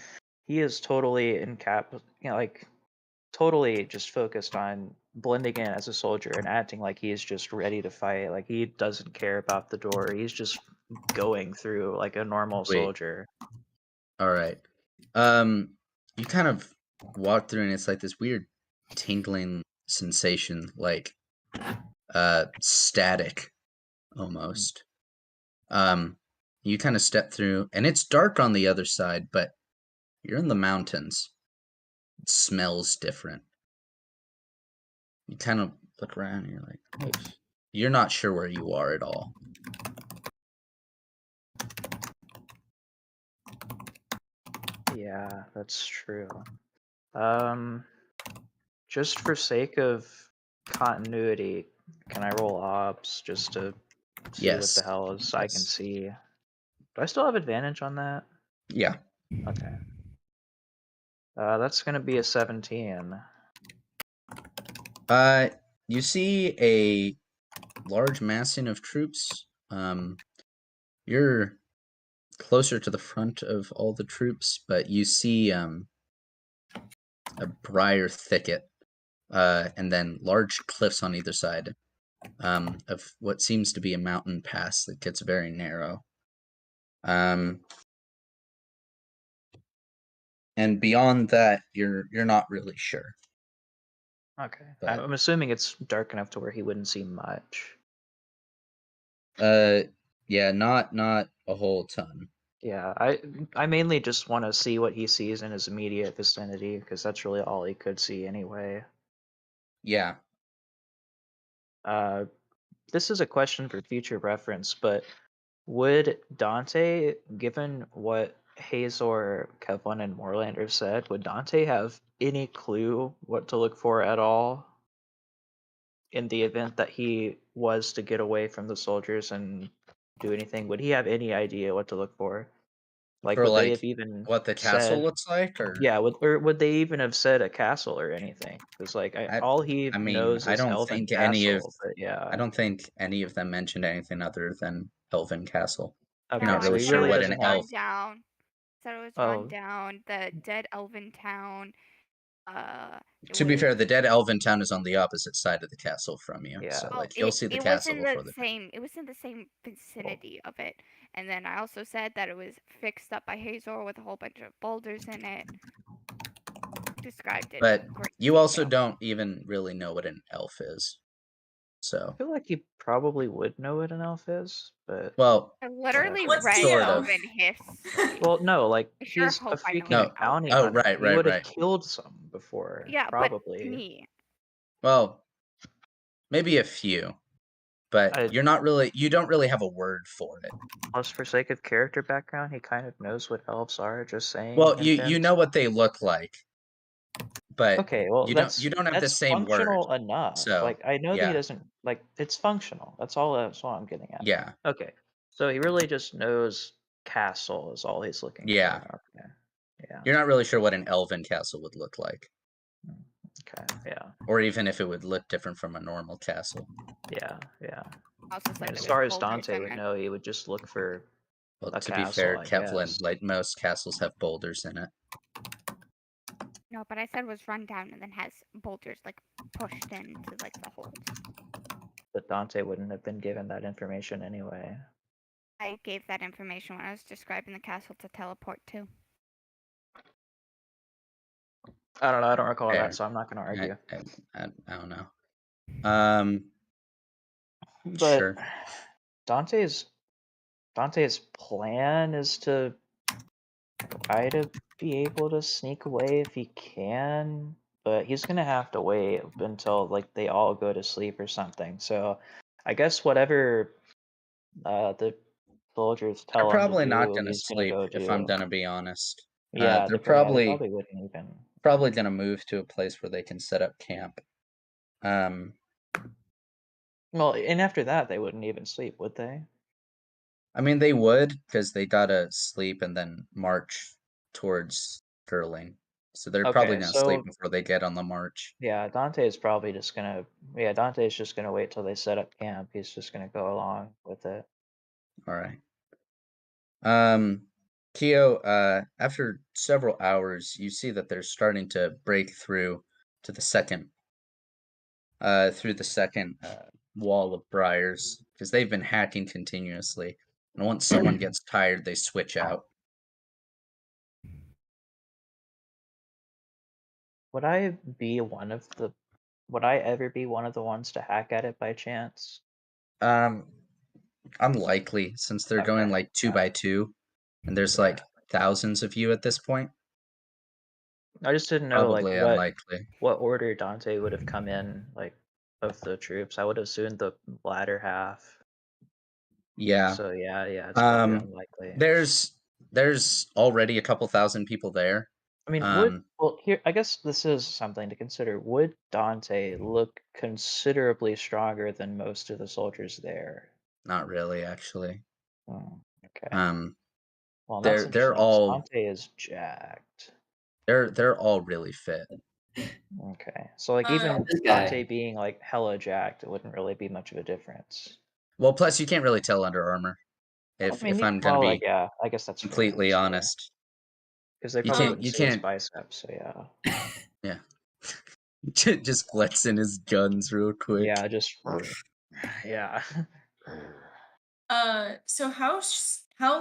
totally just focused on blending in as a soldier and acting like he is just ready to fight. Like he doesn't care about the door. He's just going through like a normal soldier. All right. You kind of walk through, and it's like this weird tingling sensation, like static almost. You kind of step through, and it's dark on the other side, but you're in the mountains. It smells different. You kind of look around, and you're like, hey, you're not sure where you are at all. Yeah, that's true. Just for sake of continuity, can I roll ops just to see what Yes. the hell is I can see? Do I still have advantage on that? Yeah. Okay. That's gonna be a 17. You see a large massing of troops. You're closer to the front of all the troops, but you see a briar thicket, and then large cliffs on either side of what seems to be a mountain pass that gets very narrow. And beyond that, you're not really sure. Okay. But, I'm assuming it's dark enough to where he wouldn't see much. yeah, not a whole ton. Yeah, I mainly just want to see what he sees in his immediate vicinity because that's really all he could see anyway. Yeah. This is a question for future reference, but would Dante, given what Hazor, Kevlyn, and Moorlander said, would Dante have any clue what to look for at all in the event that he was to get away from the soldiers and do anything? Would he have any idea what to look for? Like, For would they like have even what the castle said, looks like, or yeah, would they even have said a castle or anything? Because like all he I mean, knows I is don't Elven think Castle, but yeah. I don't think any of them mentioned anything other than Elven Castle. Okay, Not so really he sure really what doesn't an have. elf. Down. So it was Oh. run down. The dead elven town. To be fair, the dead elven town is on the opposite side of the castle from you. Yeah. So Well, like you'll see the it castle was in before the the same. It was in the same vicinity of it. And then I also said that it was fixed up by Hazor with a whole bunch of boulders in it. described it. But in great you also detail. don't even really know what an elf is. I So, feel like you probably would know what an elf is, but well, I literally What's read sort Kio? of. Elven history. well, no, like I sure he's a hope I know freaking what No. bounty Oh, hunter. right, He right, would have right. killed some before, Yeah, probably. but me. Well, maybe a few, but I- you don't really have a word for it. Plus, for sake of character background, he kind of knows what elves are. Just saying. Well, hint, you hint. know what they look like, but Okay, well, you don't have the that's same word. functional enough. So, Like, I know that he yeah. doesn't like. It's functional. That's all I'm getting at. Yeah. Okay, so he really just knows castle is all he's looking Yeah. for. Okay. Yeah. You're not really sure what an elven castle would look like, Okay. Yeah. or even if it would look different from a normal castle. Yeah. Yeah. Also said As there far was as boulders Dante in would it. know, he would just look for Well, a to be castle, fair, I Kevlyn, guess. like most castles, have boulders in it. No, but I said was run down and then has boulders like pushed into like the holes. But Dante wouldn't have been given that information anyway. I gave that information when I was describing the castle to teleport to. I don't know. I don't recall Fair. that, so I'm not going to argue. I don't know. But Sure. Dante's plan is to try to be able to sneak away if he can, but he's gonna have to wait until like they all go to sleep or something. So I guess whatever the soldiers They're tell him to probably not do, going to he's gonna sleep, go if I'm do. going to be honest. Yeah, They're they probably wouldn't even. going to move to a place where they can set up camp. Well, and after that, they wouldn't even sleep, would they? I mean, they would, because they gotta sleep and then march towards Sterling. So they're probably Okay, gonna so sleep before they get on the march. yeah, Dante's probably just gonna. Yeah, Dante's just gonna wait till they set up camp. He's just gonna go along with it. All right. Kio, after several hours, you see that they're starting to break through to the second wall of briars, because they've been hacking continuously. And once someone gets tired, they switch out. Would I be one of the? Would I ever be one of the ones to hack at it by chance? Unlikely, since they're going Okay, like 2 by 2, and there's like thousands of you at this point. I just didn't know like Probably unlikely. what order Dante would have come in like of the troops. I would have assumed the latter half. Yeah. So yeah, it's probably unlikely. There's already a couple thousand people there. I mean, here I guess this is something to consider. Would Dante look considerably stronger than most of the soldiers there? Not really, actually. Okay. Well, they're that's interesting. 'Cause all Dante is jacked. they're all really fit. Okay, so like even This guy. Dante being like hella jacked, it wouldn't really be much of a difference. Well, plus you can't really tell under armor. If I'm gonna be yeah, I guess that's completely honest, because they You probably can't- wouldn't you see his can't- biceps. So yeah, yeah, just flexing his guns real quick. yeah, just yeah. So how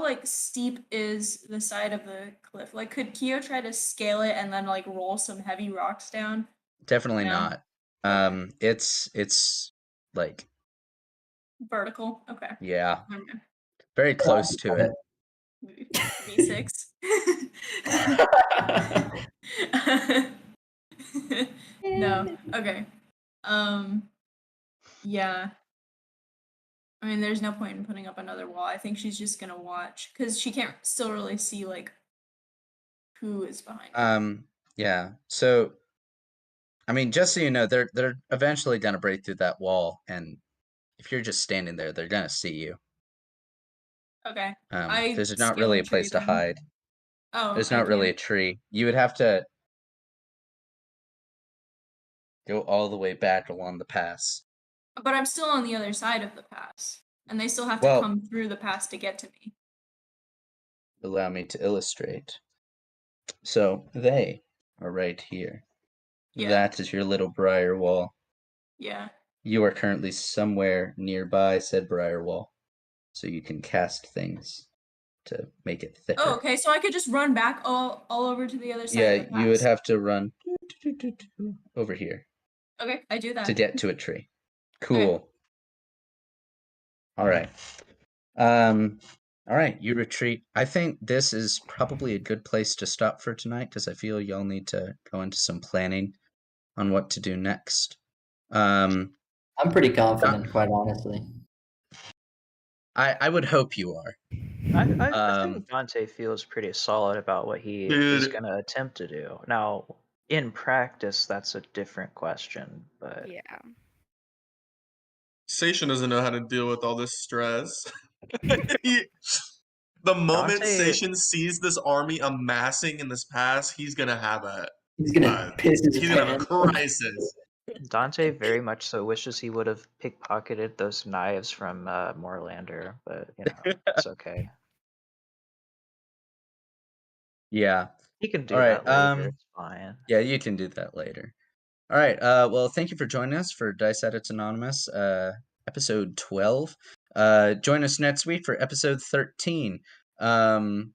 like steep is the side of the cliff? Like, could Kio try to scale it and then like roll some heavy rocks down? Definitely No? not. Okay. It's like, Vertical. Okay. yeah, Okay. very close to it. V6. No. Okay. Yeah. I mean, there's no point in putting up another wall. I think she's just gonna watch because she can't still really see like who is behind her. Yeah. So, I mean, just so you know, they're eventually gonna break through that wall, and if you're just standing there, they're gonna see you. Okay. There's not scale really a a place tree to then. hide. Oh, There's I not really a can't. tree. You would have to go all the way back along the pass. But I'm still on the other side of the pass, and they still have to Well- come through the pass to get to me. Allow me to illustrate. So they are right here. Yeah. That is your little briar wall. Yeah. You are currently somewhere nearby said briar wall, so you can cast things. to make it thicker. Oh, okay. So I could just run back all over to the other side. Yeah, of the you would pass. have to run over here Okay, I do that. to get to a tree. Cool. All right. All right, you retreat. I think this is probably a good place to stop for tonight because I feel y'all need to go into some planning on what to do next. I'm pretty confident, quite honestly. I would hope you are. I think Dante feels pretty solid about what he is Dude. going to attempt to do. Now, in practice, that's a different question, but Yeah. Seishin doesn't know how to deal with all this stress. The moment Dante- Seishin sees this army amassing in this pass, he's gonna have a He's gonna piss his he's gonna have a pants. crisis. Dante very much so wishes he would have pickpocketed those knives from Moorlander, but you know, it's okay. Yeah. He can do All right. that later. It's fine. Yeah, you can do that later. All right. Well, thank you for joining us for Dice Edits Anonymous, episode 12. Join us next week for episode 13. What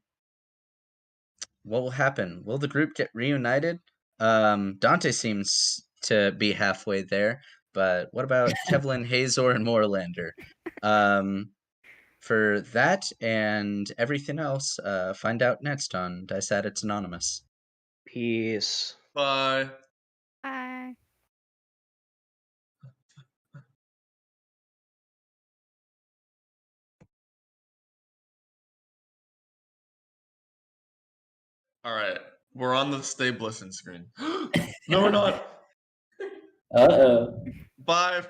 will happen? Will the group get reunited? Dante seems to be halfway there, but what about Kevlyn, Hazor, and Moorlander? For that and everything else, find out next on Dice Edits Anonymous. Peace. Bye. Bye. All right, we're on the stay listen screen. No, we're not. Uh-oh. Bye.